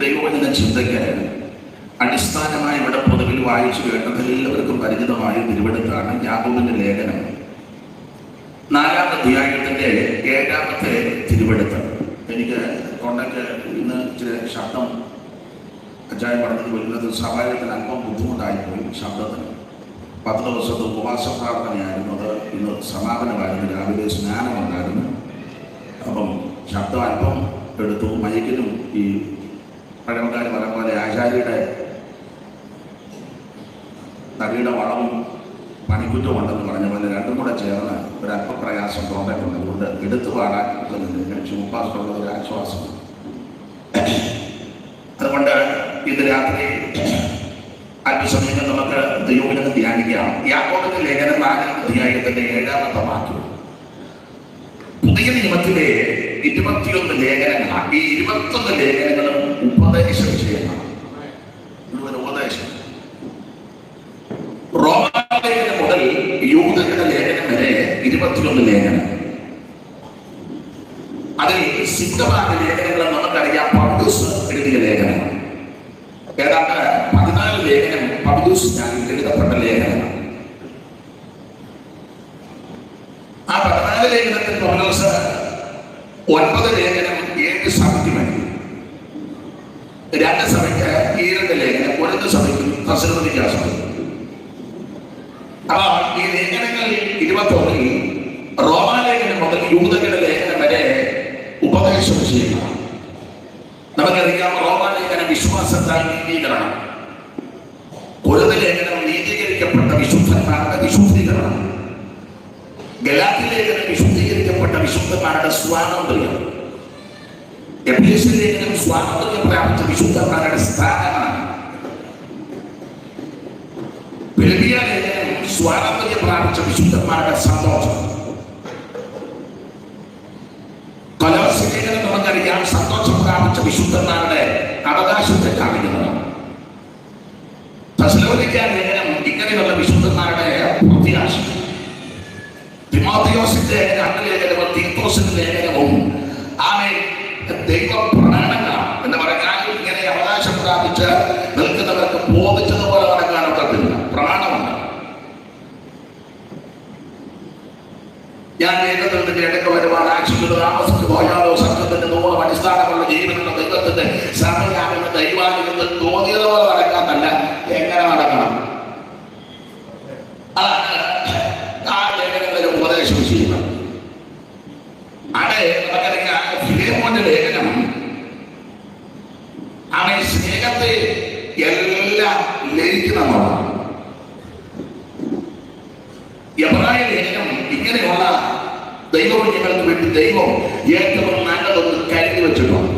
ദൈവവചന ചിന്തയ്ക്ക് അടിസ്ഥാനമായി ഇവിടെ പൊതുവിൽ വായിച്ചു കേട്ടത് എല്ലാവർക്കും പരിചിതമായ തിരുവെടുത്താണ് യാക്കോബിന്റെ ലേഖനം 4-ാം അധ്യായത്തിന്റെ 7-ാമത്തെ തിരുവെടുത്ത്. എനിക്ക് തൊണ്ടയ്ക്ക് ഇന്ന് ഇച്ചിരി ശബ്ദം അച്ചായം പറഞ്ഞത് വരുന്നത് സ്വാഭാവികത്തിൽ അല്പം ബുദ്ധിമുട്ടായിപ്പോയി. ശബ്ദത്തിന് 10 ദിവസത്തെ ഉപവാസ പ്രാർത്ഥനയായിരുന്നു. അത് ഇന്ന് സമാപനമായിരുന്നു. രാവിലെ സ്നാനമുണ്ടായിരുന്നു. അപ്പം ശബ്ദം അല്പം എടുത്തു. മൈക്കിലും ഈ പഴമക്കാർ പറഞ്ഞ പോലെ ആചാര്യയുടെ തടിയുടെ വളവും പണിക്കുറ്റവും ഉണ്ടെന്ന് പറഞ്ഞ പോലെ രണ്ടും കൂടെ ചേർന്ന് ഒരല്പ പ്രയാസം തോന്നിയിട്ടുണ്ട്. അതുകൊണ്ട് എടുത്തു പാടാൻ ചുമ്പാസുള്ള ഒരു ആശ്വാസം. അതുകൊണ്ട് ഇന്ന് രാത്രി അല്പസമയം നമുക്ക് ദൈവവചനം ധ്യാനിക്കാം. യാക്കോബിന്റെ ലേഖനം 4-ാം അധ്യായത്തിന്റെ 7-ാമത്തെ വാക്യം. പുതിയ നിയമത്തിലെ 21 ലേഖനങ്ങളാണ്. ഈ 21 ലേഖനങ്ങളും ഉപദേശ വിഷയമാണ്. മുഴുവൻ ഉപദേശം. റോമാലേഖനം മുതൽ യൂദയുടെ ലേഖനം വരെ 21 ലേഖനം. അതിൽ സിദ്ധമായ ലേഖനങ്ങൾ നമുക്കറിയാം. പൗലോസ് എഴുതിയ ലേഖനം ഏതാണ്ട് 14 ലേഖനം പൗലോസിനാൽ എഴുതപ്പെട്ട ലേഖനമാണ്. ആ 14 ലേഖനത്തിൽ പൗലോസ് 9 ലേഖനം 7 സഭയ്ക്ക് വേണ്ടി, 2 സഭയ്ക്ക് 7 ലേഖനം, 1 സഭയ്ക്ക് തെസ്സലോനിക്ക സഭ. അപ്പോൾ ഈ ലേഖനങ്ങൾ 21 റോമാലേഖനം മുതൽ യൂദയുടെ ലേഖനം വരെ ഉപദേശ വിഷയമാണ്. നമുക്കറിയാം, റോമാലേഖനം വിശ്വാസത്താൽ നീതീകരണം, കൊരിന്ത്യർ ലേഖനം നീതീകരിക്കപ്പെട്ട വിശുദ്ധന്മാരുടെ വിശുദ്ധീകരണം, ഗലാത്യ ലേഖനം വിശുദ്ധീകരിക്കപ്പെട്ട വിശുദ്ധന്മാരുടെ സ്വാതന്ത്ര്യം, എഫേസ്യ ലേഖനം സ്വാതന്ത്ര്യം പ്രാപിച്ച വിശുദ്ധന്മാരുടെ സ്ഥാനമാണ്, ഫിലിപ്പിയ ലേഖനം സ്വാതന്ത്ര്യം പ്രാപിച്ച വിശുദ്ധന്മാരുടെ സന്തോഷം, കൊലോസ്യ ലേഖനം നമുക്കറിയാം സന്തോഷം പ്രാപിച്ച വിശുദ്ധന്മാരുടെ അവകാശത്തെ കാണിക്കുന്നതാണ്. തെസ്സലോനിക്ക ലേഖനം ഇങ്ങനെയുള്ള വിശുദ്ധന്മാരുടെ പ്രത്യാശ. തിമോഥെയോസിന്റെ 2 ലേഖനവും തീത്തോസിന്റെ ലേഖനവും ദൈവ പ്രണയങ്ങളാണ് എന്ന് പറഞ്ഞാൽ ഇങ്ങനെ അവകാശം പ്രാപിച്ച് നിൽക്കുന്നവർക്ക് ബോധിച്ചതുപോലെ നടക്കാനൊക്കത്തില്ല. പ്രമാണമുണ്ട്. ഞാൻ ദൈവത്തിന്റെ ഇടയ്ക്ക് വരുവാൻ ആക്ഷിക്കുന്നത് താമസിച്ചു പോയാലോ സത്യത്തിന്റെ നൂറും അടിസ്ഥാനമുള്ള ജീവനുള്ള ദൈവത്തിന്റെ സമയാകുന്ന ദൈവാനുഗത്തിൽ തോന്നിയതുപോലെ നടക്കാന്നല്ല, എങ്ങനെ നടക്കണം. ആ ലേഖനത്തിലെ ഉപദേശ വിഷയം. അവിടെ നമുക്കറിയാം ഫിലേമോന്റെ ലേഖനം അവൻ സ്നേഹത്തെ എല്ലാം ലയിക്കുന്നതാണ്. എബ്രായ ലേഖനം ഇങ്ങനെയുള്ള ദൈവവചനങ്ങൾക്ക് വേണ്ടി ദൈവം ഏറ്റവും നല്ലതൊന്ന് കരുതി വെച്ചിട്ടുണ്ട്.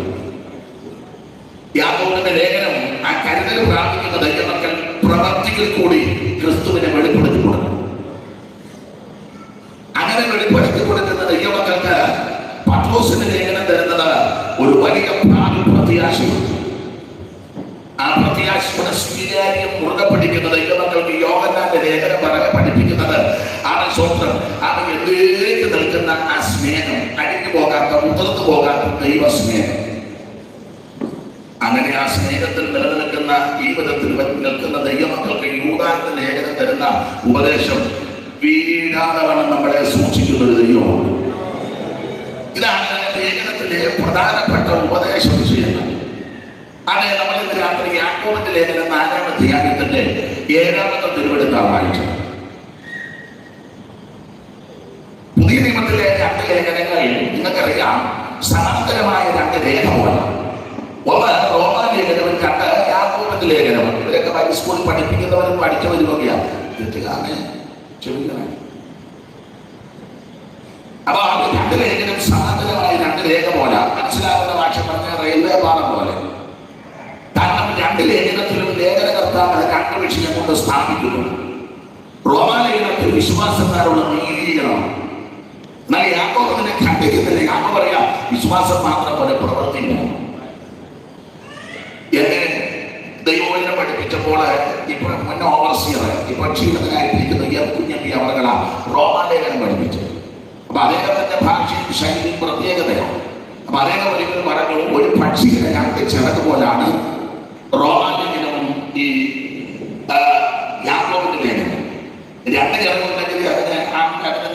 യാക്കോബിന്റെ ലേഖനം ആ കരുതൽ പ്രാപിക്കുന്ന ദൈവമക്കൾ പ്രവർത്തികൾ കൂടി ക്രിസ്തുവിനെ വെളിപ്പെടുത്തി കൊടുക്കും. അങ്ങനെ വെളിപ്പെടുത്തി കൊടുക്കുന്ന ദൈവമക്കൾക്ക് പത്രോസിന്റെ ലേഖനം തരുന്നത് ഒരു വലിയ ഭാവി പ്രത്യാശയാണ്. ആ പ്രത്യാശയുടെ സ്വീകാര്യം മുറുകെ പിടിക്കുന്ന ദൈവമക്കൾക്ക് യോഹന്നാന്റെ ലേഖനം പറയാൻ പഠിപ്പിക്കുന്നത് അവൻ സ്വന്തം അവൻ എന്തേക്ക് നിൽക്കുന്ന ആ സ്നേഹം, അടിഞ്ഞു പോകാത്ത മുതിർന്നു പോകാത്ത ദൈവ സ്നേഹം. അങ്ങനെ ആ സ്നേഹത്തിൽ നിലനിൽക്കുന്ന ഈ വിധത്തിൽ നിൽക്കുന്ന ദൈവമക്കൾക്ക് യൂദാന്റെ ലേഖനം തരുന്ന ഉപദേശം വീഴാതെ വണ്ണം നമ്മളെ സൂക്ഷിക്കുന്ന ഒരു ദൈവമാണ്. ഇതാണ് ലേഖനത്തിലെ പ്രധാനപ്പെട്ട ഉപദേശ വിഷയങ്ങൾ. അതെ, നമ്മൾ ഇന്ന് രാത്രി യാക്കോബിന്റെ ലേഖനം 4-ാം അധ്യായത്തിന്റെ 7-ാമത്തെ തിരുവെടുത്താണ് വായിച്ചത്. പുതിയ നിയമത്തിലെ 2 ലേഖനങ്ങൾ നിങ്ങൾക്കറിയാം സമാന്തരമായ 2 രേഖകളാണ്. ഒന്ന് റോമാലേഖനവും 2 യാക്കോബിന്റെ ലേഖനവും. ഇവരൊക്കെ ഹൈസ്കൂളിൽ പഠിപ്പിക്കുന്നവരും പഠിച്ചവരുമൊക്കെയാണ്. അപ്പൊ ആ 2 ലേഖനം സമാന്തരമായ 2 രേഖ പോലെ മനസ്സിലാകുന്ന ഭാഷ പറഞ്ഞ റെയിൽവേ പാളം പോലെ. കാരണം 2 ലേഖനത്തിലും ലേഖനകർത്താവ് 2 വിഷയം കൊണ്ട് സ്ഥാപിക്കുന്നു. റോമാലേഖനത്തിൽ വിശ്വാസക്കാരുള്ള നീതീകരണം. എന്നാൽ യാക്കോബ് അതിനെ ഖണ്ഡിക്കുന്നില്ല. യാക്കോബ് പറയാം വിശ്വാസം മാത്രം പോലെ പ്രവർത്തിക്കുന്നു. എന്നെ ദൈവവചനം പഠിപ്പിച്ചപ്പോൾ ഇപ്പോൾ മുന്നേ ഓവർസിയർ ഇപ്പോൾ ക്ഷീണത്തിനായിരിക്കുന്ന കുഞ്ഞമ്പി അവകളാണ് റോമാലേഖനം പഠിപ്പിച്ചത്. അപ്പൊ അദ്ദേഹത്തിന്റെ ഭാഷയും ശൈലിയും പ്രത്യേകതയാണ്. അപ്പൊ അദ്ദേഹം ഒരിക്കലും പറഞ്ഞു, ഒരു പക്ഷിയുടെ 2 ചിറക് പോലാണ് രണ്ട് ജനങ്ങളുണ്ടെങ്കിൽ അതിന്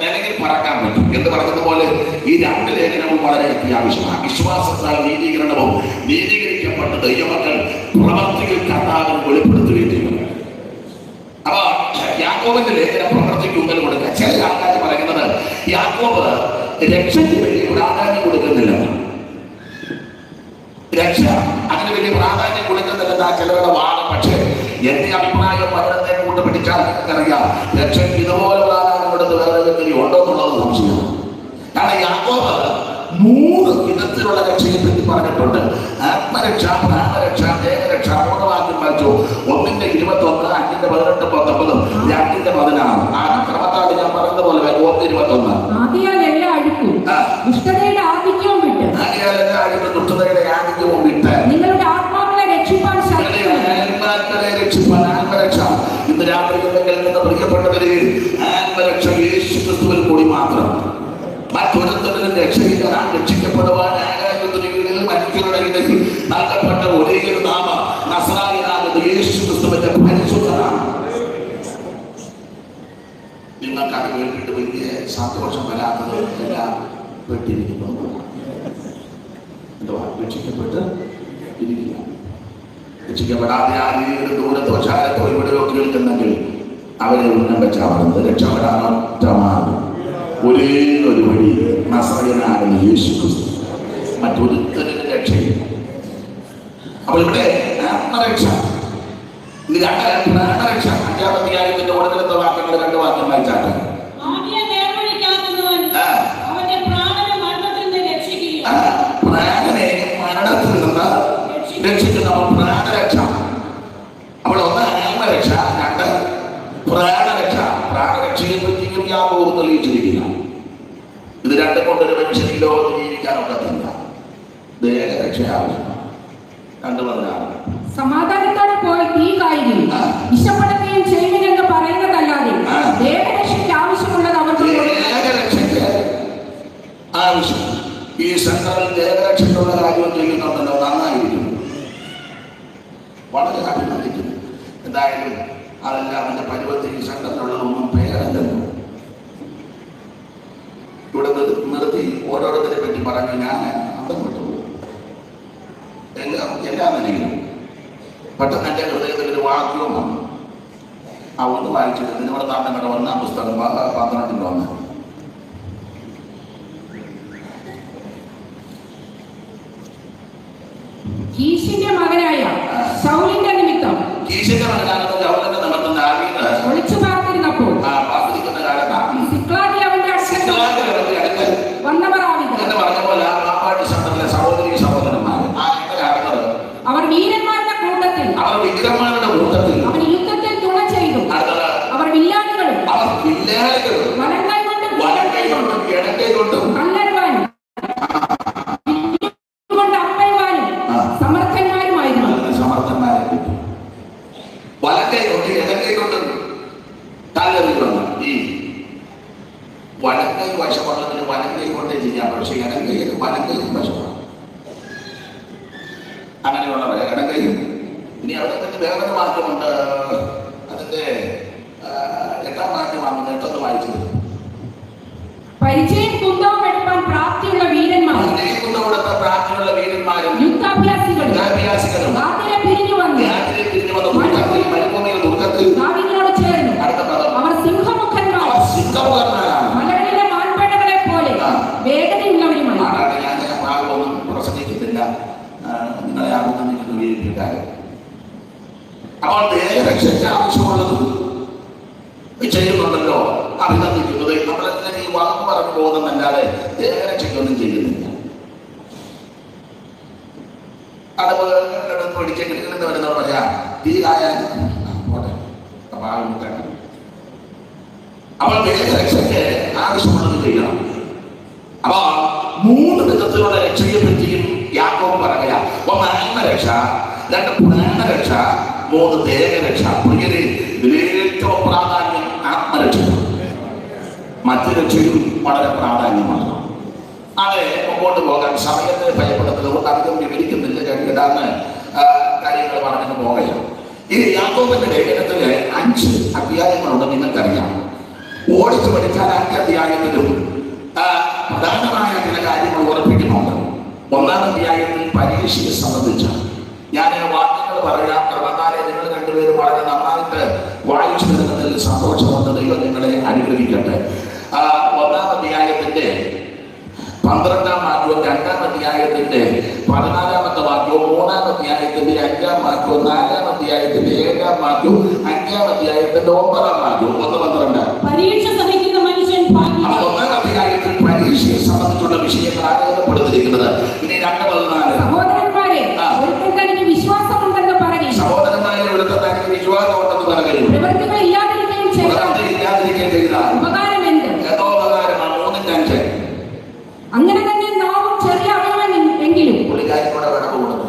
നിലയിൽ പറക്കാൻ പറ്റും എന്ന് പറഞ്ഞതുപോലെ ഈ രണ്ട് ലേഖനവും വളരെ അത്യാവശ്യമാണ്. വിശ്വാസത്താൽ നീതീകരണവും നീതീകരിക്കപ്പെട്ട ദൈവമക്കൾ പ്രവർത്തികൾ കർത്താവിന് വെളിപ്പെടുത്തുകയും ചെയ്യുന്നു. അപ്പൊ യാക്കോബിന്റെ ലേഖന പ്രവർത്തിക്ക് ഊന്നൽ കൊടുക്കുക. ചില ആൾക്കാർ പറയുന്നത് യാക്കോബ് രക്ഷയ്ക്ക് വലിയ പ്രാധാന്യം കൊടുക്കുന്നില്ല, രക്ഷ അങ്ങനെ വലിയ പ്രാധാന്യം കൊടുക്കുന്നില്ലെന്നാ ചിലരുടെ വാദം. പക്ഷേ എന്റെ അഭിപ്രായം പഠനത്തെ കൊണ്ട് പഠിച്ചാൽ നിങ്ങൾക്കറിയാം രക്ഷയ്ക്ക് ഇതുപോലെ പ്രാധാന്യം കൊടുത്ത് വേറെ വ്യക്തി ഉണ്ടോ എന്നുള്ളത് സംശയമാണ്. കാരണം യാക്കോബ് 3 വിധത്തിലുള്ള രക്ഷയെ പറ്റി പറഞ്ഞിട്ടുണ്ട്. ആത്മരക്ഷ, പ്രാണരക്ഷ, ദേഹരക്ഷ. 3 വാക്യം വായിച്ചു. 1-ന്റെ 21, 5-ന്റെ 18, 19, 2-ന്റെ 16. ആ ക്രമത്താണ് ഞാൻ പറഞ്ഞതുപോലെ 1-21. ആദിയാൽ എല്ലാ അഴുക്കും ദുഷ്ടതയുടെ ആധിക്യവും വിട്ട് നിങ്ങളുടെ ആത്മാക്കളെ രക്ഷിപ്പാൻ ആത്മരക്ഷ. ഇന്ന് രാത്രി പ്രിയപ്പെട്ടവരെ, ആത്മരക്ഷ യേശു ക്രിസ്തുവിൽ കൂടി മാത്രം. മറ്റൊരുത്തരും രക്ഷയില്ല. രക്ഷിക്കപ്പെടുവാൻ മനുഷ്യരുടെ ഇടയിൽ നൽകപ്പെട്ട ഒരേ ഒരു നാമം നസറായനാകുന്ന യേശു ക്രിസ്തുവിന്റെ പരിശുദ്ധനാണ്. നിങ്ങൾക്ക് അത് കേട്ടിട്ട് വലിയ സന്തോഷം വരാത്തത് എല്ലാം പെട്ടിരിക്കുന്നു. എന്തുവാ രക്ഷിക്കപ്പെട്ട് ഇരിക്കുക. രക്ഷിക്കപ്പെടാതെ ആരെങ്കിലും ദൂരത്തോ ശാലത്തോ ഇവിടെയോ കേൾക്കുന്നെങ്കിൽ അവരെ ഉന്നം വെച്ചാവുന്നത്. രക്ഷപ്പെടാൻ ഒറ്റ മാർഗം, ഒരേ ഒരു വഴി, നസറായനാകുന്ന യേശു ക്രിസ്തു. മറ്റൊരുത്തരുടെ രക്ഷയില്ല. അപ്പോൾ ഇവിടെ ആത്മരക്ഷ, പ്രാണരക്ഷ. 5-ാം അധ്യായത്തിന്റെ ഒടുവിലത്തെ വാക്യങ്ങൾ 2 വാക്യം വായിച്ചാട്ടെ. പ്രാണനെ മരണത്തിൽ നിന്ന് രക്ഷിക്കുന്ന പ്രാണരക്ഷ. അപ്പോൾ 1 ആത്മരക്ഷ, 2 പ്രാണരക്ഷ. പ്രാണരക്ഷയെ പറ്റി യാക്കോബ് തെളിയിച്ചിരിക്കുന്നു. ഇത് രണ്ടും കൊണ്ടൊരു മനുഷ്യന് ലോകത്ത് ജീവിക്കാനൊക്കത്തില്ല. ദേഹരക്ഷ ആവശ്യമാണ്. 2:16. സമാധാനത്തോടെ പോയി തീ കായുകയും വിശപ്പെടുകയും ചെയ്യുമെന്ന് പറയുന്നതല്ലാതെ ദേഹരക്ഷയ്ക്ക് ആവശ്യമുള്ളത് അവർക്ക് ആവശ്യം. ഈ സെൻട്രൽ ദേഹരക്ഷയ്ക്കുള്ള കാര്യം ചെയ്യുന്നുണ്ടല്ലോ, നന്നായിരിക്കും, വളരെ അഭിനന്ദിക്കുന്നു. എന്തായാലും അതെല്ലാം അതിന്റെ പരുവത്തിൽ ഈ സെൻട്രലിലുള്ളതൊന്നും പേരല്ലല്ലോ. ഇവിടെ നിർത്തി ഓരോരുത്തരെ പറ്റി പറഞ്ഞു ഞാൻ അന്തം വിട്ടു. എല്ലാം നിലയിലും പെട്ടെന്ന് എൻ്റെ ഹൃദയത്തിൽ ഒരു വാക്യവും വന്നു. അതുകൊണ്ട് വായിച്ചിട്ട് നിങ്ങളുടെ താന്തം കട വന്ന പുസ്തകം 12 വന്ന് കീശിന്റെ മകനായ ശൗലിന്റെ നിമിത്തം ഒളിച്ചു പാർത്തിരുന്നപ്പോൾ സിക്ലാഗി അവന്റെ അടുക്കൽ വന്നവർ അവർ വീരന്മാരുടെ കൂട്ടത്തിൽ അവൻ യുദ്ധത്തിൽ തുണ ചെയ്തു. അവർ വില്ലാളികളും വലങ്കൈ കൊണ്ടും കല്ലറുവാനും കൊണ്ട് അപ്പയുവാനും സമർത്ഥന്മാരുമായിരുന്നു. വലങ്കൈ വശമുള്ളതിന് വലങ്കൈ കൊണ്ടേ ചെയ്യാം. പക്ഷെ ഇടങ്കൈ വലങ്കൈ വശമാണ്. അങ്ങനെയുള്ളവർ ഇടങ്കൈയും. ഇനി അവിടെ തന്നെ വേറൊരു മാറ്റമുണ്ട്. അതിന്റെ 8-ാം മാറ്റമാണ്. 8 വായിച്ചത്. പരിചയം കുന്തവും എടുപ്പാൻ പ്രാപ്തിയുള്ള വീരന്മാരും യുദ്ധാഭ്യാസികളും പിരിഞ്ഞു വന്ന് ദാവീദിനോട് ചേർന്നു. അവർ സിംഹമുഖന്മാർ മലകളിലെ മാൻപേടകളെ പോലെ വേഗതയുള്ളവരുമാണ്. പ്രസംഗിക്കത്തില്ല, നിങ്ങളെ ആഗ്രഹിക്കുന്ന വീട്ടിൽ. അപ്പോൾ ദേഹരക്ഷയ്ക്ക് ആവശ്യമുള്ളത് ചെയ്യുന്നുണ്ടല്ലോ, അഭിനന്ദിക്കുന്നത്. നമ്മളെല്ലാം ഈ വാക്ക് പറഞ്ഞു പോകുന്നതല്ലാതെ ദേഹരക്ഷയ്ക്കൊന്നും ചെയ്യുന്നില്ല. അതുപോലെ പഠിച്ച് കിടക്കുന്ന വരുന്നവർ പറയാ തീ ആയാലും പോട്ടെ. അപ്പോൾ ദേഹരക്ഷയ്ക്ക് ആവശ്യമുള്ളത് ചെയ്യണം. അപ്പൊ 3 വിധത്തിലുള്ള രക്ഷയെ പറ്റിയും യാക്കോബ് പറയുക. 1 ആത്മരക്ഷ, 2 പ്രാണരക്ഷ, 3 ദേഹരക്ഷ. പ്രിയരെ, ഏറ്റവും പ്രാധാന്യം ആത്മരക്ഷ. മറ്റു രക്ഷയും വളരെ പ്രാധാന്യമാണ്. അതെ, മുമ്പോട്ട് പോകാൻ സമയത്തെ ഭയപ്പെടുന്നത് അധികം വിവരിക്കുന്നില്ല. ഏതാണ്ട് കാര്യങ്ങൾ പറഞ്ഞു പോകുകയാണ്. ഈ യാക്കോബിന്റെ ലേഖനത്തില് 5 അധ്യായങ്ങളുണ്ട്. നിങ്ങൾക്കറിയാം. ഓടിച്ചു പഠിച്ചാൽ 5 അധ്യായത്തിലും പ്രധാനമായ ചില കാര്യങ്ങൾ ഉറപ്പിക്കുന്നുണ്ട്. 1-ാം അധ്യായത്തിൽ പരീക്ഷയെ സംബന്ധിച്ച ഞാൻ വാക്യങ്ങൾ പറയാം. ക്രമക്കാരെ നിങ്ങൾ രണ്ടുപേരും വളരെ നന്നായിട്ട് വായിച്ചു തരുന്നതിൽ സന്തോഷമുണ്ട്. ദൈവം നിങ്ങളെ അനുഗ്രഹിക്കട്ടെ. 1-ാം അധ്യായത്തിന്റെ 12-ാം വാക്യവും 2-ാം അധ്യായത്തിന്റെ 14-ാമത്തെ വാക്യവും 3-ാം അധ്യായത്തിന്റെ 5-ാം വാക്യവും 4-ാം അധ്യായത്തിന്റെ 7-ാം വാക്യവും 5-ാം അധ്യായത്തിന്റെ 9-ാം വാക്യവും 1-12. പരീക്ഷ സഹിക്കുന്ന മനുഷ്യൻ ഭാഗ്യവാൻ. 1-ാം അധ്യായത്തിൽ പരീക്ഷയെ സംബന്ധിച്ചുള്ള വിഷയങ്ങൾ ആരംഭപ്പെടുത്തിയിരിക്കുന്നത്. ഇനി 2-14. സഹോദരന്മാരെ, ഒരുത്തൻ തനിക്ക് വിശ്വാസമുണ്ടെന്ന് പറയും. സഹോദരന്മാരെ, ഒരുത്തൻ തനിക്ക് വിശ്വാസമുണ്ടെന്ന് പറയും. പ്രവൃത്തികൾ ഇല്ലാതിരിക്കുകയും ചെയ്താൽ ഉപകാരം എന്ത്? ഏതോ ഉപകാരമാണ്. 3-5. അങ്ങനെ തന്നെ നാവും ചെറിയ അവയവം എങ്കിലും. പുള്ളിക്കാരിക്കൂടെ വേണം പോകുന്നത്.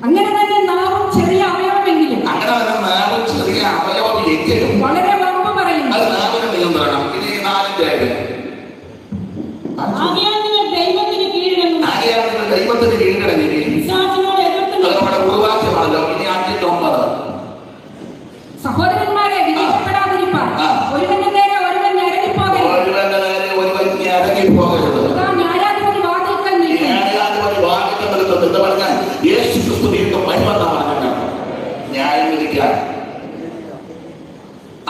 അങ്ങനെ തന്നെ നാവും ചെറിയ അവയവമെങ്കിലും. അങ്ങനെ തന്നെ നാവും ചെറിയ അവയവം എങ്കിലും വളരെ വമ്പ് പറയുന്നു. അത് നാവിനെ നിയന്ത്രണം. ഇനി 4-ന്റെ ദൈവത്തിന് കീഴടങ്ങി നമ്മുടെ ഉൾവാക്യമാണല്ലോ. ഇനി 5-9. സഹോദരന്മാരെ, വിധിക്കപ്പെടാതിരിപ്പാൻ ഒരുവന്റെ നേരെ ഒരുവൻ ഞരങ്ങിപ്പോകരുത്. ന്യായാധിപതി വാതിൽക്കൽ നിൽക്കുന്നു പറഞ്ഞാൽ യേശു ക്രിസ്തു വീണ്ടും വരുമെന്നാണ് പറഞ്ഞത്. ന്യായം വിധിക്കാൻ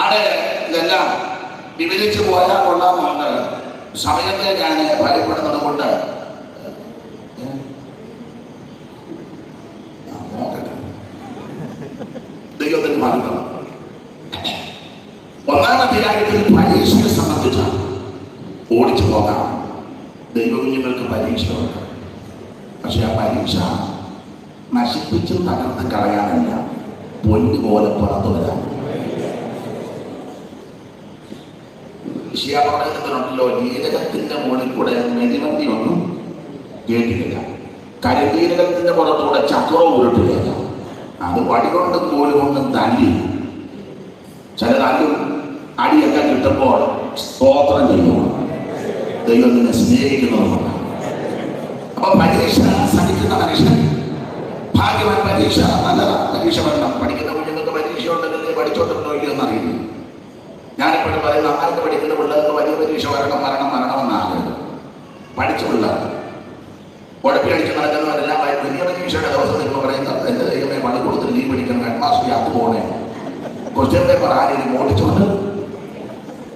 അവിടെ ഇതെല്ലാം വിവരിച്ചു പോയാൽ കൊള്ളാമെന്ന് സമയത്തെ ഞാൻ ഭയപ്പെടുന്നത് കൊണ്ട് ദൈവത്തിന് മാർഗം. 1-ാം അധ്യായത്തിൽ പരീക്ഷയെ സംബന്ധിച്ച ഓടിച്ചു പോകാം. ദൈവകുഞ്ഞുങ്ങൾക്ക് പരീക്ഷയുണ്ട്. പക്ഷെ ആ പരീക്ഷ നശിപ്പിച്ചും തകർത്ത് കളയാനല്ല, പൊന്നു പോലെ പുറത്തു വരാൻ. വിഷയപ്പെടുന്നതിനുണ്ടല്ലോ, ജീരകത്തിന്റെ മുകളിൽ കൂടെ മെതിവണ്ടി ഒന്നും കേട്ടില്ല. കരിജീരകത്തിന്റെ പുറത്തൂടെ ചക്രവും ഉരുട്ടില്ല. അത് വടികൊണ്ടും കോലുകൊണ്ടും തല്ലി ചില തല്ലും അടിയൊക്കെ കിട്ടുമ്പോൾ സ്തോത്രം ചെയ്യുന്നു. ദൈവത്തിനെ സ്നേഹിക്കുന്നതുകൊണ്ട്. അപ്പൊ പരീക്ഷ സഹിക്കുന്ന മനുഷ്യൻ ഭാഗ്യവാൻ. പരീക്ഷ നല്ലതാണ്. പരീക്ഷ വരണം. പഠിക്കുന്ന കുഞ്ഞുങ്ങൾക്ക് പരീക്ഷ ഉണ്ടെങ്കിൽ പഠിച്ചോട്ടുണ്ടോ ഇല്ലയോ എന്നറിയില്ല. ഞാനിപ്പോഴും പറയും, നന്നായിട്ട് പഠിക്കുന്ന പിള്ളേർക്ക് വലിയ പരീക്ഷ വരണം എന്നാണ് പഠിച്ച പിള്ളേർ. ഉഴപ്പിയടിച്ച് നടക്കുന്നവരെല്ലാം വലിയ പരീക്ഷയുടെ ദിവസം നിങ്ങൾ പറയുന്നത്, എന്റെ ദൈവമേ പള്ളിക്കൂടത്തിൽ നീ പഠിക്കണം, ഹെഡ് മാസ്റ്റർ അത് പോകണേ, ക്വസ്റ്റ്യൻ പേപ്പർ ആരെയും ഓടിച്ചുകൊണ്ട്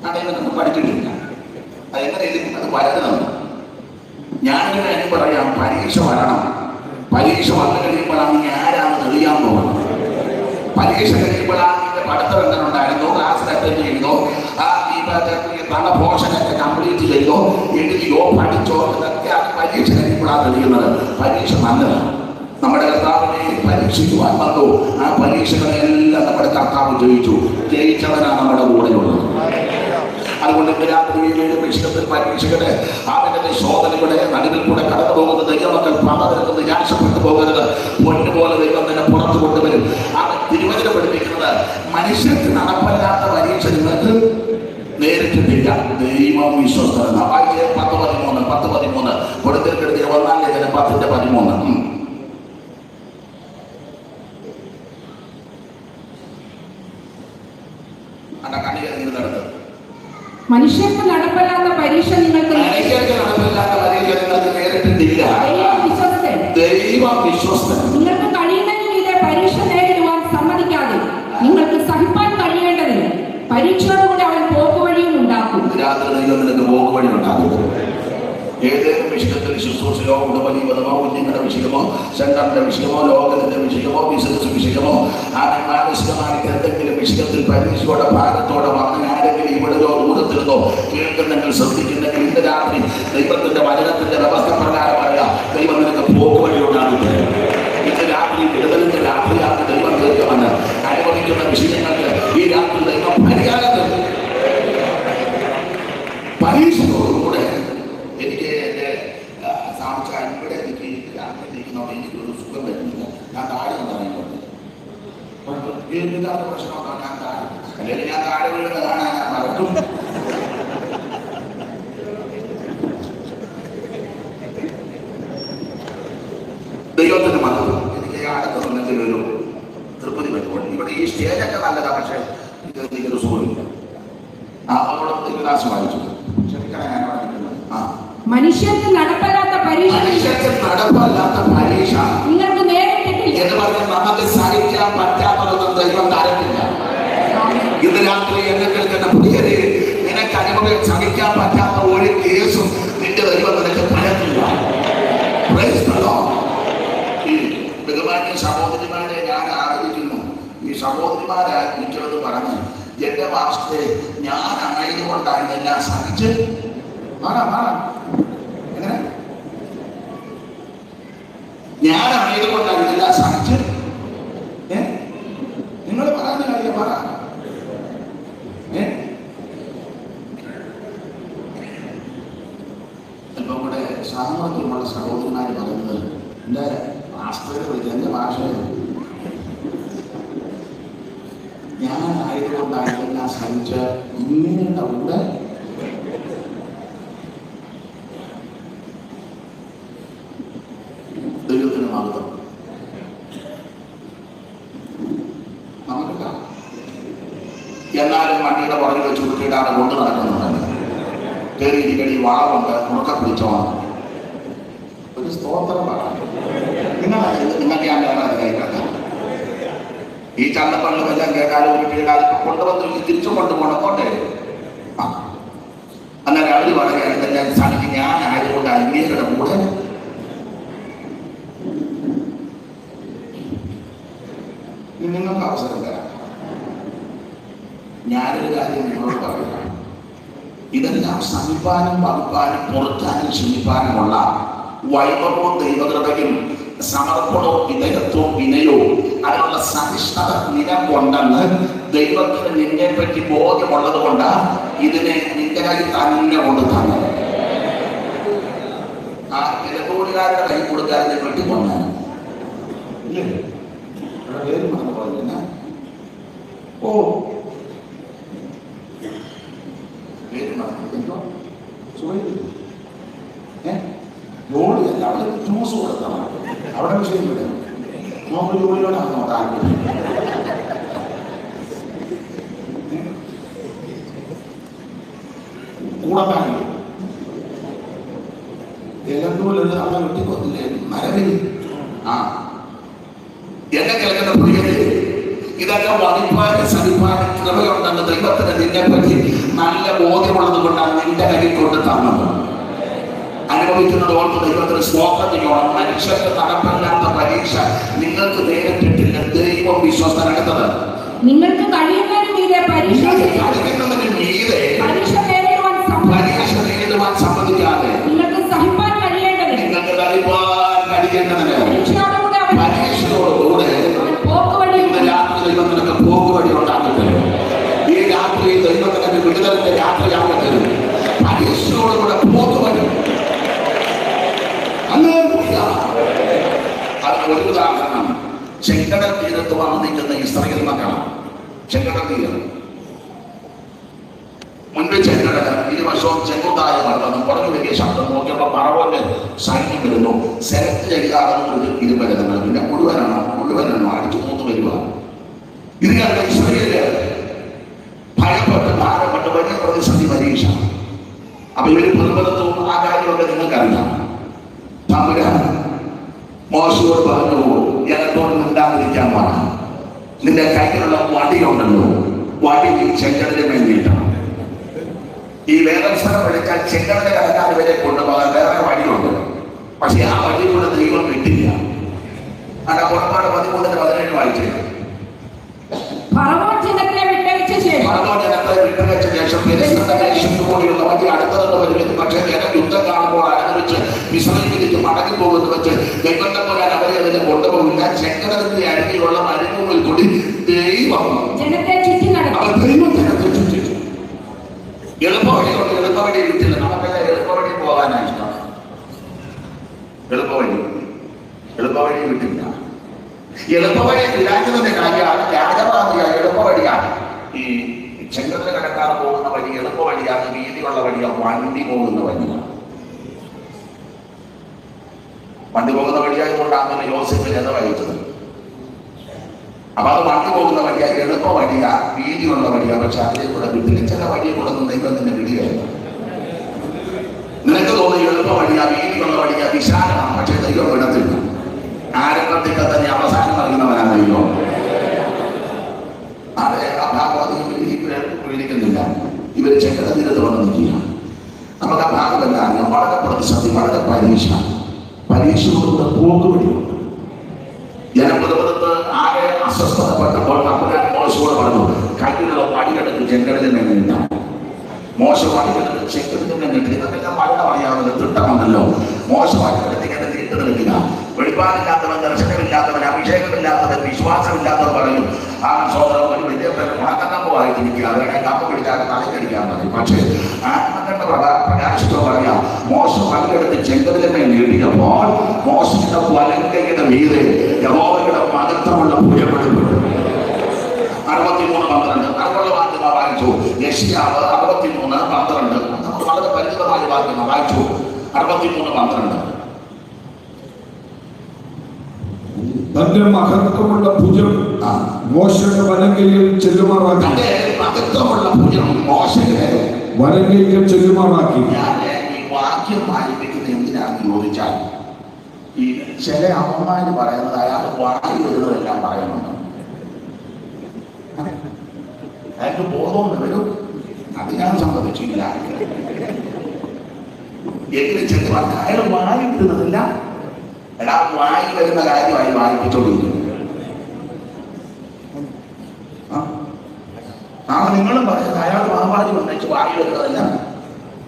അതെങ്ങനെ പഠിച്ചിട്ടില്ല. അതെങ്ങനെ എഴുതി അത് വരുന്നത്? ഞാനിങ്ങനെ എനിക്ക് പറയാം, പരീക്ഷ വരണം. പരീക്ഷ വന്നു കഴിയുമ്പോഴാണ് നീ ആരാണ് തെളിയാൻ പോകുന്നത്. പരീക്ഷ കഴിയുമ്പോഴാണ് നിന്റെ പഠിത്തം എങ്ങനെ ഉണ്ടായിരുന്നോ, ക്ലാസ്സിൽ അറ്റൻഡ് ചെയ്തോ, തന്ന പോർഷനൊക്കെ കംപ്ലീറ്റ് ചെയ്തോ, എഴുതിയോ, പഠിച്ചോ, ഇതൊക്കെയാണ് പരീക്ഷ കഴിയുമ്പോഴാണ് തെളിയുന്നത്. പരീക്ഷ നല്ലതാണ്. നമ്മുടെ കർത്താവിനെ പരീക്ഷിക്കുവാൻ വന്നു. ആ പരീക്ഷകളെല്ലാം നമ്മുടെ കർത്താവ് ജയിച്ചവനാണ് നമ്മുടെ കൂടെയുള്ളത്. അതുകൊണ്ട് രാത്രിയിലെ വിഷയത്തിൽ പരീക്ഷകളെ അവന്റെ ശോധനയുടെ നടുവിൽ കൂടെ കടന്നു പോകുന്ന ദൈവമക്കൾ പലതരത്തിൽ നിരാശപ്പെട്ടു പോകരുത്. പൊന്നുപോലെ ദൈവം തന്നെ പുറത്തു കൊണ്ടുവരും. അവൻ തിരുവചനം പഠിപ്പിക്കുന്നത്, മനുഷ്യർക്ക് നടപ്പല്ലാത്ത പരീക്ഷ നിങ്ങൾക്ക് നേരിട്ടിട്ടില്ല, ദൈവം വിശ്വസ്തനാണ്. 10:13 കൊടുത്തിരിക്കുന്ന 1-ാം ലേഖനം 10:13. മനുഷ്യർക്ക് നടപ്പല്ലാത്ത പരീക്ഷ നിങ്ങൾക്ക് നേരിട്ടിട്ടില്ല, ദൈവം വിശ്വസ്തൻ. നിങ്ങൾക്ക് കഴിയുന്നതിന് മീതെ പരീക്ഷ നേരിടുവാൻ സമ്മതിക്കാതെ നിങ്ങൾക്ക് സഹിപ്പാൻ കഴിയേണ്ടതിന് പരീക്ഷയോടുകൂടി അവൻ പോക്കുവഴിയും ഉണ്ടാക്കും. രാത്രി ദൈവം നിനക്ക് പോക്കുവഴി ഉണ്ടാകും. ഏതെങ്കിലും വിഷയത്തിൽ ശുശ്രൂഷയോ, കുടുംബജീവിതമോ, കുഞ്ഞുങ്ങളുടെ വിഷയമോ, സെന്ററിന്റെ വിഷയമോ, ലോകത്തിന്റെ വിഷയമോ, ബിസിനസ് വിഷയമോ, മാനസികമായിട്ട് എന്തെങ്കിലും വിഷയത്തിൽ പരീക്ഷയോടെ ഭാഗത്തോടെ വന്ന് ആരെങ്കിലും ഇവിടെയോ ദൂരത്തിരുന്നോ കേൾക്കുന്നെങ്കിൽ, ശ്രദ്ധിക്കുന്നെങ്കിൽ, ഇന്ന് രാത്രി ദൈവത്തിന്റെ വചനത്തിന്റെ വ്യവസ്ഥ പ്രകാരമായ ദൈവം നിനക്ക് പോക്കുവഴി ഉണ്ടാകും. ഇന്ന് രാത്രി വിടുതലിന്റെ രാത്രിയാണ് ദൈവം ദൈവമെന്ന് അനുഭവിക്കുന്ന വിഷയങ്ങൾക്ക് ഈ രാത്രി ദൈവം പരിഹാരം തരും. പരീക്ഷയോടുകൂടെ എനിക്ക് എൻ്റെ സാധിച്ചാൽ ഇവിടെ എനിക്ക് രാത്രിയിരിക്കുന്നവിടെ എനിക്കൊരു സുഖം വരുന്നില്ല. ഞാൻ താഴെ പറയുന്നുണ്ട് പ്രശ്നമൊക്കെ ഞാൻ താഴെ, അല്ലെങ്കിൽ ഞാൻ താഴെ വീഴുന്ന കാണാൻ ഞാൻ മറക്കും. ദൈവത്തിന് മതം എനിക്ക് അടുത്തുണ്ടെങ്കിൽ ഒരു തൃപ്തി പറ്റുള്ളൂ. ഇവിടെ ഈ സ്റ്റേജൊക്കെ നല്ലതാണ്, പക്ഷെ ഇതൊരു സുഖമില്ല. അവരോട് ദേവദാസ് വായിച്ചു. ക്ഷമിക്കണം, ഞാൻ വായിക്കുന്നത്. മനുഷ്യർക്ക് നടപ്പല്ലാത്ത പരീക്ഷ നിങ്ങൾക്ക് നേരിട്ടിട്ടില്ല എന്ന് പറഞ്ഞാൽ നമുക്ക് സഹിക്കാൻ പറ്റാത്തതൊന്നും ദൈവം തരത്തില്ല. ഇന്ന് രാത്രി എന്നെ കേൾക്കുന്ന പ്രിയരെ, നിനക്ക് അനുഭവം സഹിക്കാൻ പറ്റാത്ത ഒരു കേസും നിന്റെ ദൈവം നിനക്ക് തരത്തില്ല. ഈ ബഹുമാന്യ സഹോദരിമാരെ ഞാൻ ആരാധിക്കുന്നു. ഈ സഹോദരിമാരെ എനിക്കത് പറഞ്ഞ് എന്റെ മാസ്റ്ററെ ഞാൻ ആയതുകൊണ്ടാണ് എല്ലാം സഹിച്ച് എങ്ങനെ ഞാനായതുകൊണ്ടാണ് ഇതെല്ലാം സഹിച്ച്. നിങ്ങൾ പറയുന്ന കാര്യം പറ. ഇപ്പൊ ഇവിടെ സാമർത്ഥ്യമുള്ള സഹോദരന്മാര് പറയുന്നത് എന്റെ മാസ്റ്ററെ വിളിക്കുക, എന്റെ ഭാഷയിൽ ഞാനായതുകൊണ്ടാണ് ഇതെല്ലാം സഹിച്ച് ഇങ്ങനെയുണ്ട്. ദൈവത്തിന് മഹത്വം. നമുക്കില്ല. എന്നാലും വണ്ടിയുടെ പുറകിൽ വെച്ച് കുട്ടിയിടാണ് കൊണ്ട് നടക്കുന്നുണ്ട്. കയറിയിരിക്കണി വാളുണ്ട്, ഉറക്കം പിടിച്ചോണം. ഒരു സ്തോത്രം പറയാം. നിങ്ങൾക്ക് ഞാൻ വേറെ കേൾക്കാം. ഈ ചന്തപ്പള്ളും എല്ലാം കേട്ടാലും കുട്ടിയിടാലും കൊണ്ടുവന്ന് തിരിച്ചു കൊണ്ടുപോകണം. പോട്ടെ. അന്നേരം അവര് പറയുകയാണ് ഇതെല്ലാം സാധിക്കും ഞാനായതുകൊണ്ട് അങ്ങേരുടെ കൂടെ നിങ്ങൾക്ക് അവസരം തരാം. ഞാനൊരു കാര്യം നിങ്ങളോട് പറയുക. ഇതെല്ലാം സഹിപ്പാനും വകുപ്പാനും പൊറുക്കാനും ക്ഷമിപ്പാനുമുള്ള വൈഭവവും ദൈവകൃപയും സമർപ്പണവും വിധേയത്വവും വിനയവും അതിനുള്ള സഹിഷ്ണുത നിലകൊണ്ടെന്ന് ദൈവത്തിന് നിന്നെ പറ്റി ബോധ്യമുള്ളത് കൊണ്ട് ഇതിനെ നിന്റെ കൈ തന്നെ കൊണ്ട് തന്നെ ആ വിലകൂടുകാരുടെ കൈ കൊടുക്കാതെ വെട്ടിക്കൊണ്ടാണ്. ഇല്ലേ? പേര് മറന്നു പോയില്ല. ഓ പേര് മറന്നു. ജോലിയല്ല, അവിടെ ജ്യൂസ് കൊടുക്കണം. അവിടെ വിഷയം വിടും. നമുക്ക് ജോലിയോടാണോ താല്പര്യം? കൂടത്താണോ ഏതെങ്കിലും അവിടെ വെട്ടിക്കൊന്നില്ലേ മരവിൽ? എന്നെ കേൾക്കുന്ന പ്രിയരെ, ഇതൊക്കെ വധിപ്പാനും സഹിപ്പാനും കൃപയുണ്ടെന്ന് ദൈവത്തിന് നിന്നെ പറ്റി നല്ല ബോധ്യമുള്ളത് കൊണ്ടാണ് നിന്റെ കയ്യിൽ കൊണ്ട് തന്നത്. അനുഭവിക്കുന്നത് കൊണ്ട് ദൈവത്തിന് സ്തോത്രം ചെയ്യണം. മനുഷ്യർക്ക് നടപ്പില്ലാത്ത പരീക്ഷ നിങ്ങൾക്ക് നേരിട്ടിട്ടില്ല. ദൈവം വിശ്വസ്തനാകുന്നത് നിങ്ങൾക്ക് കഴിയുന്നതിന് മീതെ പരീക്ഷ നേരിടുവാൻ സമ്മതിക്കാതെ നിങ്ങൾക്ക് സഹിപ്പാൻ കഴിയേണ്ടത് നിങ്ങൾക്ക് കഴിയേണ്ടതിന് പരീക്ഷയോടുകൂടെ ഇന്ന് രാത്രി ദൈവം നിനക്ക് പോക്കുവഴി ഉണ്ടാക്കട്ടെ. ഈ രാത്രി ദൈവം നിനക്ക് വിടുതലിന്റെ രാത്രിയാകട്ടെ. പരീക്ഷയോടുകൂടെ പോക്കുവഴി. അതിന് ഒരു ഉദാഹരണം ചെങ്കടൽ തീരത്ത് വന്ന് നിൽക്കുന്ന ഇസ്രായേൽ മക്കളാണ്. ചെങ്കടൽ തീരം മുൻപ് ചെങ്കടൽ ഇരുവശവും ചെങ്കുത്തായ മരണം കുറഞ്ഞു വലിയ ശബ്ദം നോക്കിയപ്പോൾ പറവോന്റെ സൈന്യം വരുന്നു. സെലക്ട് ചെയ്യാതെ ഇരുവരുന്നത് പിന്നെ മുഴുവനാണോ അടിച്ചു മൂന്ന് വരിക. ഇത് കണ്ട ഇസ്രായേല് ഭയപ്പെട്ട് ഭാരപ്പെട്ട് വലിയ പ്രതിസന്ധി പരീക്ഷ. അപ്പൊ ഇവര് പ്രതിബദ്ധവും ആ കാര്യമൊക്കെ നിങ്ങൾക്കറിയാം. തമ്പുരാൻ മോശയോട് പറഞ്ഞു, ജനത്തോട് മിണ്ടാതിരിക്കാൻ പറഞ്ഞു. നിന്റെ കയ്യിലുള്ള വടിയുണ്ടല്ലോ, വടി ചെങ്കടലിന് വേണ്ടിയിട്ടാണ്. ഈ വേദസ്ഥലം എടുക്കാൻ ചെങ്കടലിന്റെ കടക്കാൻ ഇവരെ കൊണ്ടുപോകാൻ വേറെ വഴിയുണ്ട്. പക്ഷെ ആ വഴി കൂടെ ദൈവം വിട്ടില്ല. അവിടെ പുറപ്പാട് 13-17 വായിച്ചു. ഫറവോൻ ജനത്തെ വിട്ടയച്ച ശേഷം കൂടിയുള്ള വഴി അടുത്തതെന്ന് വരുന്നത്. പക്ഷേ ജനം യുദ്ധം കാണുമ്പോൾ അനുഭവിച്ച് വിശ്രമിപ്പിച്ച് മടങ്ങി പോകുന്ന വെച്ച് ദൈവത്തെ പോലെ അവരെ അതിനെ കൊണ്ടുപോകില്ല. ചെങ്കടലിന്റെ അരികിലുള്ള മരുഭൂമിൽ കൂടി ദൈവം ജനത്തെ ചുറ്റി നടക്കും. ദൈവം ജനത്തെ ചുറ്റി എളുപ്പവഴിയുണ്ട്. എളുപ്പവഴി കിട്ടില്ല. നമുക്കെല്ലാം എളുപ്പവഴി പോകാനാണ് ഇഷ്ടം. എളുപ്പവഴി കിട്ടില്ല. എളുപ്പവഴി ഇല്ലാത്തതിന്റെ കാര്യമാണ് രാജപാതയ എളുപ്പവഴിയാണ്. ഈ ചെങ്കടലിൽ കടക്കാതെ പോകുന്ന വഴി എളുപ്പവഴിയാണ്. വീതിയുള്ള വഴിയാണ്. വണ്ടി പോകുന്ന വഴിയാണ്. വണ്ടി പോകുന്ന വഴിയായതുകൊണ്ടാണ് യോസേഫ് ജന വഹിച്ചത്. അപ്പൊ അത് വണ്ടി പോകുന്ന വഴിയാ, എളുപ്പ വഴിയാ, വീതിയുള്ള വഴിയാ. പക്ഷെ അതിലേക്കൂടെ വീട്ടിൽ ചില വഴിയെ കൂടെ ഒന്നും ദൈവം തന്നെ വിടുകയല്ല. നിനക്ക് തോന്നുന്നു എളുപ്പ വഴിയാ, വീതിയുള്ള വഴിയാ, വിശാലമാണ്. പക്ഷെ ദൈവം വിടത്തില്ല. ആരംഭത്തിലൊക്കെ തന്നെ അവസാനം അറിയുന്നവനാണ് ദൈവം. അതെ, ആ ഭാഗം വിളിക്കുന്നില്ല. ഇവര് ചെക്കടത്തിനത് വന്ന് നിൽക്കുക. നമുക്ക് ആ ഭാഗമല്ല അറിയാം. വളരെ പ്രതിസന്ധി, വളരെ പരീക്ഷ കൊണ്ട് പോക്കുവഴിയുണ്ട്. ജനപ്രതിപദത്ത് ആകെ അസ്വസ്ഥതപ്പെട്ടപ്പോൾ തമ്പുരാൻ മോശയോട് പറഞ്ഞു, കയ്യിലുള്ള പടികെടുത്ത് ചെങ്കടലിൽ നിന്നില്ല. മോശം പടികെടുത്ത് ചെങ്കടലിൽ നിന്നിട്ട് ഇതൊക്കെ മഴ പറയാവുന്ന തിട്ടമുണ്ടല്ലോ. മോശം പടികെടുത്ത് ഇങ്ങനെ നീണ്ടു നിൽക്കുക. വെളിപ്പാടില്ലാത്തവൻ, ദർശനമില്ലാത്തവൻ, അഭിഷേകമില്ലാത്തവൻ, വിശ്വാസമില്ലാത്തവൻ പറയും ആ സോദരൻ ഒരു വലിയ ഉണക്കമ്പുമായിട്ടിരിക്കുക, അവരുടെ കമ്പ് പിടിച്ചാൽ തലക്കടിക്കാൻ മതി. പക്ഷേ ആത്മകണ്ഠ പ്രകാശിച്ചോ പറയാം, മോശം പടികെടുത്ത് ചെങ്കടലിനെ നീട്ടിയപ്പോൾ മോശത്തിന്റെ വലങ്കയുടെ മീതെ യഹോവയുടെ മഹത്വമുള്ള ഭുജമെടുപ്പെട്ടു. 63:12 അതുള്ള വാക്യം വായിച്ചു. യെശയ്യാവ് 63:12 നമുക്ക് വളരെ പരിചിതമായ വാക്യം വായിച്ചു. 63:12 തന്റെ മഹത്വമുള്ള ഭുജം മോശയുടെ വലങ്കയിൽ ചെല്ലുമാറാക്കി. മഹത്വമുള്ള ഭുജം മോശയുടെ വലങ്കയിൽ ചെല്ലുമാറാക്കി. ഞാൻ ഈ വാക്യം വായിപ്പിക്കുന്ന എന്തിനാണെന്ന് ചോദിച്ചാൽ, ഈ ചില അമ്മമാര് പറയുന്നത് അയാൾ വായി വരുന്നതെല്ലാം പറയുന്നുണ്ട്. അയാൾക്ക് ബോധവും വരും. അത് ഞാൻ സമ്മതിച്ചില്ല. എങ്കിലും ചെന്ന് പറഞ്ഞ അയാൾ വായി വിടുന്നതില്ല. എടാ, വായി വരുന്ന കാര്യമായി വായിപ്പിച്ചോണ്ടിരിക്കുന്നു. നിങ്ങളും പറയുന്നത് അയാൾ വാവാരി വന്നിച്ച് വായി വരുന്നതല്ല.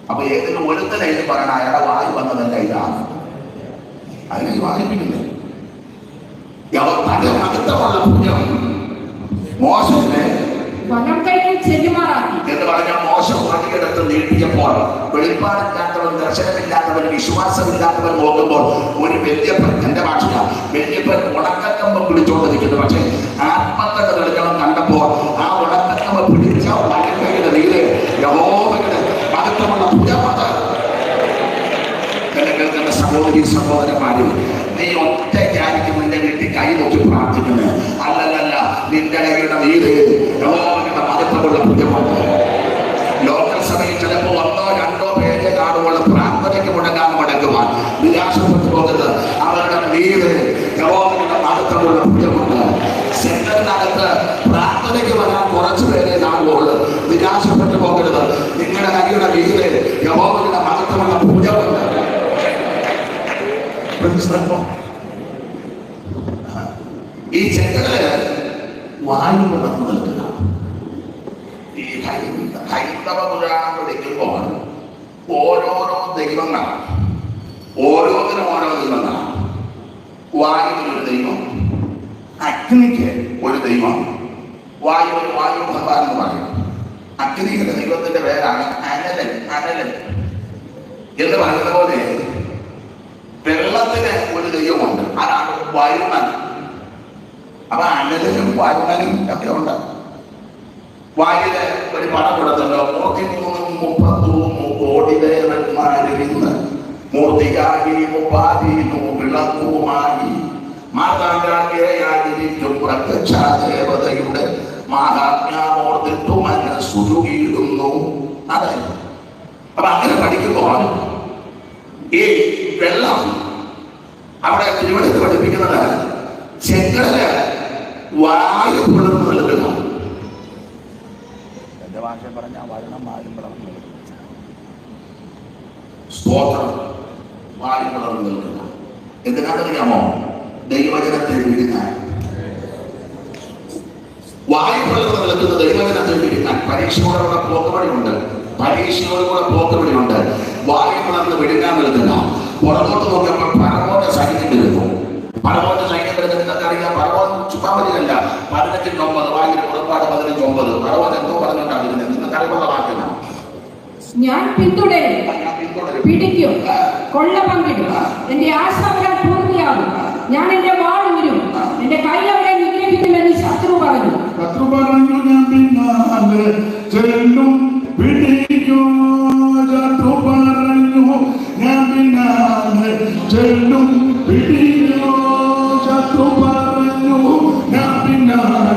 അപ്പൊ ഏതെങ്കിലും ഒരുത്തനായിട്ട് പറയണം അയാളെ വായി വന്നതല്ല ഇതാണ്. അതിനെ വായിപ്പിക്കില്ലേ? തന്റെ മഹത്വമുള്ള ഭുജം മോശത്തെ എന്ന് പറഞ്ഞാൽ മോശം വടിയെടുത്ത് നീട്ടിയപ്പോൾ വെളിപ്പാടില്ലാത്തവൻ, ദർശനമില്ലാത്തവൻ, വിശ്വാസമില്ലാത്തവൻ നോക്കുമ്പോൾ ഒരു വല്യപ്പൻ, എന്റെ ഭാഷ വല്യപ്പൻ ഉണക്കക്കമ്പ് പിടിച്ചോണ്ടിരിക്കുന്നു. പക്ഷെ ആത്മക്കഥ തെളിക്കണം കണ്ടപ്പോൾ ആ ഉണക്കക്കമ്പ് പിടിച്ച വലങ്കയുടെ നീര് യഹോവയുടെ മഹത്വമുള്ള ഭുജമാണ്. എന്നെ കേൾക്കുന്ന സഹോദരന്മാരും, നീ ഒറ്റയ്ക്കായിരിക്കും നിന്റെ വീട്ടിൽ കൈ നോക്കി പ്രാർത്ഥിക്കുന്നത്. അല്ലല്ല, നിന്റെ കൈയുടെ നീര് യഹോവയുടെ മഹത്വമുള്ള ഭുജമാണ്. ലോക്കൽ സഭയിൽ ചിലപ്പോൾ 1-2 പേരെ കാണുമ്പോൾ പ്രാർത്ഥനയ്ക്ക് മുടക്കുവാൻ നിരാശപ്പെട്ടു പോകരുത്. അവരുടെ നീര് യഹോവയുടെ മഹത്വമുള്ള ഭുജമുണ്ട്. സെന്ററിനകത്ത് പ്രാർത്ഥനയ്ക്ക് വരാൻ കുറച്ചു പേരെ കാണുമ്പോൾ നിരാശപ്പെട്ടു പോകരുത്. നിങ്ങളുടെ കൈയുടെ നീര് യഹോവയുടെ മഹത്വമുള്ള ഭുജമുണ്ട്. ഈ ചെങ്കടല് വായു വന്നു നിൽക്കുക. ഈ ഹൈന്ദവ പുരാണം പഠിക്കുമ്പോൾ ഓരോരോ ദൈവങ്ങളാണ്, ഓരോന്നിനും ഓരോ ദൈവങ്ങളാണ്. വായുവിനൊരു ദൈവം, അഗ്നിക്ക് ഒരു ദൈവം. വായു ഭഗവാൻ എന്ന് പറയും. അഗ്നിയുടെ ദൈവത്തിന്റെ പേരാണ് അനലൻ എന്ന് പറയുന്ന പോലെ വെള്ളത്തിന് ഒരു ദൈവമുണ്ട്, അതാണ് വായുമൻ. അപ്പൊ അനലനും വായുമനും ഒക്കെ ഉണ്ട്. വായുവിന് ഒരു പടം കൊടുത്തല്ലോ, 130 കോടി ദേവന്മാരിന്ന് മൂർത്തിയായി മുപ്പാതിന്നു വിളക്കുമായി മാതാകാരിക്കും പ്രത്യക്ഷ ദേവതയുടെ മാഹാത്മ്യമോർത്തിട്ടു മനസ്സുരുകിയിടുന്നു. അതെ, അപ്പൊ അങ്ങനെ പഠിക്കുമ്പോൾ ഈ വെള്ളം അവിടെ തിരുവനന്തപുരത്ത് പഠിപ്പിക്കുന്നത് ചെങ്കടല് വായു പിളർന്നു നിൽക്കുക. എന്റെ ഭാഷ പറഞ്ഞാൽ വരണം വായു പിളർന്നു നിൽക്കുക. സ്തോത്രം, വായു പിളർന്നു നിൽക്കുക. എന്തിനാണെന്നറിയാമോ? ദൈവജനത്തെ വിഴുങ്ങാൻ. വായു പിളർന്നു നിൽക്കുന്ന ദൈവജനത്തെ വിഴുങ്ങാൻ. പരീക്ഷയോടുള്ള പോക്കുവഴിയുണ്ട്. വായു പിളർന്ന് വിഴുങ്ങാൻ നിൽക്കുന്ന പുറകോട്ട് നോക്കിയപ്പോൾ പരമോന്റെ സൈന്യം വരുന്നു. പരമോന്റെ സൈന്യം വരുന്നത് നിങ്ങൾക്കറിയാം. പരമോൻ ചുപ്പാമതിയല്ല. 15:9 വായിക്കുന്ന പുറപ്പാട് 15:9 പരമോൻ എന്തോ പറഞ്ഞുകൊണ്ടാണ് നിങ്ങൾക്കറിവുള്ള വാക്യമാണ്. ഞാൻ പിന്തുടരും, പിടിക്കും, കൊള്ള പങ്കിടും. എന്റെ ആശാവരാൻ പൂർത്തിയാകും. ഞാൻ എന്റെ വാൾ ഊരും, എന്റെ കൈ അവരെ നിഗ്രഹിക്കുമെന്ന് ശത്രു പറഞ്ഞു. ഞാൻ പിന്നാലെ ചെല്ലും, പിടിക്കും. ശത്രു പറഞ്ഞു ഞാൻ പിന്നാലെ ചെല്ലും, പിടിക്കും. ശത്രു പറഞ്ഞു ഞാൻ പിന്നാലെ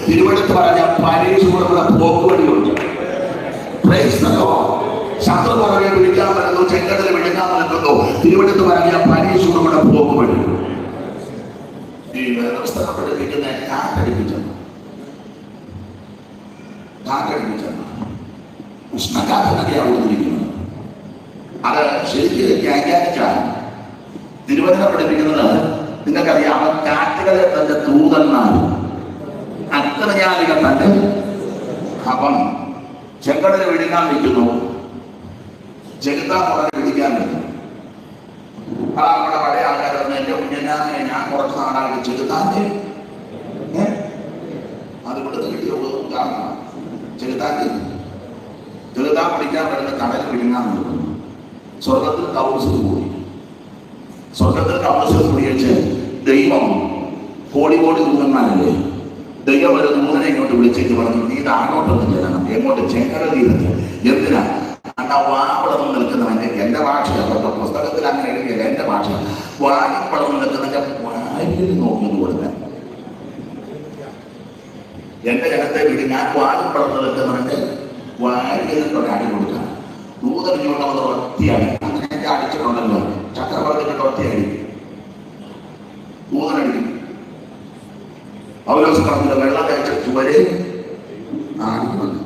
തിരുവനന്തപുരത്ത് പറഞ്ഞ പരീക്ഷ കൂടെ പോക്കുവഴിയുണ്ട്. ശത്രു പുറകെ വിളിക്കാൻ പറ്റുന്നു, ചെങ്കടൽ വിളിക്കാൻ പറ്റുന്നു. തിരുവനന്തപുരത്ത് പറഞ്ഞ പരീക്ഷ കൂടെ പോക്കുവഴി. ഈ വേദപുസ്തകം പഠിപ്പിക്കുന്ന കാറ്റടിപ്പിച്ചെന്നു ഉഷ്ണക്കാറ്റൊക്കെയാണ് കൊടുത്തിരിക്കുന്നത്. അത് ശരിക്കും വ്യാഖ്യാനിച്ചാണ് തിരുവചനം പഠിപ്പിക്കുന്നത്. നിങ്ങൾക്കറിയാം, കാറ്റുകളെ തന്റെ ദൂതന്മാർ, അക്രമയാലികൾ തന്റെ. അപ്പം ചെങ്കടല് വിഴുങ്ങാൻ വയ്ക്കുന്നു, ജഗത്താ പുറകെ വിളിക്കാൻ വയ്ക്കുന്നു. ആ നമ്മുടെ പഴയ ആൾക്കാർ പറഞ്ഞു, എന്റെ കുഞ്ഞനാമെ ഞാൻ കുറച്ച് നാടാക്കി ചെറുതാന്റെ അത് ഇവിടുത്തെ കിട്ടിയ ഉദാഹരണമാണ്. ചെറുതാ പിടിക്കാൻ വരുന്ന കടൽ വിഴുങ്ങാൻ നോക്കുന്നു. സ്വർഗത്തിൽ കൗൺസിൽ കൂടി, സ്വർഗത്തിൽ കൗൺസിൽ കൂടി വെച്ച് ദൈവം കോടി ദൂതന്മാരല്ലേ, ദൈവം ഒരു ദൂതനെ ഇങ്ങോട്ട് വിളിച്ചേക്ക് പറഞ്ഞു, നീ ഇത് അങ്ങോട്ടൊന്നും ചെല്ലണം. എങ്ങോട്ട്? ചെങ്കട തീരത്ത്. എന്തിനാ? വാപ്പളർന്ന് നിൽക്കുന്നവന്റെ, എന്റെ ഭാഷയാണ് കേട്ടോ, പുസ്തകത്തിൽ അങ്ങനെ എഴുതിയല്ല, എന്റെ ഭാഷ. വാപ്പളർന്ന് നിൽക്കുന്നവന്റെ വായിൽ നോക്കി കൊടുക്കാൻ. എന്റെ ജനത്തെ വീട് ഞാൻ വാപ്പളർന്ന് നിൽക്കുന്നവന്റെ വായിലൊരു അടി കൊടുക്കാൻ. ദൂതറിഞ്ഞുകൊണ്ട് അവർ ഒറ്റയടി, അങ്ങനെ അടിച്ചിട്ടുണ്ടല്ലോ, ചക്രവർത്തിയുടെ ഒറ്റയടി ദൂതനടിക്കും. പൗലോസ് പറഞ്ഞത് വെള്ളം കഴിച്ച ചുവരെ ആടിക്കുന്നുണ്ട്.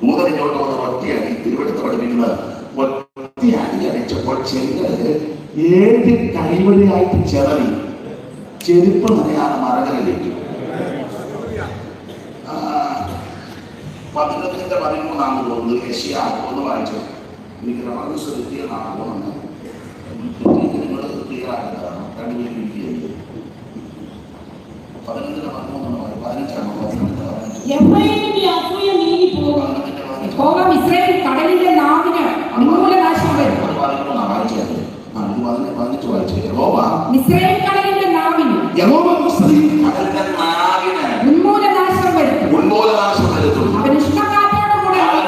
ദൂതറിഞ്ഞോണ്ട് വന്ന ഒറ്റയടി. തിരുവനന്തപുരത്ത് പഠിപ്പിക്കുന്നത് ഒറ്റയടി അടിച്ചപ്പോൾ ചെങ്കടല് 7 കൈവഴിയായിട്ട് ചെറവി, ചെരുപ്പ് നനയാതെ മറകളിലേക്ക്. 11:13 തോന്നുന്നത്. യെശയ്യാ ഒന്ന് വായിച്ചു. എനിക്ക് ശ്രദ്ധിക്കുന്നതാണ് തോന്നുന്നത്. നിങ്ങൾ ക്ലിയർ ആക്കുന്നതാണ്. 2 കടലിന്റെ നാവിന് ഉന്മൂലനാശം വരും. കടലിന്റെ നാവിന് ഉന്മൂലനാശം വരുത്തും. അവൻ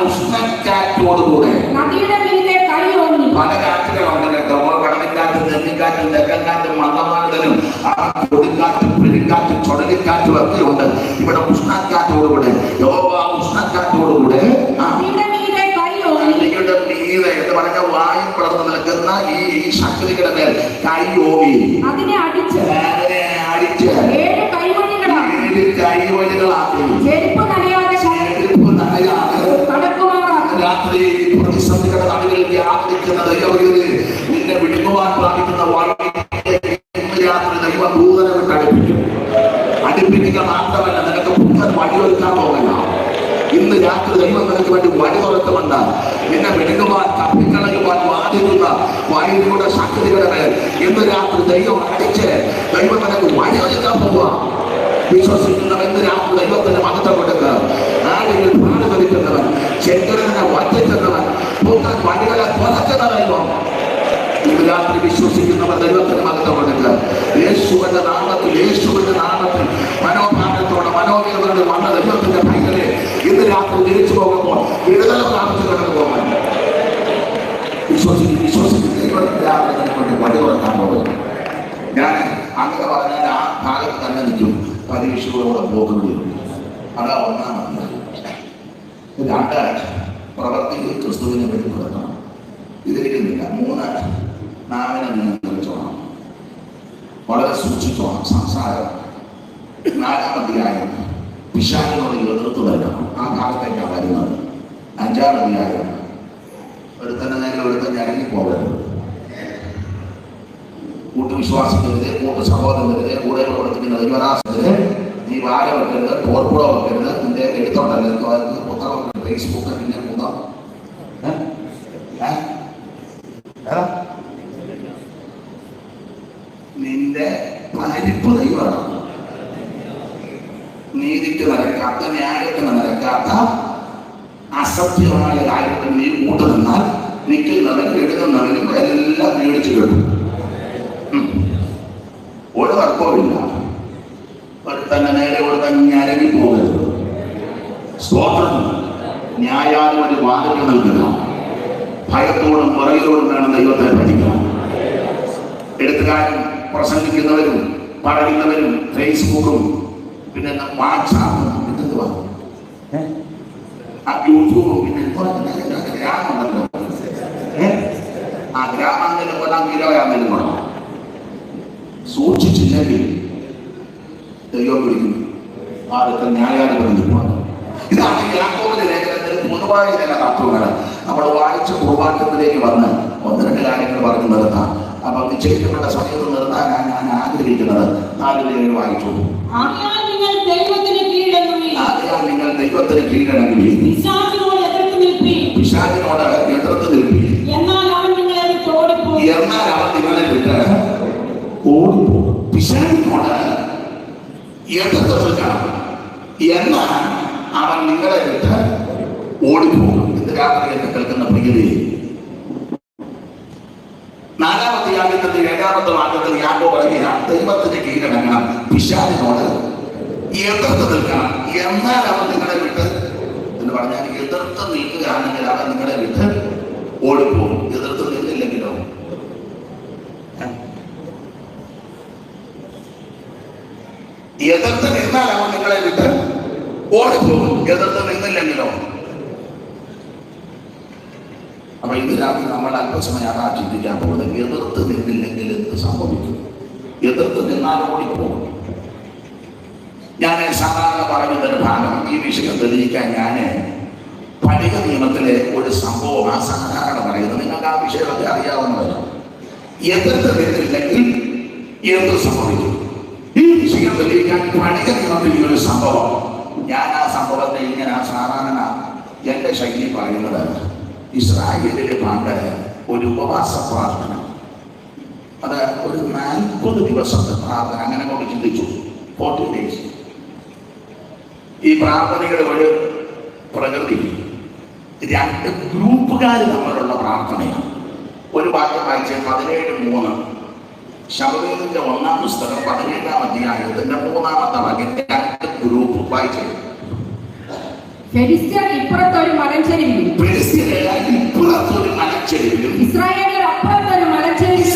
ഉഷ്ണക്കാറ്റോടുകൂടെ നദിയുടെ മീതെ കൈ ഓങ്ങി. പല കാറ്റുകളുണ്ട് കേട്ടോ. കടലിക്കാറ്റും, നെല്ലിക്കാറ്റും, തെക്കൻകാറ്റും, മന്ദമാരുതനും, കൊടുങ്കാറ്റും, പെരുങ്കാറ്റും, ചുഴലിക്കാറ്റും ഒക്കെ ഉണ്ട്. ഇവിടെ ഉഷ്ണക്കാറ്റോടുകൂടെ, യഹോവ ഉഷ്ണക്കാറ്റോടുകൂടെ നദിയുടെ മീതെ എന്ന് പറഞ്ഞ വായു പിളർന്നു നിൽക്കുന്ന ഈ ശക്തികളുടെ മേൽ കൈ ഓങ്ങി അതിനെ അടിച്ച് 7 കൈവഴികളാക്കി രാത്രി പ്രതിസന്ധികളുടെ നടുവിൽ വ്യാപിക്കുന്ന ദൈവവിധി നിന്നെ വിടുങ്ങുവാൻ പ്രാപിക്കുന്ന രാത്രി ദൈവ ദൂതനെ വിട്ട് അടുപ്പിക്കുക മാത്രമല്ല, നിനക്ക് പുത്തൻ വഴിയൊരുക്കാൻ പോകല്ല. ഇന്ന് രാത്രി ദൈവം നിനക്ക് വേണ്ടി വഴി തുറക്കുന്നുണ്ട്. നിന്നെ വിടുങ്ങുവാൻ, തപ്പിക്കളയുവാൻ വാദിക്കുന്ന വഴിയുടെ ശക്തികളുടെ മേൽ ഇന്ന് രാത്രി ദൈവം അടിച്ച് ദൈവം നിനക്ക് വഴിയൊരുക്കാൻ പോവുക. വിശ്വസിക്കുന്നവൻ ഇന്ന് രാത്രി ദൈവത്തിന്റെ മഹത്വം കൊടുക്കുക. ആരെങ്കിലും പ്രാണി ധരിക്കുന്നവൻ, ചെങ്കടലിനെ വറ്റിക്കുന്നവൻ, പുത്തൻ വഴികളെ തുറക്കുന്ന ദൈവം ഇന്ന് രാത്രി വിശ്വസിക്കുന്നവർ ദൈവത്തിന് മഹത്വം കൊടുക്കുക. യേശുവിന്റെ നാമത്തിൽ മനോഭാരത്തോടെ മനോവേദനയോടെ വന്ന ദൈവത്തിന്റെ കൈകളെ ഇന്ന് രാത്രി തിരിച്ചു പോകുമ്പോൾ വിടുതൽ പ്രാപിച്ചു കടന്നു പോകാൻ വിശ്വസിക്കുന്ന വഴി തുറക്കാൻ പോകുന്നു. ഞാൻ അങ്ങനെ പറഞ്ഞാൽ ആ ഭാഗത്ത് തന്നെ നിൽക്കും. പരീക്ഷകളോടെ പോകുകയുള്ളൂ. അതാ ഒന്നാമത്. 2 പ്രവർത്തികൾ ക്രിസ്തുവിനെ വെളിപ്പെടുത്തണം. ഇതിരിക്കുന്നില്ല. 3 നാവിനെ നിയന്ത്രിച്ചോണം, വളരെ സൂക്ഷിച്ചോണം സംസാരം. 4-ാം അധ്യായം പിശാചിനോട് എതിർത്ത് വരണം. ആ ഭാഗത്തേക്കാണ് വരുന്നത്. 5-ാം അധ്യായം ഒരുത്തന്നെ നേരെ ഒരുത്തന്നെ ഇറങ്ങിപ്പോകരുത്. കൂട്ടുവിശ്വാസിക്കരുത്, കൂട്ടു സഹോദരനെതിരെ, കൂടെ പ്രവർത്തിക്കുന്ന ദൈവദാസനെതിരെ നീ വാര വെക്കരുത്, പോർപ്പുള വെക്കരുത്. നിന്റെ എടുത്തോണ്ടല്ലേ പുസ്തകം ഫേസ്ബുക്ക് പിന്നെ കൂടാം. നിന്റെ പരിപ്പ് ദൈവമാണ്. നീതിക്ക് നിരക്കാത്ത, ന്യായത്തിന് നിരക്കാത്ത അസത്യമായ കാര്യത്തിൽ നീ കൂട്ടുനിന്നാൽ നിൽക്കുന്നവൻ എഴുതുന്നവനും എല്ലാം മേടിച്ചു കിട്ടും. ഒരു തർക്കവുമില്ല. തന്നെ നേരെ ഞരങ്ങി പോകരുത്. സ്തോത്രം. ന്യായാധിപതി വാദിക്ക് നൽകുക. ഭയത്തോടും പുറകിലോടും വേണം ദൈവത്തെ പഠിക്കണം. എഴുത്തുകാരും പ്രസംഗിക്കുന്നവരും പറയുന്നവരും ഫേസ്ബുക്കും പിന്നെ വാട്സാപ്പ്, പിന്നെന്തുവാ ആ യൂട്യൂബ്, പിന്നെ ഗ്രാമമുണ്ടല്ലോ, ആ ഗ്രാമാന്തരം 1 കിലോ ആണെങ്കിലും വേണം. സൂക്ഷിച്ചില്ലെങ്കിൽ ദൈവം പിടിക്കും. ആദ്യത്തെ ന്യായാധിപതി പോകണം. ഇതാണ് യാക്കോബിന്റെ ലേഖനത്തിൽ പൊതുവായ ചില തത്വങ്ങൾ. നമ്മൾ വായിച്ച കുർബാനത്തിലേക്ക് വന്ന് 1-2 കാര്യങ്ങൾ പറഞ്ഞു നിർത്താം. അപ്പൊ നിശ്ചയിക്കപ്പെട്ട സമയത്ത് നിർത്താൻ ഞാൻ ആഗ്രഹിക്കുന്നത് 4 വായിച്ചു. ആകയാൽ നിങ്ങൾ ദൈവത്തിന് കീഴടങ്ങുവിൻ. പിശാചിനോട് എതിർത്ത് നിൽപ്പിൻ. എന്നാൽ അവൻ നിങ്ങളെ വിട്ട് ഓടിപ്പോകും. പിശാചിനോട് എതിർത്ത് നിൽക്കണം, എന്നാൽ അവൻ നിങ്ങളെ വിട്ട് ഓടിപ്പോകും. ഇത് രാത്രി എന്നെ കേൾക്കുന്ന പ്രിയതേ, 4-ാമത്തെ യാഗത്തിൽ 7-ാമത്തെ വാക്യത്തിൽ യാക്കോബ് പറയുകയാണ്, ദൈവത്തിന് കീഴടങ്ങണം, പിശാചിനോട് എതിർത്ത് നിൽക്കണം, എന്നാൽ അവൻ നിങ്ങളെ വിട്ട് എന്ന് പറഞ്ഞാൽ എതിർത്ത് നിൽക്കുകയാണെങ്കിൽ അവൻ നിങ്ങളെ വിട്ട് ഓടിപ്പോകും. എതിർത്ത് നിന്നില്ലെങ്കിലോ എതിർത്ത് നിന്നാൽ അവൻ നിങ്ങളെ വിട്ട് ഓടിപ്പോകും. എതിർത്ത് നിന്നില്ലെങ്കിലോ. അപ്പൊ ഇത് രാത്രി നമ്മൾ അല്പസമയം അതാ ചിന്തിക്കാൻ പോകുന്നത്. എതിർത്ത് നിന്നില്ലെങ്കിൽ എന്ത് സംഭവിക്കും? എതിർത്ത് നിന്നാൽ ഓടിപ്പോകും. ഞാൻ സാധാരണ പറയുന്നതിന് ഭാഗം ഈ വിഷയം തെളിയിക്കാൻ ഞാൻ പണിക നിയമത്തിലെ ഒരു സംഭവം ആ സാധാരണ പറയുന്നത്. നിങ്ങൾക്ക് ആ വിഷയമൊക്കെ അറിയാവുന്നതല്ലോ. എതിർത്ത് നിന്നില്ലെങ്കിൽ എന്ത് സംഭവിക്കും? ഈ വിഷയം തെളിയിക്കാൻ പണിക നിയമത്തിൽ ഒരു സംഭവം, ഞാൻ ആ സംഭവത്തെ ഇങ്ങനെ സാധാരണ എന്റെ ശൈലി പറയുന്നത്, ഇസ്രായേലിലെ പണ്ട് ഒരു ഉപവാസ പ്രാർത്ഥന, അത് ഒരു 40 ദിവസത്തെ പ്രാർത്ഥന, അങ്ങനെ കൊണ്ട് ചിന്തിച്ചു, 40 days. ഈ പ്രാർത്ഥനയുടെ ഒരു പ്രകൃതി 2 ഗ്രൂപ്പുകാർ തമ്മിലുള്ള പ്രാർത്ഥനയാണ്. ഒരു വാക്യം വായിച്ച് 17:3 ശമൂവേലിന്റെ 1-ാം പുസ്തകം 17-ാം അധ്യായത്തിന്റെ 3-ാമത്തെ വാക്യം 2 ഗ്രൂപ്പ് വായിച്ചു. ഫെലിസ്ത്യർ ഇപ്പുറത്തൊരു മലഞ്ചെരിവിലും ഇസ്രായേലിയർ അപ്പുറത്തൊരു മലഞ്ചെരിവിലും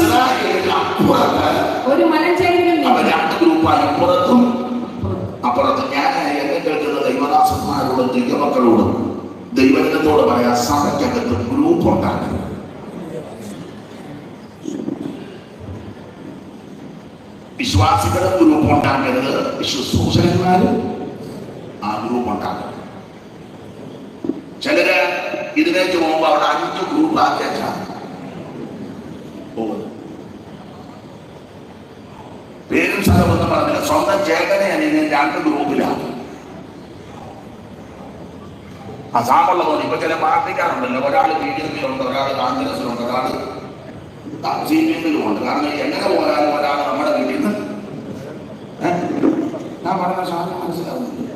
ഒരു മലഞ്ചെരിവിലും 2 ഗ്രൂപ്പാണ്, ഇപ്പുറത്തും അപ്പുറത്തും. ഞാൻ എന്നെ കേൾക്കുന്ന ദൈവദാസന്മാരോടും ദൈവമക്കളോടും ദൈവജനത്തോട് പറയാം, സഭയ്ക്കകത്ത് ഗ്രൂപ്പ് ഉണ്ടാകരുത്. വിശ്വാസികളുടെ ഗ്രൂപ്പ് ഉണ്ടാക്കരുത്, ശുശ്രൂഷകന്മാരും ആ ഗ്രൂപ്പ് ഉണ്ടാക്കരുത്. ചിലര് ഇതിലേക്ക് പോകുമ്പോ അവിടെ 5 ഗ്രൂപ്പ് ആക്കിയാൽ പോകുന്നു. പേരും സ്ഥലമൊന്നും പറഞ്ഞില്ല, സ്വന്തം ചേട്ടനെ അനിയനെ 2 ഗ്രൂപ്പിലാണ്. അസാമുള്ള പോലെ ഇപ്പൊ ചില പാർട്ടിക്കാരുണ്ടല്ലോ, ഒരാൾ ബിജെപിയിലുണ്ട്, ഒരാൾ കോൺഗ്രസിലുണ്ട്, ഒരാൾ CPM-ലുമുണ്ട്. കാരണം എങ്ങനെ പോയാലും ഒരാൾ നമ്മുടെ വീട്ടിൽ നിന്ന് ഞാൻ പറഞ്ഞ സാധനം മനസ്സിലാവുന്നില്ല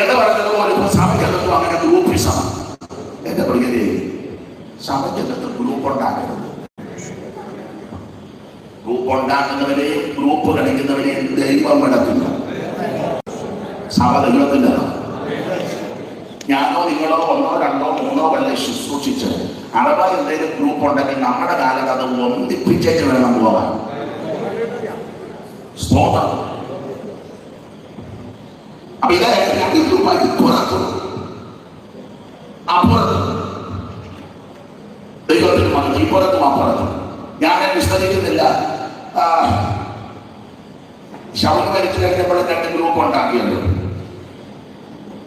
എന്ന് പറഞ്ഞത് പോലെ ഇപ്പൊ സഭയ്ക്കകത്തും അങ്ങനെ ഗ്രൂപ്പിസം. എന്റെ പ്രിയതേ, സഭയ്ക്കകത്ത് ഗ്രൂപ്പ് ഉണ്ടാക്കരുത്. ഗ്രൂപ്പ് ഉണ്ടാക്കുന്നവരെയും ഗ്രൂപ്പ് കളിക്കുന്നവരെയും ദൈവം വിടത്തില്ല. സഭ ദൈവത്തിൻ്റെതാണ്. ഞാനോ നിങ്ങളോ 1, 2, 3 വല്ല ശുശ്രൂഷിച്ച് അഥവാ എന്തെങ്കിലും ഗ്രൂപ്പ് ഉണ്ടെങ്കിൽ നമ്മുടെ കാലത്ത് അത് ഒന്നിപ്പിച്ചേച്ച് വേണം പോകാൻ. സ്തോത്രം. അപ്പൊ ഇത് 2 ഗ്രൂപ്പായി, ഇപ്പുറത്തും അപ്പുറത്തും. ദൈവത്തിന് മകൻ ഇപ്പുറത്തും അപ്പുറത്തും. ഞാൻ വിസ്തരിക്കുന്നില്ല. ശവം മരിച്ചു കഴിഞ്ഞപ്പോൾ 2 ഗ്രൂപ്പ് ഉണ്ടാക്കിയല്ലോ.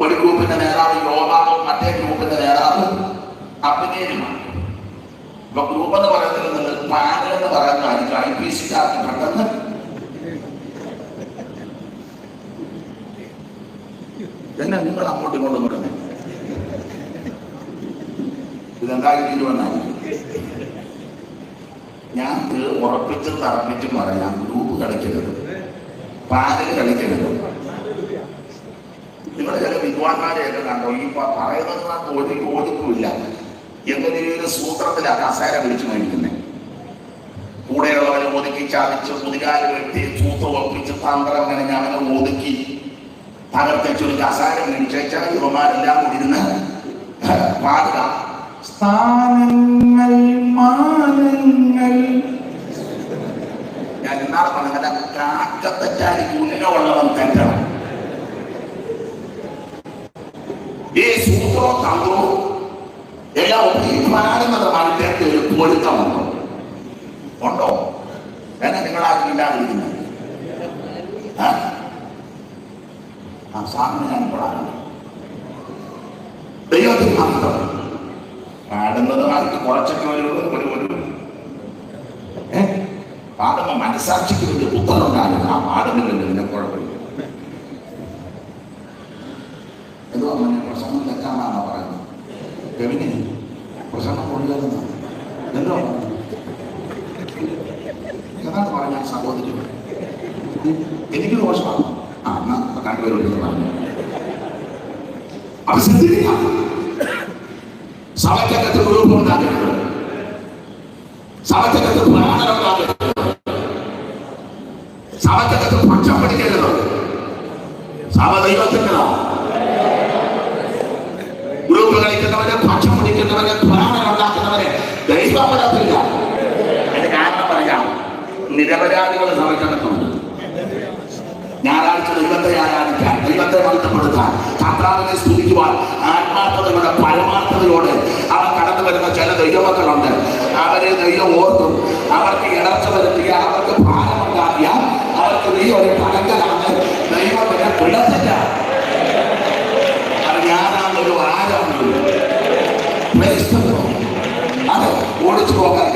ഒരു ഗ്രൂപ്പിന്റെ നേതാവ് യോവാബും മറ്റേ ഗ്രൂപ്പിന്റെ നേതാവ് അബ്നേരുമാണ്. ഇപ്പൊ ഗ്രൂപ്പ് എന്ന് പറയുന്നത് പാനൽ എന്ന് പറയുന്നതായിരിക്കും. IPC-ക്കാർക്ക് പെട്ടെന്ന് തന്നെ നിങ്ങൾ അങ്ങോട്ടും ഇങ്ങോട്ടും വരുന്നത് ഇതെന്തായാലും തീരുമാനമായിരിക്കും. ഞാൻ ഉറപ്പിച്ചും തറപ്പിച്ചും പറയാം, ഗ്രൂപ്പ് കളിക്കരുത്, പാനൽ കളിക്കരുത്. നിങ്ങളുടെ ചില വിദ്വാൻമാരെയൊക്കെ കണ്ടോ, ഈ പറയുന്നത് ഓടിക്കില്ല. എങ്ങനെയൊരു സൂത്രത്തിലാ കസേര വിളിച്ചു മേടിക്കുന്നത്. കൂടെയുള്ളവരെ ഒതുക്കി ചാദിച്ച് പുതികാല് വെട്ടി സൂത്രം ഒപ്പിച്ച് തന്ത്രം അങ്ങനെ അവനെ ഒതുക്കി തകർത്തച്ചൊരു കസേര മേടിച്ചാൽ ഇവന്മാരെല്ലാം കൂടി ഇരുന്ന് പാടുക. സ്ഥാനങ്ങൾ മാനങ്ങൾ. ഞാൻ അക്കത്തെറ്റായിരിക്കും ഉന്നമുള്ളവൻ തെറ്റണം. ഈ സൂത്രവും തന്ത്രവും എല്ലാം ഒപ്പിപ്പാടുന്നതുമായിട്ട് ഒരു പൊരുത്തമുണ്ടോ? ഉണ്ടോ? എന്നെ നിങ്ങളാക്കിയില്ലാതിരിക്കുന്നത് സാധനം ഞാൻ ഇപ്പോഴാണ് ദൈവത്തിന് മാത്രം പാടുന്നത് ആർക്ക് കുറച്ചൊക്കെ ഒരു പാടുമ്പോ മനസ്സാക്ഷിക്ക് വേണ്ടി പുത്തനുണ്ടാകും. ആ പാടുന്നില്ല പിന്നെ കുഴപ്പമില്ല. എന്തോ അങ്ങനെ പ്രസംഗം തെറ്റാന്നാണോ പറയുന്നത്? കവിന് പ്രസംഗം കൊണ്ടുവരുന്ന എന്തോ ഏതാണ് പറഞ്ഞാൽ സഹോദരി എനിക്ക് ദോഷമാണ്. കണ്ടുവരുന്നത് പറഞ്ഞു അപ്പൊ ശ്രദ്ധിക്കുക. സഭയ്ക്കകത്ത് ഗ്രൂപ്പ് ഉണ്ടാകരുത്, സഭയ്ക്കകത്ത് പ്രാണനം ഉണ്ടാകരുത്, സഭയ്ക്കകത്ത് പക്ഷം പിടിക്കരുത്. സഭ ദൈവത്തിൻ്റെതാണ്. ഗ്രൂപ്പ് കളിക്കുന്നവരെ, പക്ഷം പിടിക്കുന്നവരെ, പ്രാണനം ഉണ്ടാക്കുന്നവരെ ദൈവം വിടത്തില്ല. അതിന് കാരണം പറയാം, നിരപരാധികൾ സഭയ്ക്കകത്തുണ്ട്. ഞായറാഴ്ച ദൈവത്തെ ആരാധിക്കാൻ, ദൈവത്തെ ബന്ധപ്പെടുത്താൻ, കർത്താവിനെ സ്തുതിക്കുവാൻ ആത്മാർത്ഥതയുടെ പരമാർത്ഥതയോടെ അവർ കടന്നു വരുന്ന ചില ദൈവമക്കളുണ്ട്. അവരെ ദൈവം ഓർത്തും അവർക്ക് ഇടർച്ച വരുത്തിയ, അവർക്ക് ഭാരമുണ്ടാക്കിയ, അവർക്ക് നീ ഒരു പടങ്കലാണ് ദൈവത്തിനെ വിടത്തില്ല. അത് ഞാനാണൊരു ആരാധന അത് ഓടിച്ചു പോകാൻ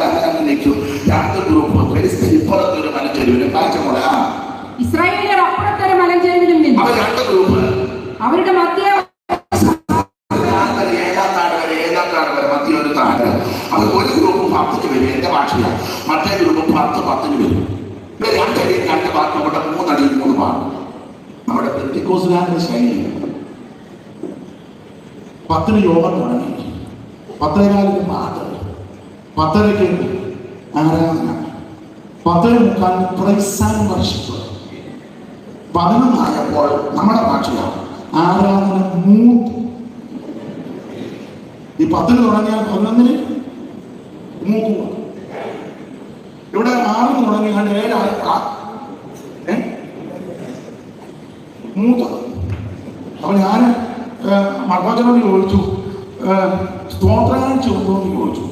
അങ്ങനെ നിൽക്കും. രണ്ട് ഗ്രൂപ്പ് ഇപ്പുറത്തൊരു മനുഷ്യരും കാഴ്ച പോലെ ഇസ്രായേലിയർ അപ്പുറത്തൊരു മലഞ്ചെരുവിലും നിന്നു. അവർ രണ്ട് ഗ്രൂപ്പ്, അവരുടെ മധ്യ ഏഴാം വരെ മധ്യ ഒരു താഴെ. അത് ഒരു ഗ്രൂപ്പ് 10 വരും, എന്റെ ഭാഷയാണ്. മറ്റേ ഗ്രൂപ്പ് 10 വരും. ഇവിടെ രണ്ടടിയും 2 പാട്ട്, ഇവിടെ 3 അടിയും 3 പാട്ട്. നമ്മുടെ പെന്തിക്കോസ്തുകാരുടെ ശൈലി 10 യോഗം തുടങ്ങി, 10:15 പാട്ട്, 10:30 ആരാധന, 10:45 പ്രൈസ് വർഷിപ്പ്, 11 നമ്മുടെ ഭാഷയാണ് ആരാധന മൂത്ത്. ഈ 10 തുടങ്ങിയാൽ 11 മൂക്കുക. ഇവിടെ 6 തുടങ്ങിയാൽ 7 മൂത്തത്. അപ്പൊ ഞാൻ മർദ്ദോചനോട് ചോദിച്ചു, സ്തോത്രകാഴ്ച ഉണ്ടോ എന്ന് ചോദിച്ചു.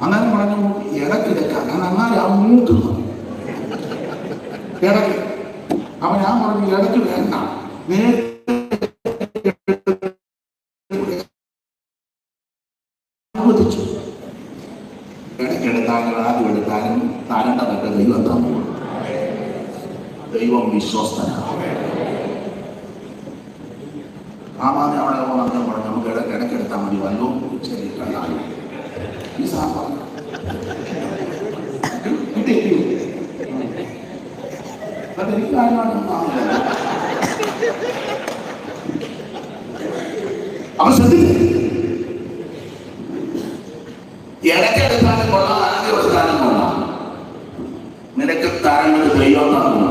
അന്നേരം പറഞ്ഞു ഇടയ്ക്കെടുക്കാൻ. ഞാൻ എന്നാലും മൂക്കുന്നത് ഇടയ്ക്ക്. അപ്പൊ ഞാൻ പറഞ്ഞു ഇടയ്ക്ക് വേണ്ട, അനുവദിച്ചു. ഇടയ്ക്കെടുത്താലും ആദ്യം എടുത്താലും താരേണ്ടതൊക്കെ ദൈവം തന്നു. ദൈവം വിശ്വസ്തനാണ്. ആമാനെ അവിടെ ഓണം പറഞ്ഞു നമുക്ക് ഇടയ്ക്കെടുത്താൽ മതി, വല്ലോ ശരി കണ്ടാലും ഈ സാധനം എനിക്ക് അവൻ ശ്രദ്ധിക്കും. ഇടയ്ക്കെടുത്താലും കൊള്ളാം, ആദ്യം എടുത്താലും കൊള്ളാം. നിനക്ക് തരങ്ങൾ ദൈവം തന്നു.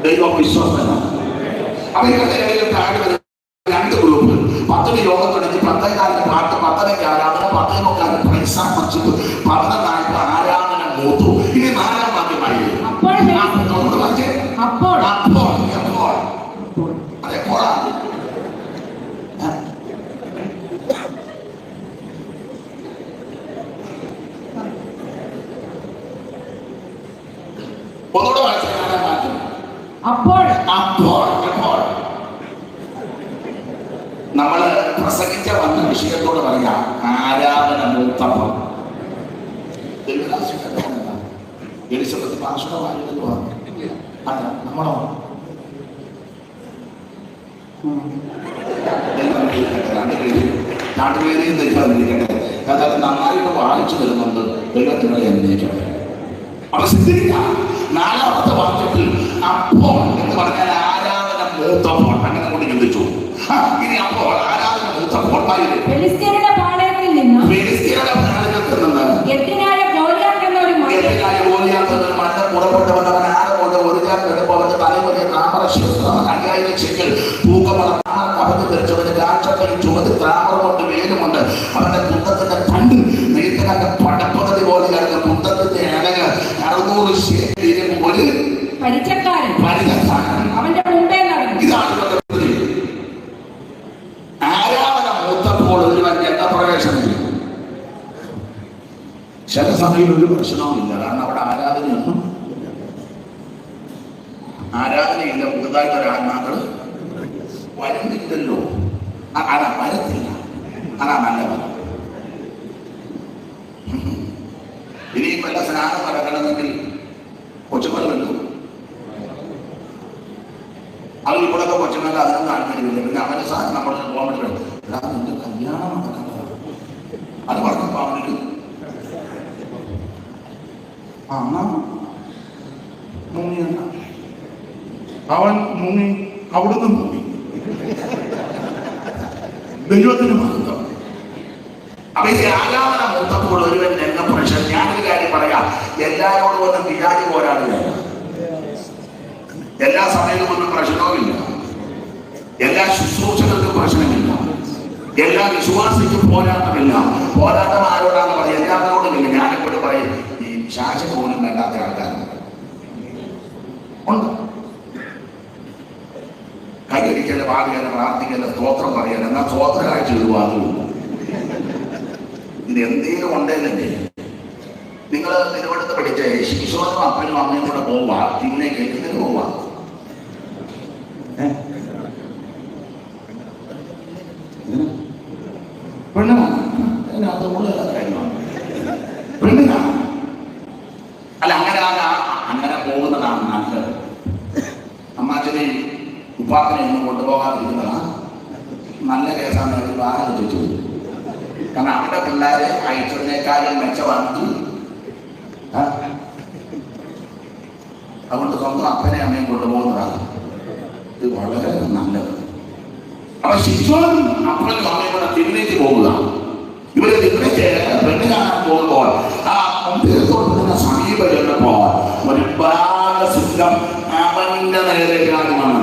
ദൈവം വിശ്വസ്തനാണ്. അവരുടെ ഇടയിൽ താഴെ വരുന്ന 2 ഗ്രൂപ്പ്. 10 യോഗം തുടങ്ങി, 10:15 പാട്ട്, 10:30 ആരാധന, 10:45 പ്രൈസ് വർഷിപ്പ്, 11:40 ആരാധന മൂത്തു. ഇനി 4-ാം വാക്യമായി അതെപ്പോഴാണ്? ഒന്നുകൂടെ വായിച്ചാൽ മാറ്റും. അപ്പോൾ നമ്മള് പ്രസംഗിച്ച വന്ന വിഷയത്തോട് പറയാം, ആരാധന മൂത്തപ്പം. എലിസബത്ത് ഭാഷണമായിരുന്നു. അല്ല നമ്മളോ നാട്ടുപേരെയും ദൈവത്തിരിക്കട്ടെ. അതായത് നന്നായിട്ട് വായിച്ചു വരുന്നുണ്ട്. ദൈവത്തിനെ അന്വേഷിക്കട്ടെ. അപ്പൊ ശ്രദ്ധിക്കുക, 4-ാമത്തെ വാക്യത്തിൽ അപ്പോൾ എന്ന് പറഞ്ഞാൽ ആരാധന മൂത്തപ്പോൾ. അങ്ങനെ കൊണ്ട് ചിന്തിച്ചു. ഇനി അപ്പോൾ ആരാധന മൂത്തപ്പോൾ ഫെലിസ്ത്യരുടെ പാളയത്തിൽ നിന്ന് എത്തിനായ ഗോലിയാത്ത് എന്നൊരു മണ്ണ് പുറപ്പെട്ടവൻ. അവൻ ആരോട് ഒരു അവന്റെ തലമുറ താമരശിവൻ 5000 ചെക്കൽ തൂക്കമുള്ള അവന് ധരിച്ചവന് രാക്ഷസയും ചുമതി താമര കൊണ്ട് വേലുമുണ്ട്. അവന്റെ കുന്തത്തിന്റെ തണ്ട് നീത്തകന്റെ പടപ്പകുതി പോലെയായിരുന്നു. കുന്തത്തിന്റെ ഇലകൾ ചില സഭയിൽ ഒരു പ്രശ്നവുമില്ല, കാരണം അവിടെ ആരാധനയില്ല. പുതുതായിട്ടൊരു ആത്മാക്കള് വരുന്നില്ലല്ലോ. അതാ വരത്തില്ല, അതാ നല്ലത്. ഇനിയും വല്ല സ്നാനം നടക്കണമെങ്കിൽ കൊച്ചുമല വന്നു. അവർ ഇവിടൊക്കെ കൊച്ചുമല അതിനൊന്നും താല്പര്യമില്ല. പിന്നെ അവന് സാധനം നമ്മളെ പോകാൻ പറ്റില്ല. നിന്റെ കല്യാണം നടക്കുന്നത് അത് പറഞ്ഞപ്പോ അവനൊരു മുങ്ങിയല്ല. അവൻ മുങ്ങി, അവിടുന്ന് മുങ്ങി. ദൈവത്തിന് മഹത്വം. അപ്പൊ ഈ ആരാധന മൂത്തപ്പോൾ ഒരുവൻ എന്ന പ്രശ്നം. ഞാനൊരു കാര്യം പറയാം, എല്ലാവരോടും ഒന്നും വിചാരി പോരാടുകയല്ല. എല്ലാ സമയത്തും ഒന്നും പ്രശ്നവുമില്ല, എല്ലാ ശുശ്രൂഷകൾക്കും പ്രശ്നമില്ല, എല്ലാ വിശ്വാസിക്കും പോരാട്ടമില്ല. പോരാട്ടം ആരോടാന്ന് പറയും? എല്ലാവരോടും ഇല്ല. ഞാനെപ്പോഴും പറയും, ഈ ശാസന പോലും വേണ്ടാത്ത ആൾക്കാരുണ്ട്. കൈയടിക്കല്, പാടുകയല്ല, പ്രാർത്ഥിക്കല്, സ്തോത്രം പറയല, എന്നാൽ സ്തോത്ര കാഴ്ച ഒരുപാടുമില്ല. ഇത് എന്തേലും ഉണ്ടേലല്ലേ? നിങ്ങൾ തിരുവനന്തപുരത്ത് പഠിച്ച ശിശോനും അപ്പനും അമ്മയും കൂടെ പോവാ, പിന്നെ കേൾക്കുന്നതിന് പോവാ. അല്ല, അങ്ങനെ പോകുന്നതാണ് നല്ലത്. അമ്മാച്ചനെ ഉപ്പാക്കനെ ഒന്നും കൊണ്ടുപോകാതിരിക്കുന്നതാ നല്ല കേസാണ്. ഒരു വാഹനം ചോദിച്ചു, കാരണം അവിടെ പിള്ളേരെ അയച്ചതിനേക്കാളും മെച്ചമാണ്. അതുകൊണ്ട് സ്വന്തം അപ്പനെ അമ്മയും കൊണ്ടുപോകുന്നതാണ് ഇത് വളരെ നല്ലത്. അപ്പൊ ശിശുവും അപ്പനും അമ്മയും കൂടെ തിരിഞ്ഞേക്ക് പോകുക. ഇവര് തിരിഞ്ഞേക്ക് പെണ്ണ് കാണാൻ പോകുമ്പോൾ ആ തീർത്തോട്ട് സമീപം ചെന്നപ്പോ ഒരു ബാലസിംഹം അവന്റെ നേരെ കാണുവാണ്.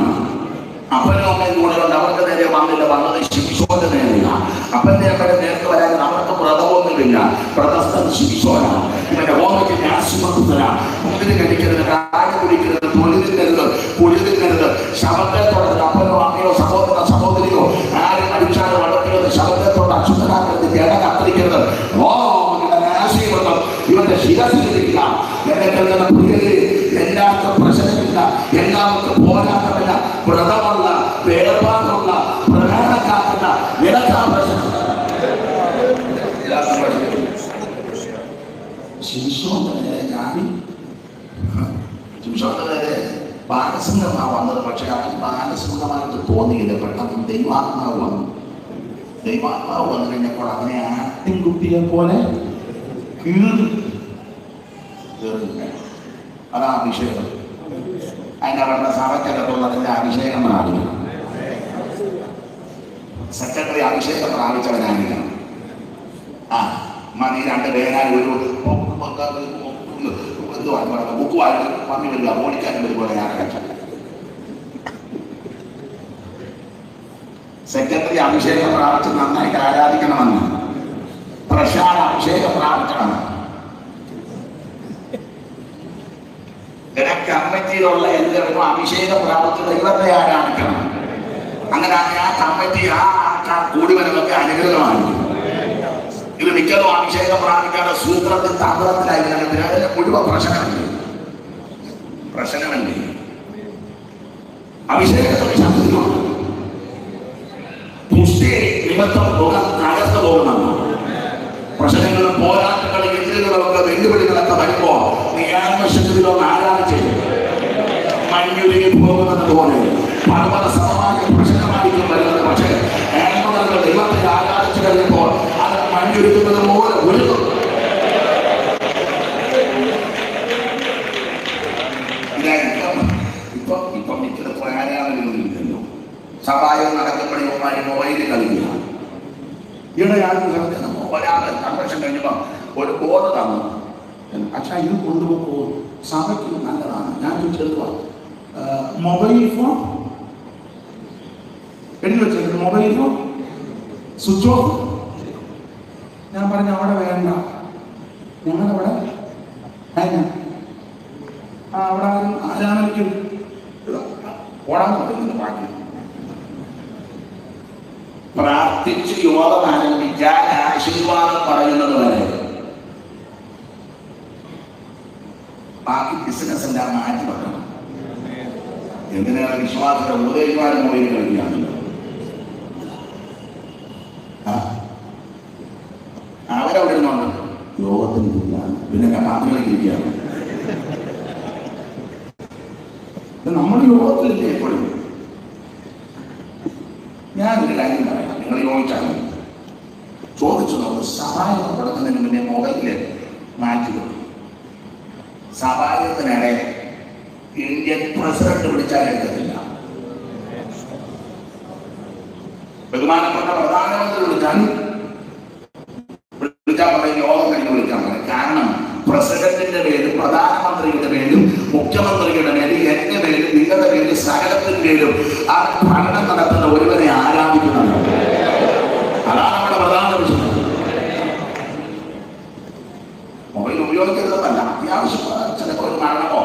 അപ്പനും അമ്മയും കൂടെ ഉണ്ട്, അവർക്ക് നേരെ വന്നില്ല. വന്നത് ശിശുവിന്റെ നേരെയാണ്. അപ്പന്റെ അമ്മയുടെ നേരത്തെ വരാൻ അവർക്ക് വ്രതമൊന്നുമില്ല. വ്രതസ്ഥൻ ശിശുവാണ്. ഇവന്റെ ഓമയ്ക്ക് രാശിമത്വത്തിലാണ്. മുന്തിരി കഴിക്കരുത്, കാര്യം കുടിക്കരുത്, തൊഴിലിക്കരുത്, കുഴിതിക്കരുത്, ശബദത്തോടെ അപ്പനോ അമ്മയോ സഹോദര സഹോദരിയോ ആരും അടിച്ചാലോ വളർത്തിയത് ശബദത്തോട് അശുദ്ധനാക്കരുത്, കേട കത്തിരിക്കരുത്. ഇവന്റെ ശിരസിലിരിക്കുക. എന്നെ കരുതുന്ന പ്രിയരെ, എല്ലാവർക്കും പ്രശ്നമില്ല, എല്ലാവർക്കും പോരാട്ടമില്ല. വ്രതമുള്ള, വേർപാടുള്ള, പ്രധാനക്കാക്കുന്ന നിരക്കാ പ്രശ്നം. ശിശുവിന്റെ നേരെ ബാലസിംഹമാണ് വന്നത്. പക്ഷെ അവൻ ബാലസിംഹമായിട്ട് തോന്നിയില്ല. പെട്ടെന്ന് ദൈവാത്മാവ് വന്നു. ദൈവാത്മാവ് വന്നു കഴിഞ്ഞപ്പോൾ അവനെ ആട്ടിൻകുട്ടിയെ പോലെ അതാ അഭിഷേകം. അതിനവരുടെ സഭയ്ക്കകത്തുള്ളതിന്റെ അഭിഷേകം പ്രാപിക്കണം. സെക്രട്ടറി അഭിഷേകം പ്രാപിച്ചവനായിരിക്കണം. മതി രണ്ട് പേരായി ഒരു ബുക്കുമായിട്ട് പറഞ്ഞു വരിക, ഓടിക്കാനും വരുപോലെ ഞാൻ കണ്ട സെക്രട്ടറി അഭിഷേകം പ്രാപിച്ച് നന്നായിട്ട് ആരാധിക്കണമെന്ന്, പ്രശാല അഭിഷേകം പ്രാപിക്കണം. കമ്മിറ്റിയിലുള്ള എല്ലാവർക്കും അഭിഷേകം പ്രാപിച്ച് ദൈവത്തെ ആരാധിക്കണം. അങ്ങനെ ആ കമ്മിറ്റി ആ കൂടി വരുന്നതൊക്കെ അനുഗ്രഹമായിരിക്കും. ഇത് മിക്കതും അഭിഷേകം പ്രാപിക്കാതെ സൂത്രത്തിൽ തന്ത്രത്തിലായിരിക്കും. അതിന്റെ മുഴുവൻ പ്രശ്നമല്ലേ? അഭിഷേകത്തിന് ശബ്ദമാണ്. പുഷ്ടി നിമിത്തം അകത്ത് പോകുന്നതാണ്. പ്രശ്നങ്ങളും പോരാട്ടങ്ങളും എതിരുകളൊക്കെ വെല്ലുവിളികളൊക്കെ വരുമ്പോ നീ ആത്മശക്തിയിലൊന്ന് ആരാധിച്ച് മഞ്ഞുരുകി പോകുന്നത് പോലെ പല പല സമമായ പ്രശ്നമായിരിക്കും വരുന്നത്. പക്ഷേ ആത്മകൾ ദൈവത്തെ ആരാധിച്ചു കഴിയുമ്പോൾ അത് മഞ്ഞുരുക്കുന്നത് പോലെ ഒരുക്കും. ഇപ്പം മിക്കത് ആരാധനയൊന്നുമില്ലല്ലോ. സഭായം നടക്കുമ്പോഴേ മൊബൈലിൽ കളിക്കുക. ഇവിടെ ഒരാൾ കൺവെൻഷൻ കഴിഞ്ഞപ്പോൾ ഒരു ബോർഡ് തന്നു, പക്ഷേ ഇത് കൊണ്ടുപോകുമ്പോൾ സഭയ്ക്ക് നല്ലതാണ്. ഞാൻ ചോദിച്ചെടുക്കുക, മൊബൈൽ ഫോൺ എഴുതി വെച്ചിട്ടുണ്ട്, മൊബൈൽ ഫോൺ സ്വിച്ച് ഓഫ്. ഞാൻ പറഞ്ഞു അവിടെ വേണ്ട, ഞങ്ങളവിടെ അവിടെ ആരാധനയ്ക്കും ഓടാൻ പറയുന്നത് ബാക്കി പ്രാർത്ഥിച്ച് യോഗം ആരംഭിച്ചാൽ ആശീർവാദം പറയുന്നത് വരെ ബാക്കി ബിസിനസ് എല്ലാം മാറ്റി വെക്കണം. എന്തിനാണ് വിശ്വാസത്തെ ഉപദേശിമാരും മൊബൈൽ കളിക്കുകയാണല്ലോ. അവരവിടെ ഇരുന്നുണ്ട് യോഗത്തിന് ഇരിക്കുകയാണ്, പിന്നെ ഞാൻ പാത്രങ്ങളിൽ ഇരിക്കുകയാണ്. നമ്മൾ യോഗത്തിലില്ലേ എപ്പോഴും? ഞാനൊരു കാര്യം പറയാം, നിങ്ങൾ യോജിച്ചാൽ ചോദിച്ചു നോക്ക്. സഹായം തുടങ്ങുന്നതിന് മുന്നേ മൊബൈലിൽ മാറ്റി വെക്കും. സഹായത്തിനിടെ ഇന്ത്യൻ പ്രസിഡന്റ് വിളിച്ചാൽ എടുക്കത്തില്ല, ബഹുമാനപ്പെട്ട പ്രധാനമന്ത്രി വിളിച്ചാൽ പറയും യോഗം കഴിഞ്ഞ് വിളിക്കാൻ പറയും. കാരണം പ്രസിഡന്റിന്റെ പേരും പ്രധാനമന്ത്രിയുടെ പേരും മുഖ്യമന്ത്രിയുടെ പേരും എന്റെ പേരും നിങ്ങളുടെ പേരും സകലത്തിന്റെ പേരും ആ ഭരണം നടത്തുന്ന ഒരുവരെ ആരാധിക്കുന്നത്. അതാണ് നമ്മുടെ പ്രധാന വിഷയം. മൊബൈൽ ഉപയോഗിക്കരുതെന്നല്ല, അത്യാവശ്യം ചിലപ്പോൾ ഒരു മരണമോ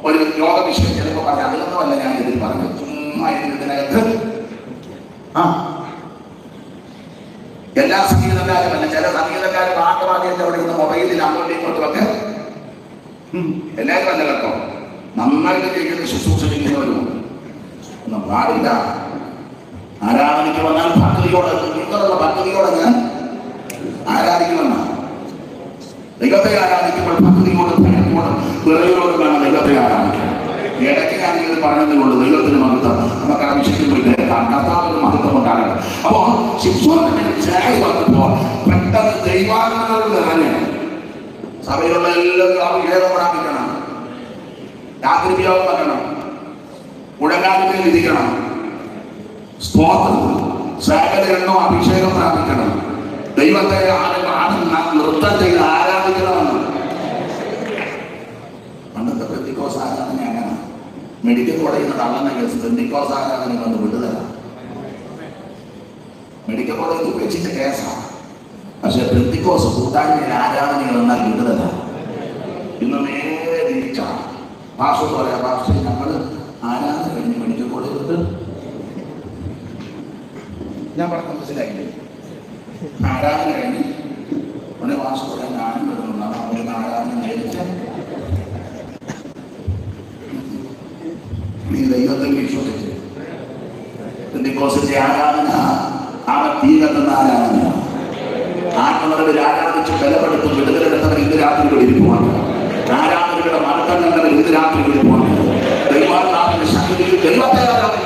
ഒരു രോഗ വിഷയം ചിലപ്പോൾ പറയാം. അതിലൊന്നുമല്ല ഞാൻ ഇതിൽ പറഞ്ഞത്. ചുമ്മാ ഇതിനകത്ത് എല്ലാ സംഗീതക്കാരും അല്ല, ചില സംഗീതക്കാർ പാട്ടുപാടിയൊക്കെ അവിടെ ഇരുന്ന് മൊബൈലിൽ അങ്ങോട്ടും ഇങ്ങോട്ടുമൊക്കെ എല്ലാവരും അല്ല കേട്ടോ. നന്നായിട്ട് ചെയ്യുന്ന ശുശ്രൂഷ ചെയ്യുന്നവരുമുണ്ട്. ഒന്നും പാടില്ല. ആരാധനയ്ക്ക് വന്നാൽ ഭക്തിയോടെ, നിങ്ങളുള്ള ഭക്തിയോടെ ഞാൻ ആരാധിക്കുമെന്നാണ്. ദൈവത്തെ ആരാധിക്കുമ്പോൾ ഭക്തിയോട് ഭയത്തോടും വിറയോടും വേണം ദൈവത്തെ ആരാധിക്കാൻ. ഇടയ്ക്ക് ഞാൻ ഇത് പറഞ്ഞതുകൊണ്ട് ദൈവത്തിന് മഹത്വം നമുക്ക് ആ വിഷയത്തിൽ കേൾക്കാം. കർത്താവിന് മഹത്വം ഉണ്ടാകണം. അപ്പോ ശിക്ഷോന്റെ ചായ വന്നപ്പോൾ പെട്ടെന്ന് ദൈവാത്മാവ് നിറഞ്ഞ് സഭയിലുള്ള എല്ലാവരും അഭിഷേകം പ്രാപിക്കണം, രാത്രിയോഗം വെക്കണം, മുഴങ്ങാതിൽ ഇരിക്കണം, സ്തോത്രം സകല എണ്ണോ അഭിഷേകം പ്രാപിക്കണം, ദൈവത്തെ നൃത്തം ചെയ്ത് ആരാധിക്കണമെന്ന്. പണ്ടത്തെ പെന്തിക്കോസ് ആരാധന അങ്ങനെ മെഡിക്കൽ കോളേജിൽ തള്ളുന്ന കേസ് പെന്തിക്കോസ് ആരാധന വന്ന് വിടുതല. മെഡിക്കൽ കോളേജിൽ ഉപേക്ഷിച്ച കേസാണ്. പക്ഷെ പെന്തിക്കോസ് കൂട്ടായ്മയിൽ ആരാധനകൾ എന്നാൽ വിടുതല. ഇന്ന് നേരെ തിരിച്ചാണ്. ഭാഷ പറയാം, ഭാഷ നമ്മൾ ആരാധന കഴിഞ്ഞ് മെഡിക്കൽ കോളേജിൽ ഞാൻ പറഞ്ഞ മനസ്സിലായില്ലേ? ആരാധന കഴിഞ്ഞ് ഒരു മാസം പറയാൻ ഞാനും വരുന്നുണ്ടാണ്. അവരുടെ ആരാധന നേരിട്ട് നീ ദൈവത്തെ വിശ്വസിച്ച് പെന്തിക്കോസിന്റെ ആരാധന അവൻ തീ കത്തുന്ന ആരാധന. ആത്മനിറവിൽ ആരാധിച്ച് ബലപ്പെടുത്തും വിടുതലെടുത്തവർ ഇന്ന് രാത്രി ഇരിക്കുവാണ്. ആരാധനയുടെ മർദ്ദം കണ്ടവർ ഇന്ന് രാത്രി ഇരിക്കുവാണ്. ദൈവാത്മാവിന്റെ ശക്തിയിൽ ദൈവത്തെ ആരാധിക്കും.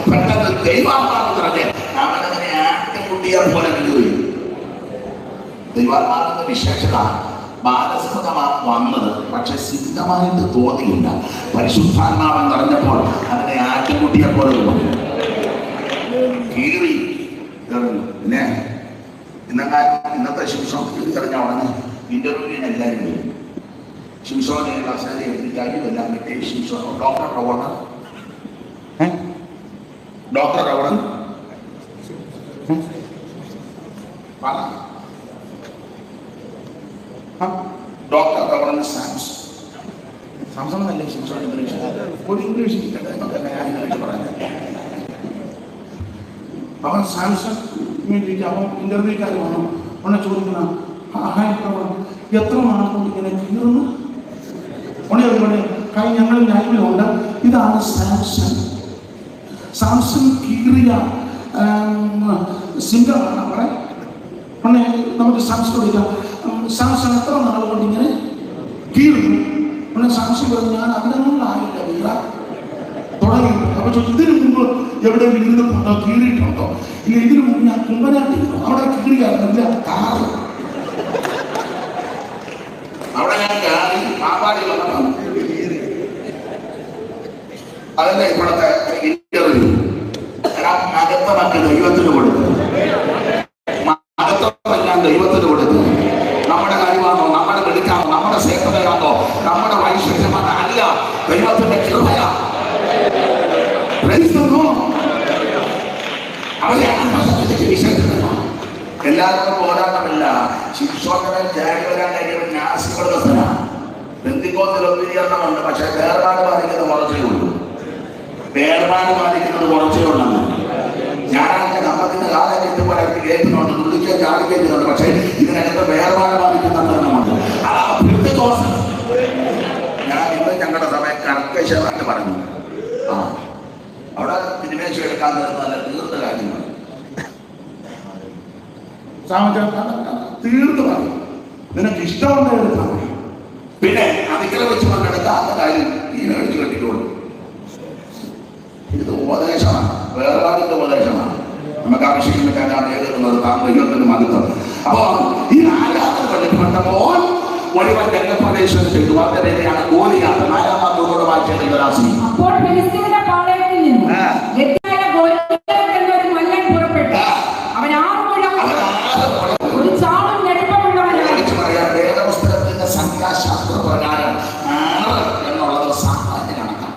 പെട്ടെന്ന് ദൈവാത്മാവ് പറഞ്ഞ് അവനതിനെ ആട്ടിൻകുട്ടിയെ പോലെ വിടുകയും. ദൈവാത്മാവിന്റെ വിശേഷത ബാലസമതമാണ് വന്നത്, പക്ഷെ സിദ്ധമായിട്ട് തോന്നിയില്ല. പരിശുദ്ധാത്മാവൻ പറഞ്ഞപ്പോൾ അതിനെ ആട്ടിൻകുട്ടിയെ പോലെ കീറി എറിഞ്ഞു. പിന്നെ ഇന്നത്തെ ശിംശോൻ കീറി എറിഞ്ഞ ഉടനെ ഇന്റർവ്യൂവിന് എല്ലാവരും വരും. ശിംശോനെ കസേര എത്തിക്കാനും എല്ലാം കിട്ടി. Shimshon doctor Ravanan doctor Ravanan Samson എന്നല്ലേ ശിംശോൻ ഇംഗ്ലീഷ് ഒരു ഇംഗ്ലീഷ് പറയാൻ. അവൻ സാംസൺ അവൻ ഇന്റർവ്യൂക്കാർ വന്നു. ഉടനെ ചോദിക്കുന്ന എത്ര നാളുകൊണ്ട് ഇങ്ങനെ കീറുന്നു? ഉടനെ കൈ ഞങ്ങൾ ലൈവിലുണ്ട്. ഇതാണ് സാംസൺ. സാംസൺ കീറിയ സിംഗറാണ് അവിടെ. ഉടനെ നമുക്ക് സാംസൺ വിളിക്കാം. സാംസൺ എത്ര നാളുകൊണ്ട് ഇങ്ങനെ കീറുന്നു? ഉടനെ സാംസൺ പറഞ്ഞു, ഞാൻ അതിനൊന്നുമായില്ല വീഴ തുടങ്ങി. അപ്പൊ ഇതിനു മുമ്പ് എവിടെ ഇരുന്നിട്ടുണ്ടോ, കീറിയിട്ടുണ്ടോ? ഇല്ല, ഇതിനു മുമ്പ് ഞാൻ കുമ്പനാട്ടിരുന്നു, അവിടെ കീറിയായിരുന്നില്ല. കാറ് അവിടെ ഞാൻ കാറി പാപ്പാടി വന്നതാണ്. അതല്ലേ ഇപ്പോഴത്തെ ഇന്റർവ്യൂ. മകത്വമൊക്കെ ദൈവത്തിന് കൊടുത്തു, മകത്വമെല്ലാം ദൈവത്തിന് കൊടുത്തു. നമ്മുടെ കഴിവാണോ, നമ്മുടെ വെളിക്കാണോ, നമ്മുടെ സേവനയാണോ, നമ്മുടെ വൈശിഷ്ട്യമാണോ? അല്ല, ദൈവത്തിന്റെ കൃപയാ. എല്ലാവർക്കും പോരാട്ടമില്ല. ശിക്ഷോധന ജാതി വരാൻ കഴിയുമ്പോൾ നാസികളുടെ പെന്തിക്കോസിൽ ഒത്തിരിയെണ്ണമുണ്ട്. പക്ഷെ വേർപാട് ബാധിക്കുന്നത് കുറച്ചേ ഉള്ളൂ. വേർപാട് ബാധിക്കുന്നത് കുറച്ചേ ഉള്ളൂ. ഞായറാഴ്ച കമ്പത്തിന്റെ കാലഘട്ടത്തിൽ പോലെ അവർക്ക് കേൾക്കുന്നുണ്ട്, തുള്ളിക്കാൻ ചാടിക്കേറ്റുന്നുണ്ട്. പക്ഷേ ഇതിനകത്ത് വേർപാട് ബാധിക്കുന്നുണ്ട്. അതാ പെന്തക്കോസ്ത്. ഞാൻ ഇന്ന് ഞങ്ങളുടെ സഭയെ കർക്കശമായിട്ട് പറഞ്ഞു. അവിടെ തിരുമേശ എടുക്കാൻ നല്ല തീർത്ത കാര്യങ്ങൾ തീർന്നു പറഞ്ഞു. നിനക്ക് ഇഷ്ടമുള്ള എടുത്താൽ മതി. പിന്നെ അതിക്രമിച്ച് പങ്കെടുക്കാത്ത കാര്യം ഈ മേടിച്ചു കെട്ടിക്കോളൂ. ഇത് ഉപദേശമാണ്, വേർപാടിന്റെ ഉപദേശമാണ്. നമുക്ക് ആവശ്യമില്ലാതാണ് എഴുതുന്നത് ദൈവത്തിന് മഹത്വം. അപ്പോ ഈ ആരാധന ബന്ധപ്പെട്ടപ്പോൾ ഒരുവൻ രംഗപ്രവേശനം ചെയ്തു. അതിനെയാണ് ഗോലിയാത്ത്. 4-ാം വാക്യത്തോടെ വായിച്ചത് ദാസി. അപ്പോൾ ഫെലിസ്ത്യരുടെ പാളയത്തിൽ നിന്ന് ഗത്തിയായ ഗോലിയാത്ത് എന്നൊരു മല്ലൻ പുറപ്പെട്ടു. അവൻ 6 മുഴം ഒരു ചാളും നെടുപ്പമുള്ളവനായി. വേദപുസ്തകത്തിന്റെ സംഖ്യാശാസ്ത്ര പ്രകാരം 6 എന്നുള്ളത് സാമാന്യ കണക്കാണ്.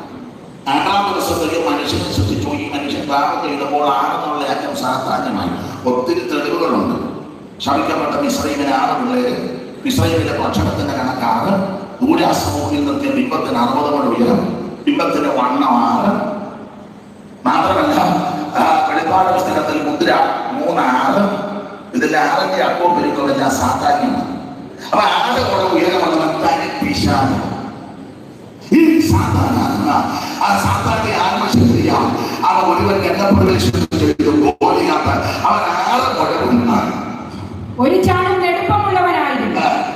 6-ാം ദിവസത്തിൽ മനുഷ്യനെ ശ്രദ്ധിച്ചു. ഈ മനുഷ്യൻ പാപം ചെയ്തപ്പോൾ 6 എന്നുള്ള അറ്റം സാധാരണമായി. ഒത്തിരി തെളിവുകളുണ്ട്. ശമിക്കപ്പെട്ട മിസ്രൈമിന് 6 പിള്ളേര്, മിസ്രൈമിലെ ഭക്ഷണത്തിന്റെ കണക്കാറ്, ദൂരാസമൂഹിൽ നിർത്തിയ ബിംബത്തിന് 60 മുഴം ഉയരം, ബിംബത്തിന്റെ വണ്ണം 6. മാത്രമല്ല വെളിപ്പാട് പുസ്തകത്തിൽ മുദ്ര 3-6. ഇതിന്റെ 6ന്റെ അക്കവും പെരുക്കമെല്ലാം സാധാരണമാണ്. അപ്പൊ 6 മുഴം ഉയരമുള്ളവൻ തനിപ്പിശാണ്. ഈ സാധാരണ ആ സാധാരണ ആത്മശക്തിയാ. അവൻ ഒരുവൻ രംഗപ്രവേശനം ചെയ്തു. ഗോലിയാത്ത് അവൻ 6 മുഴവുമാണ്. ഒരു ചാണും നെടുപ്പമുള്ളവനായിരുന്നു.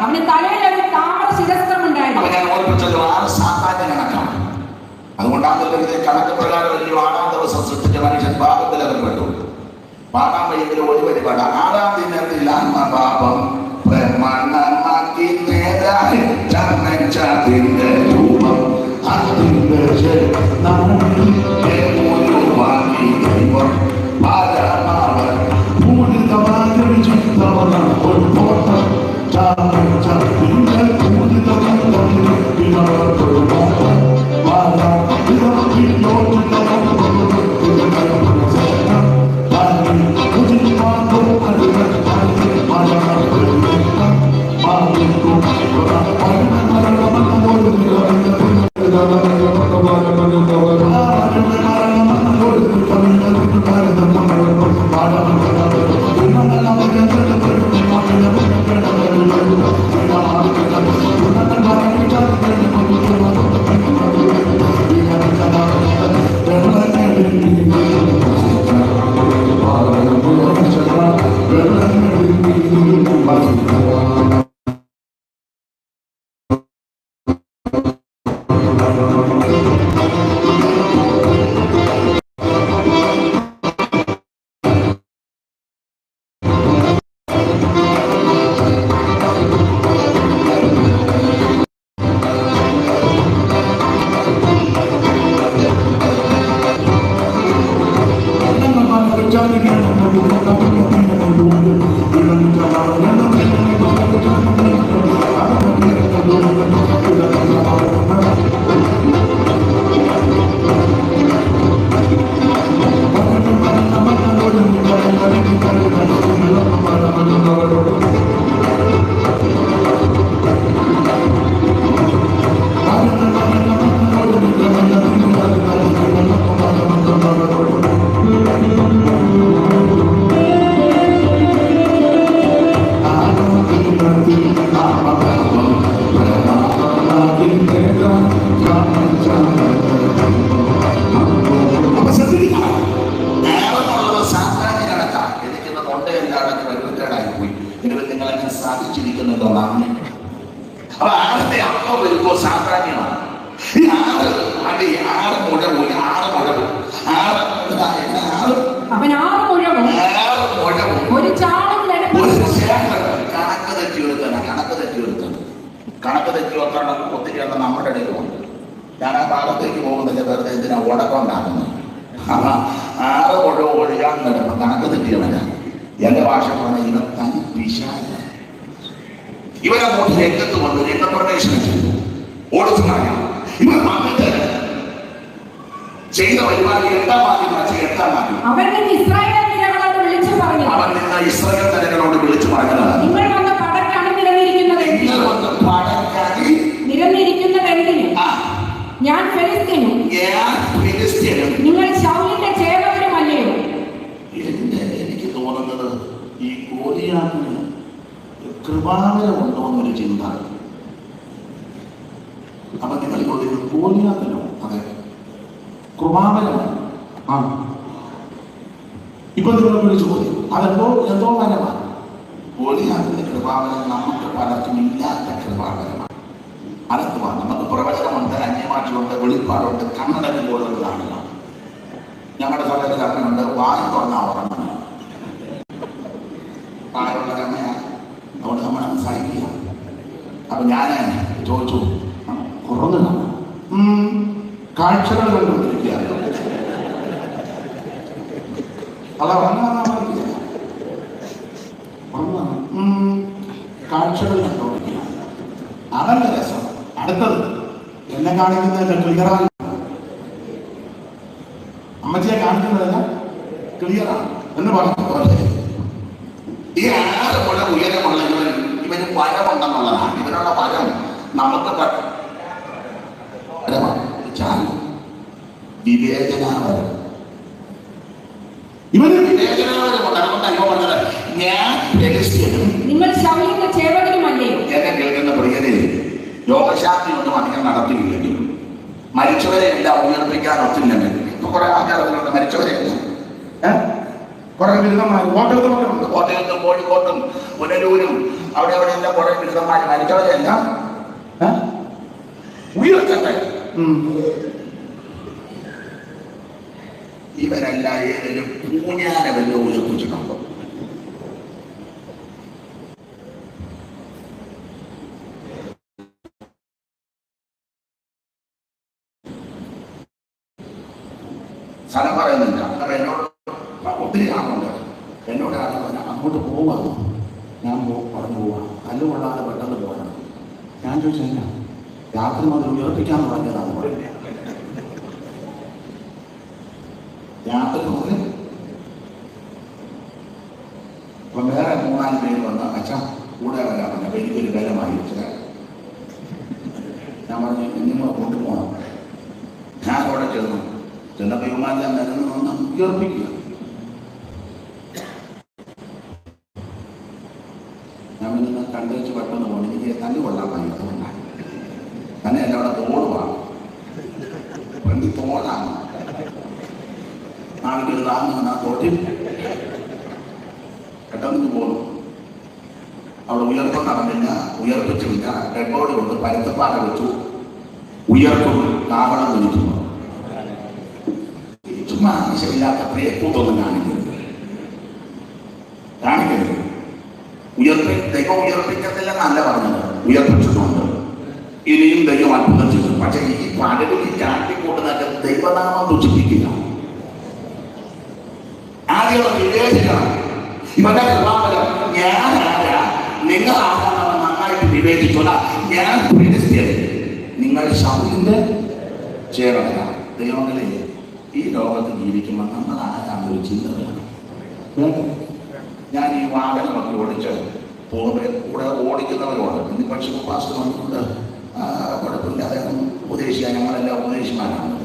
അവന് തലയിൽ ഒരു താമര ശിരസ്ത്രമുണ്ടായിരുന്നു. അവൻ ഞാൻ ഓർപ്പിച്ചല്ലോ 6 സാധാരണ കണക്കാണ്. അതുകൊണ്ടാണ് ഇത് കണക്ക് പ്രകാരം 6-ാം ദിവസം സൃഷ്ടിച്ച മനുഷ്യൻ പാപത്തിൽ അകപ്പെട്ടു. 8-ാം വയസ്സിൽ ഒരു പരിപാടി 6-ാം ദിനത്തിൽ ആത്മപാപം പ്രമാണമാക്കി ചർമ്മത്തിന്റെ രൂപം അതിന്റെ ദൈവം പാലമാവൻ പൂരിതമായ വിചിത്രവന ഒരു തോട്ടം ചാത്തിന്റെ സാധിച്ചിരിക്കുന്നുള്ളതാണ്. അപ്പൊ 6ത്തെ അപ്പ വരുമ്പോൾ സാധാരണമാണ്. ഈ 6 അത് 6 മുഴവും 6 മുഴവും 6 അവൻ 6 മുഴവും ഒരു ചാളും കണക്ക് തെറ്റി വെക്കണം ഒത്തിരി എണ്ണം നമ്മുടെ ഇടയിലുണ്ട്. ഞാൻ ആ ഭാഗത്തേക്ക് പോകുന്നില്ല, വെറുതെ എന്തിനാ ഉടക്കം ഉണ്ടാക്കുന്നത്. അപ്പൊ 6 മുഴവും ഒഴിയാൻ കിടന്നു കണക്ക് തെറ്റിയവന. എന്റെ ഭാഷ പറഞ്ഞ ഇവൻ തനി വിശാല. ഇവരെ നോക്കി രംഗത്ത് വന്നു രംഗപ്രവേശനം ചെയ്തു. ഓടിച്ചു പറയാം ഇവൻ വന്നിട്ട് ചെയ്ത പരിപാടി 8-ാം വാക്യം വെച്ച് 8-ാം വാക്യം അവൻ നിന്ന് ഇസ്രായേൽ തലകളോട് വിളിച്ചു പറഞ്ഞത് നിങ്ങൾ വന്ന പടക്കാണ് നിരന്നിരിക്കുന്നതെന്തിന് ഞാൻ ഫെലിസ്ത്യനും നിങ്ങൾ ശൗലിന്റെ ചേവകരുമല്ലയോ? എനിക്ക് തോന്നുന്നത് ഗോലിയാത്തിന് കൃപാവരമുണ്ടോ എന്നൊരു ചിന്ത. അപ്പൊ നിങ്ങൾ ചോദിക്കുന്നത് ഗോലിയാത്തിനോ? അതെ, കൃപാവരമാണ്. ആ, ഇപ്പൊ നിങ്ങളൊരു ചോദ്യം, എന്തോ വരമാണ്. ഗോലിയാത്തിന്റെ കൃപാവരം നമുക്ക് പലർക്കും ഇല്ലാത്ത കൃപാവരമാണ്. അതെന്തുവാ? നമുക്ക് പ്രവചനമുണ്ട്, അന്യഭാഷയുണ്ട്, വെളിപ്പാടുണ്ട്, കണ്ണടക്ക് പോലുള്ളതാണല്ലോ. ഞങ്ങളുടെ സമയത്ത് കണ്ണുണ്ട്, വായി തുറന്നാ ഉറങ്ങുന്നത്. പ്രായമുള്ള കണ്ണയാണ്, അതുകൊണ്ട് നമ്മൾ സഹിക്കുക. അപ്പൊ ഞാൻ ചോദിച്ചു, കുറഞ്ഞു കാഴ്ചകൾ കണ്ടുകൊണ്ടിരിക്കുക. അല്ല, കാഴ്ചകൾ കണ്ടുകൊണ്ടിരിക്കുക. അതല്ല രസം. അടുത്തത് എന്നെ കാണിക്കുന്നതിന്റെ ക്ലിയറാണ്, അമ്മച്ചിയെ കാണിക്കുന്നതെല്ലാം ക്ലിയറാണ് എന്ന് പറഞ്ഞു പോലെ ഈ 6 മുഴ ഉയരമുള്ള ഇവന് പരമുണ്ടെന്നുള്ളതാണ്. ഇവനുള്ള പരം നമുക്ക് വിവേചനാവരം. ഇവന് വിവേചനാവരമുണ്ട്. അതുകൊണ്ട് അയ്യോ പറഞ്ഞത്, ഞാൻ രഹസ്യനും നിങ്ങൾ ശൗലിന്റെ ചേവകനുമല്ലയോ? എന്നെ കേൾക്കുന്ന പ്രിയരെ, യോഗശാസ്ത്രി ഒന്നും അധികം നടത്തിയില്ലെങ്കിലും മരിച്ചവരെ എല്ലാം ഉയർപ്പിക്കാൻ ഒത്തില്ലെങ്കിൽ കുറെ ആൾക്കാരുണ്ട്. മരിച്ചവരെ കുറെ ബിരുദന്മാർ കോട്ടയത്തുണ്ട്, കോട്ടയത്തും കോഴിക്കോട്ടും പുനലൂരും അവിടെ എല്ലാം കുറെ ബിരുദന്മാർ മരിച്ചവരെ എല്ലാം ഉയർത്തട്ടെ. ഇവരല്ല ഏതെങ്കിലും പൂഞ്ഞാനെ വല്ല ഉയർപ്പിച്ചിട്ടുണ്ടോ? സ്ഥലം പറയുന്നില്ല. കാരണം എന്നോട് ഒത്തിരി ആളുണ്ട്. എന്നോട് അങ്ങോട്ട് പോവാണ്. ഞാൻ പറഞ്ഞു പോവാം, കല്ല് കൊള്ളാതെ പെട്ടെന്ന് പോകണം. ഞാൻ ചോദിച്ചില്ല, രാത്രി മുതൽ ഉയർപ്പിക്കാന്ന് പറഞ്ഞതാണ്. രാത്രി മുതൽ ഇപ്പം വേറെ 3-4 പേര് വന്ന് അച്ഛാ കൂടെ വരാൻ പറഞ്ഞു. അപ്പൊ എനിക്കൊരു ബലമായി വെച്ചത്. ഞാൻ പറഞ്ഞു, നിങ്ങൾ കൊണ്ടുപോകണം. ഞാൻ അവിടെ ചെന്നപ്പോ യുമാരെല്ലാം നിരന്ന് വന്ന് ഉയർപ്പിക്കുക. ഞാൻ പിന്നെ കണ്ടുവച്ച് പെട്ടെന്ന് പോകണം. എനിക്ക് തല്ലു കൊള്ളാൻ കഴിയുന്നതുകൊണ്ടാണ്. തന്നെ എൻ്റെ അവിടെ തോടുവാണ്, വണ്ടി തോടാണ്. നാളെ താങ്ങുന്ന ആ തോട്ടിൽ പെട്ടെന്ന് പോകുന്നു. അവിടെ ഉയർപ്പം നടന്നില്ല, ഉയർപ്പിച്ചില്ല. ഡെഡ്ബോഡി കൊണ്ട് പരുത്തപ്പാറ വെച്ചു, ഉയർത്തും കാവളം വിളിക്കുന്നു. ചുമ്മാ ആവശ്യമില്ലാത്ത പ്രേക്കൂട്ടൊന്നും കാണിക്കരുത്. ദൈവം ഉയർപ്പിക്കത്തില്ലെന്നല്ല പറഞ്ഞത്, ഉയർപ്പിച്ചിട്ടുണ്ട്. ഇനിയും ദൈവം അത്ഭുതം ചെയ്തു. പക്ഷെ ഈ പലരും ഈ കാട്ടിക്കൂട്ടുന്നൊക്കെ ദൈവനാമം ദുഷിപ്പിക്കുക. ആദ്യം വിവേചിക്കണം. ഇവന്റെ കൃപാവരം ഞാൻ ആരാ, നിങ്ങൾ ആരാണെന്ന് നന്നായിട്ട് വിവേചിച്ചോള. ഞാൻ ക്രിസ്ത്യൻ, നിങ്ങൾ ശൗലിന്റെ ചേർന്നതാണ്. ദൈവങ്ങളെ, ഈ ലോകത്ത് ജീവിക്കുമ്പോൾ നമ്മൾ ആരാണെന്നൊരു ചിന്ത വേണം. ഞാൻ ഈ വാഹനമൊക്കെ ഓടിച്ച് പോകുമ്പോൾ കൂടെ ഓടിക്കുന്നവരോട് ഇന്ന് പക്ഷേ പാസ്റ്റ് വന്നിട്ടുണ്ട്, കുഴപ്പമില്ല, അദ്ദേഹം ഉപദേശിക്കുക, ഞങ്ങളെല്ലാം ഉപദേശിമാരാണ്.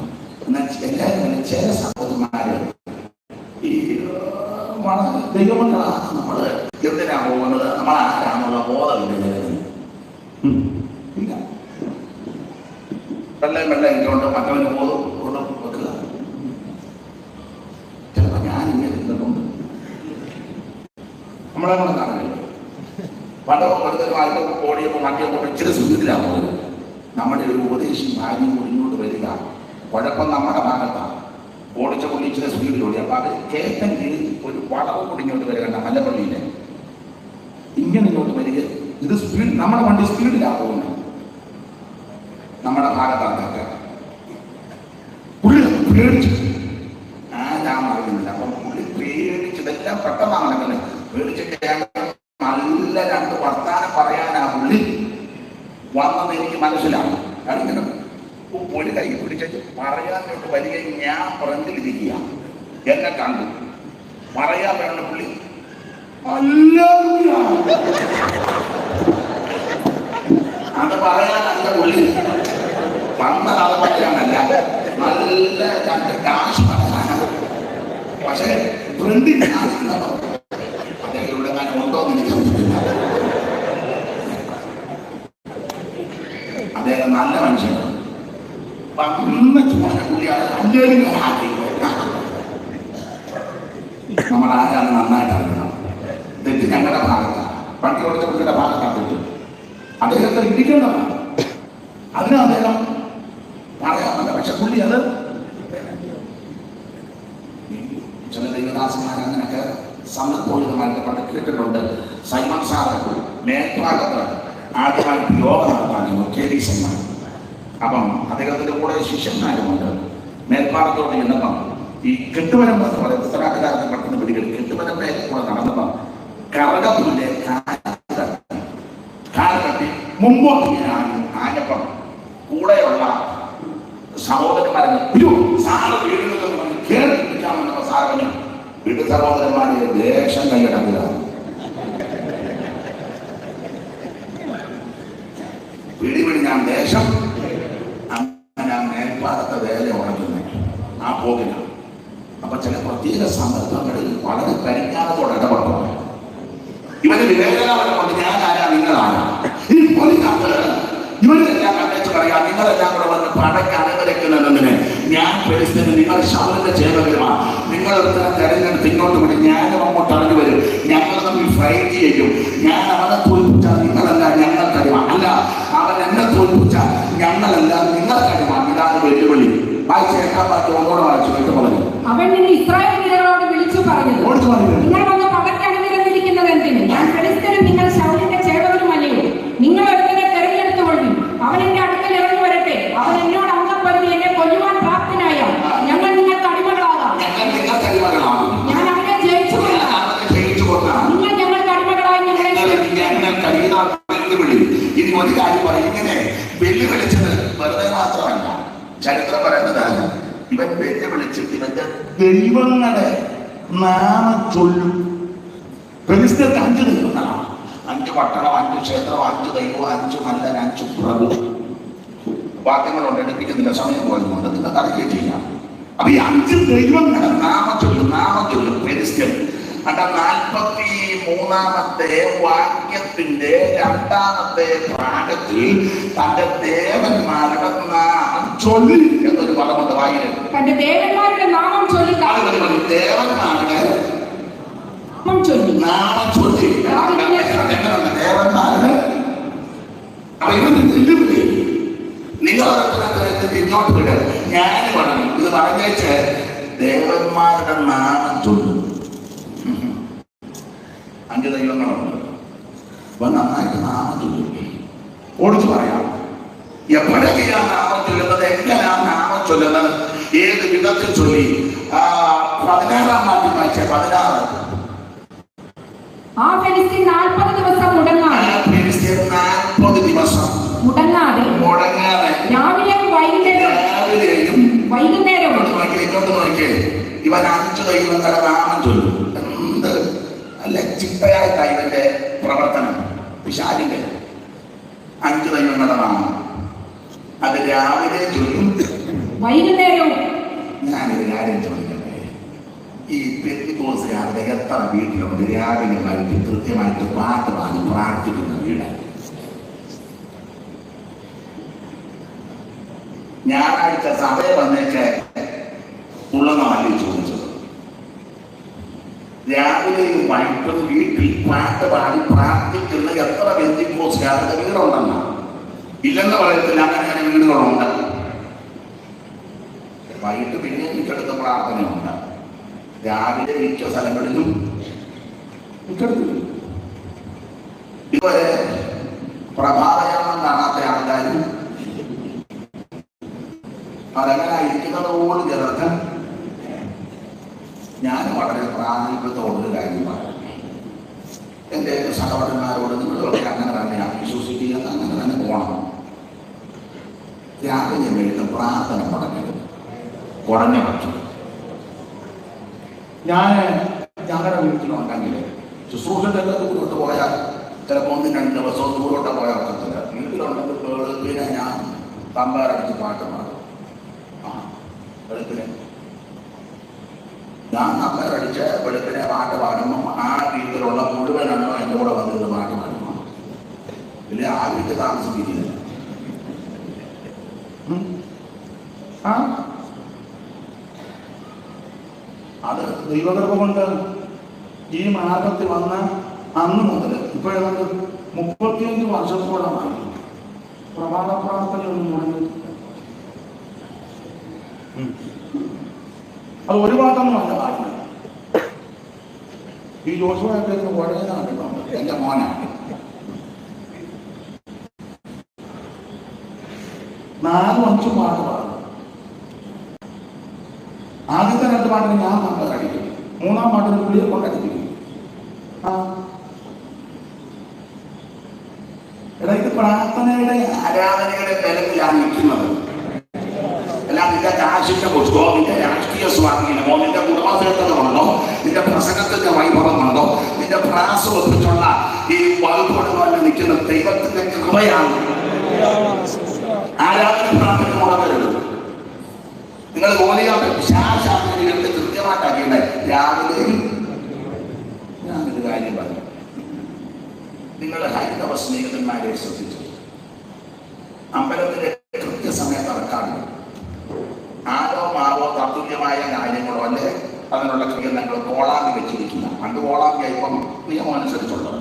എന്നാൽ എല്ലാവരും ചില സഹോദരന്മാര് ഈ ദൈവമക്കളാണ്. നമ്മൾ എന്തിനാ പോകുന്നത്, നമ്മൾ ആരാണെന്നുള്ള ബോധമില്ല. ഇല്ല, വെള്ളം എനിക്കൊണ്ട് മറ്റവന് ബോധം കൊണ്ട് വെക്കുക. ചിലപ്പോൾ ഞാനിങ്ങനെ ഇരുന്നിട്ടുണ്ട്. നമ്മളെ കൂടെ കാണില്ല. പണ്ടൊക്കെ വെറുതെ ഓടിയപ്പോൾ മറ്റേ ഇച്ചിരി സുഖത്തിലാണ് പോകുന്നത്. നമ്മുടെ ഒരു ഉപദേശം ഭാര്യയും കൂടി ഇങ്ങോട്ട് വരിക, കുഴപ്പം നമ്മുടെ ഭാഗത്താണ്. ഓടിച്ച പുള്ളി ഇച്ചിരി സ്പീഡിൽ ഓടി. അപ്പൊ അത് കേട്ടൻ ഒരു വളവ് കൂടി ഇങ്ങോട്ട് വരികണ്ട മല്ലപ്പള്ളിയിലെ ഇങ്ങനെ ഇങ്ങോട്ട് വരിക. ഇത് സ്പീഡ്, നമ്മുടെ വണ്ടി സ്പീഡിലാണ് പോകുന്നത്. നമ്മുടെ ഭാഗത്താണ് പുള്ളി പേടിച്ചു. ആരാം അറിയുന്നില്ല. അപ്പൊ പുള്ളി പേടിച്ചതെല്ലാം പെട്ടെന്നാണ് നടക്കുന്നത്. പേടിച്ചിട്ട് നല്ല 2 വർത്താനം പറയാനാ പുള്ളി വന്നെന്ന് എനിക്ക് മനസ്സിലാവും. കാരണം ഒരു കൈ പിടിച്ചിട്ട് പറയാനോട്ട് വരിക. ഞാൻ ഫ്രണ്ടിലിരിക്കുക, എന്നെ കണ്ടു പറയാൻ വേണ്ട പുള്ളി അത് പറയാനല്ല പുള്ളി വന്നതാണ്, പറയാനല്ല. നല്ല 2 കാശ് പറയാനാണ്. പക്ഷേ ഫ്രണ്ടിൽ അദ്ദേഹം ഇവിടെ ഞാൻ ഉണ്ടോ എന്ന് നന്ന ചൂടാണ് പുള്ളിയാണ് അല്ലെങ്കിൽ ഞാൻ ആഗ്രഹിക്കുന്നത്. നമ്മൾ ആരാണ് നന്നായിട്ട് അറിയണം. തെറ്റ് ഞങ്ങളുടെ ഭാഗത്താണ്, വണ്ടി ഓടിച്ച പുള്ളിയുടെ ഭാഗത്താണ് തെറ്റ്. അദ്ദേഹത്തെ ഇരിക്കേണ്ടതാണ്, അതിന് അദ്ദേഹം പറയാമല്ല. പക്ഷെ പുള്ളി അത് ചില ദൈവദാസന്മാർ അങ്ങനെയൊക്കെ സമ്മതപൂരിതമായിട്ട് പണ്ട് കേട്ടിട്ടുണ്ട്. സൈമൺ സാറ് മേൽഭാഗത്ത് ആദ്യമായിട്ട് യോഗ നടത്താൻ കേരീസന്മാർ. അപ്പം അദ്ദേഹത്തിന്റെ കൂടെ ശിഷ്യന്മാരുമുണ്ട്. മേൽഭാഗത്തോട് ചെന്നപ്പം ഈ കെട്ടുവരമ്പെന്ന് പറയും, ഉത്തരാധികാരത്തെ പെട്ടെന്ന് പിടിക്കൽ കെട്ടുവരമ്പേ കൂടെ നടന്നപ്പം കറകപ്പുല്ലെ കാൽ കെട്ടി മുമ്പോട്ട് ആഞ്ഞപ്പം കൂടെയുള്ള സഹോദരന്മാരെ സാറ് വീടുകളിൽ കേറി പിടിക്കാമെന്നപ്പോ സാറിന് വീട് സഹോദരന്മാരെ ദേശം കൈയടക്കിലാണ്. പിടിപിടി ഞാൻ ദേശം അങ്ങനെ മേൽപ്പാടത്തെ വേല ഉണങ്ങുന്നു ആ പോകില്ല. അപ്പൊ ചില പ്രത്യേക സന്ദർഭങ്ങളിൽ വളരെ പരിജ്ഞാനത്തോടെ ഇടപെട്ടു. ഇവന് വിവേചനം കൊണ്ട് ഞാൻ ആരാ നിങ്ങളാണ് ഈ പൊലിക്കാത്ത ഇവരെല്ലാം കണ്ടേച്ച് പറയാം, നിങ്ങളെല്ലാം കൂടെ വന്ന് പടയ്ക്ക് അണവരയ്ക്കുന്നതിന് ഞാൻ ഫെലിസ്തീന് നിങ്ങൾ ശൗലിന്റെ ചേവകരുമാണ്. നിങ്ങൾ ഒരുത്തരം തെരഞ്ഞെടുത്ത് ഇങ്ങോട്ട് വിടി, ഞാനും അങ്ങോട്ട് അറിഞ്ഞു വരും. ഞങ്ങൾ തമ്മിൽ ഫൈറ്റ് ചെയ്യും. ഞാൻ അവനെ തോൽപ്പിച്ചാൽ നിങ്ങളല്ല ഞങ്ങൾക്കറിയാം, അല്ല അവൻ എന്നെ തോൽപ്പിച്ചാൽ ഞങ്ങളല്ല നിങ്ങൾക്കറിയാം. ഇതാണ് വെല്ലുവിളി. വായിച്ചേക്കാൻ പാട്ട് ഒന്നോട് വായിച്ചു കേട്ട് പറഞ്ഞു. അവൻ നിന്നെ ഇസ്രായേലിയരോട് വിളിച്ചു പറഞ്ഞത്, നിങ്ങൾ വന്ന് പടയ്ക്ക് അണിനിരന്നിരിക്കുന്നത് എന്തിന്? ഞാൻ ഫെലിസ്തീനും നിങ്ങൾ ശൗലിന്റെ ചേവകരുമല്ലയോ? നിങ്ങൾ ഒരുത്തരെ തെരഞ്ഞെടുത്തു കൊള്ളും. അവൻ എന്റെ അടുക്കൽ ഇറങ്ങി വരട്ടെ. അവൻ എന്നോട് അംഗപ്പെടുത്തി എന്നെ കൊല്ലുവാൻ പ്രാപ്തനായ ഞങ്ങൾ നിങ്ങൾക്ക് അടിമകളാകാം. ഞാൻ അവനെ ജയിച്ചു കൊള്ളാം. നിങ്ങൾ ഞങ്ങൾക്ക് അടിമകളായി ഞങ്ങളെ ഇനി ഒരു കാര്യം പറയും, ഇങ്ങനെ വെല്ലുവിളിച്ചത് വെറുതെ മാത്രമല്ല. ചരിത്രം പറയുന്നതാണ്, ഇവൻ വെല്ലുവിളിച്ചിട്ട് ഇവന്റെ ദൈവങ്ങളെ നാമം ചൊല്ലും. ഫെലിസ്തീനർക്ക് 5 ദൈവങ്ങളാണ്. 5 പട്ടണം, 5 ക്ഷേത്രം, 5 ദൈവം, 5 മല്ലൻ, 5 പ്രഭു. വാക്യങ്ങളുണ്ട്, എടുപ്പിക്കുന്നില്ല, സമയം പോയതുകൊണ്ട് നിങ്ങൾക്ക് അറിയുകയും ചെയ്യാം. അപ്പൊ ഈ 5 ദൈവങ്ങളെ നാമം ചൊല്ലും ഫെലിസ്തീൻ. അണ്ട 43-ാമത്തെ വാക്യത്തിന്റെ 2-ാമത്തെ ഭാഗത്തിൽ തന്റെ ദേവന്മാരുടെ നാമം ചൊല്ലി എന്നൊരു പദമുണ്ട് വായില്. തന്റെ ദേവന്മാരുടെ നാമം ചൊല്ലി ദേവന്മാരുടെ നാമം ചൊല്ലി ദേവന്മാരുടെ അപ്പൊ ഇവന് വെല്ലുവിളി. നിങ്ങൾ ഇങ്ങോട്ട് വിട്, ഞാൻ പറഞ്ഞു ഇത് പറഞ്ഞേച്ച് ദേവന്മാരുടെ നാമം ചൊല്ലും. 5 ദൈവങ്ങളുണ്ട്. അപ്പൊ നന്നായിട്ട് നാമം ചൊല്ലും. ഓടിച്ചു പറയാം, എപ്പോഴൊക്കെയാ നാമം ചൊല്ലുന്നത്, എങ്ങനെയാണ് നാമം ചൊല്ലുന്നത്, ഏത് വിധത്തിൽ ചൊല്ലി. 16-ാം വാക്യം വായിച്ച 16. ആ ഫെലിസ്തീൻ 40 ദിവസം മുടങ്ങാതെ 40 ദിവസം മുടങ്ങാതെ രാവിലെയും വൈകുന്നേരവും ഇങ്ങോട്ട് നോക്കിയേ, ഇവൻ 5 ദൈവങ്ങളുടെ നാമം ചൊല്ലും. എന്ത് അല്ല ചിട്ടയായിട്ടാണ് ഇവന്റെ പ്രവർത്തനം. പിശാചിന്റെ 5 ദൈവങ്ങളുടെ നാമം അത് രാവിലെ ചൊല്ലും, വൈകുന്നേരവും. ഞാനൊരു കാര്യം ചോദിക്കട്ടെ, ഈ പെന്തിക്കോസ്തുകാരുടെ എത്ര വീട്ടിലുണ്ട് രാവിലെ വൈകിട്ട് കൃത്യമായിട്ട് പാട്ട് പാടി പ്രാർത്ഥിക്കുന്ന വീട്? ഞായറാഴ്ച സഭയെ വന്നേക്ക് ഉള്ളതല്ലേ ചോദിച്ചത്. രാവിലെയും വൈകിട്ടും വീട്ടിൽ പാട്ട് പാടി പ്രാർത്ഥിക്കുന്ന എത്ര പെന്തിക്കോസ്തുകാരുടെ വീടുണ്ടെന്ന? ഇല്ലെന്ന് പറയത്തില്ല, അങ്ങനെ വീടുകളുണ്ട്. വൈകിട്ട് പിന്നെ മിക്കടുത്ത പ്രാർത്ഥനയുണ്ട്. രാവിലെ മിക്ക സ്ഥലങ്ങളിലും മിക്കടുത്തില്ല. ഇതുവരെ പ്രഭാതയാമം കാണാത്ത ആൾക്കാരും അതങ്ങനെ ഇരിക്കുന്നത് പോലും ചിലർക്ക് ഞാൻ വളരെ പ്രാധാന്യത്തോടൊരു കാര്യമാണ്. എൻ്റെ സഹോദരന്മാരോട് നിങ്ങളൊക്കെ അങ്ങനെ തന്നെയാണ് വിശ്വസിക്കുക, അങ്ങനെ തന്നെ പോകണം. രാവിലെ വീണ്ടും പ്രാർത്ഥന മുടങ്ങരുത്. കുറഞ്ഞ പക്ഷം ഞാൻ ഞങ്ങളുടെ വീട്ടിലുണ്ടെങ്കിൽ ശുശ്രൂഷൻ്റെ ദൂരോട്ട് പോയാൽ ചിലപ്പോൾ 1-2 ദിവസവും ദൂരോട്ട് പോയാൽ ഒക്കത്തില്ല. വീട്ടിലുണ്ടെങ്കിൽ വെളുപ്പിനെ ഞാൻ തമ്പാരടിച്ച് പാട്ട് പാടും. വെളുപ്പിനെ ഞാൻ തമ്പാരടിച്ച് വെളുപ്പിനെ പാട്ട് പാടുമ്പോൾ ആ വീട്ടിലുള്ള മുഴുവൻ എണ്ണോ എൻ്റെ കൂടെ വന്നിട്ട് പാട്ട് പാടുമ്പോൾ ഇല്ല ആ വീട്ടിൽ താമസിക്കില്ല. ആ അത് ദൈവകൃപ കൊണ്ട് ഈ മാർഗത്തിൽ വന്ന അന്ന് മുതൽ ഇപ്പൊ ഏതാണ്ട് 35 വർഷത്തോളമായി പ്രഭാത പ്രാർത്ഥനയൊന്നും മുടങ്ങിയിട്ടില്ല. അത് ഒരു ഭാഗത്തൊന്നുമല്ല പറഞ്ഞത്. ഈ ജോഷുവായിട്ട് വഴങ്ങാണ് എന്റെ മോനാണ്. 4-5 പാട്ട് പാടും. ആദ്യത്തെ 2 പാട്ടിന് ഞാൻ നമ്മൾ അടിക്കും, 3-ാം പാട്ടിന് പുള്ളിയെ കൊണ്ടടിക്കും. ഇത് പ്രാർത്ഥനയുടെ ആരാധനയുടെ ബലത്തിലാണ് നിൽക്കുന്നത്. അല്ല നിന്റെ കാശിന്റെ പുഷ്പോ, നിന്റെ രാഷ്ട്രീയ സ്വാധീനമോ, നിന്റെ കുടുംബത്തിലുണ്ടോ, നിന്റെ പ്രസംഗത്തിന്റെ വൈഭവമുണ്ടോ, നിന്റെ പ്രാസം ഒപ്പിച്ചുള്ള ഈ വകുപ്പുകളിൽ നിൽക്കുന്ന ദൈവത്തിന്റെ കൃപയാണ്. ആരാധന പ്രാർത്ഥന മുടങ്ങരുത്. നിങ്ങൾ ഓലിയാട്ട് ശാശാന്തികളുടെ കൃത്യമായിട്ടാക്കിയത് രാവിലെയും ഞാനൊരു കാര്യം പറഞ്ഞു. നിങ്ങളുടെ ഹൈന്ദവ സ്നേഹിതന്മാരെ ശ്രദ്ധിച്ചു, അമ്പലത്തിലെ കൃത്യസമയത്ത് ഇറക്കാറില്ല. ആരോ മാവോ തത്തുല്യമായ കാര്യങ്ങളോ അല്ലെ അതിനുള്ള ക്രിയങ്ങൾ കോളാമ്പി വെച്ചിരിക്കുന്ന. പണ്ട് കോളാമ്പി ഇപ്പം നിയമം അനുസരിച്ചുള്ളത്.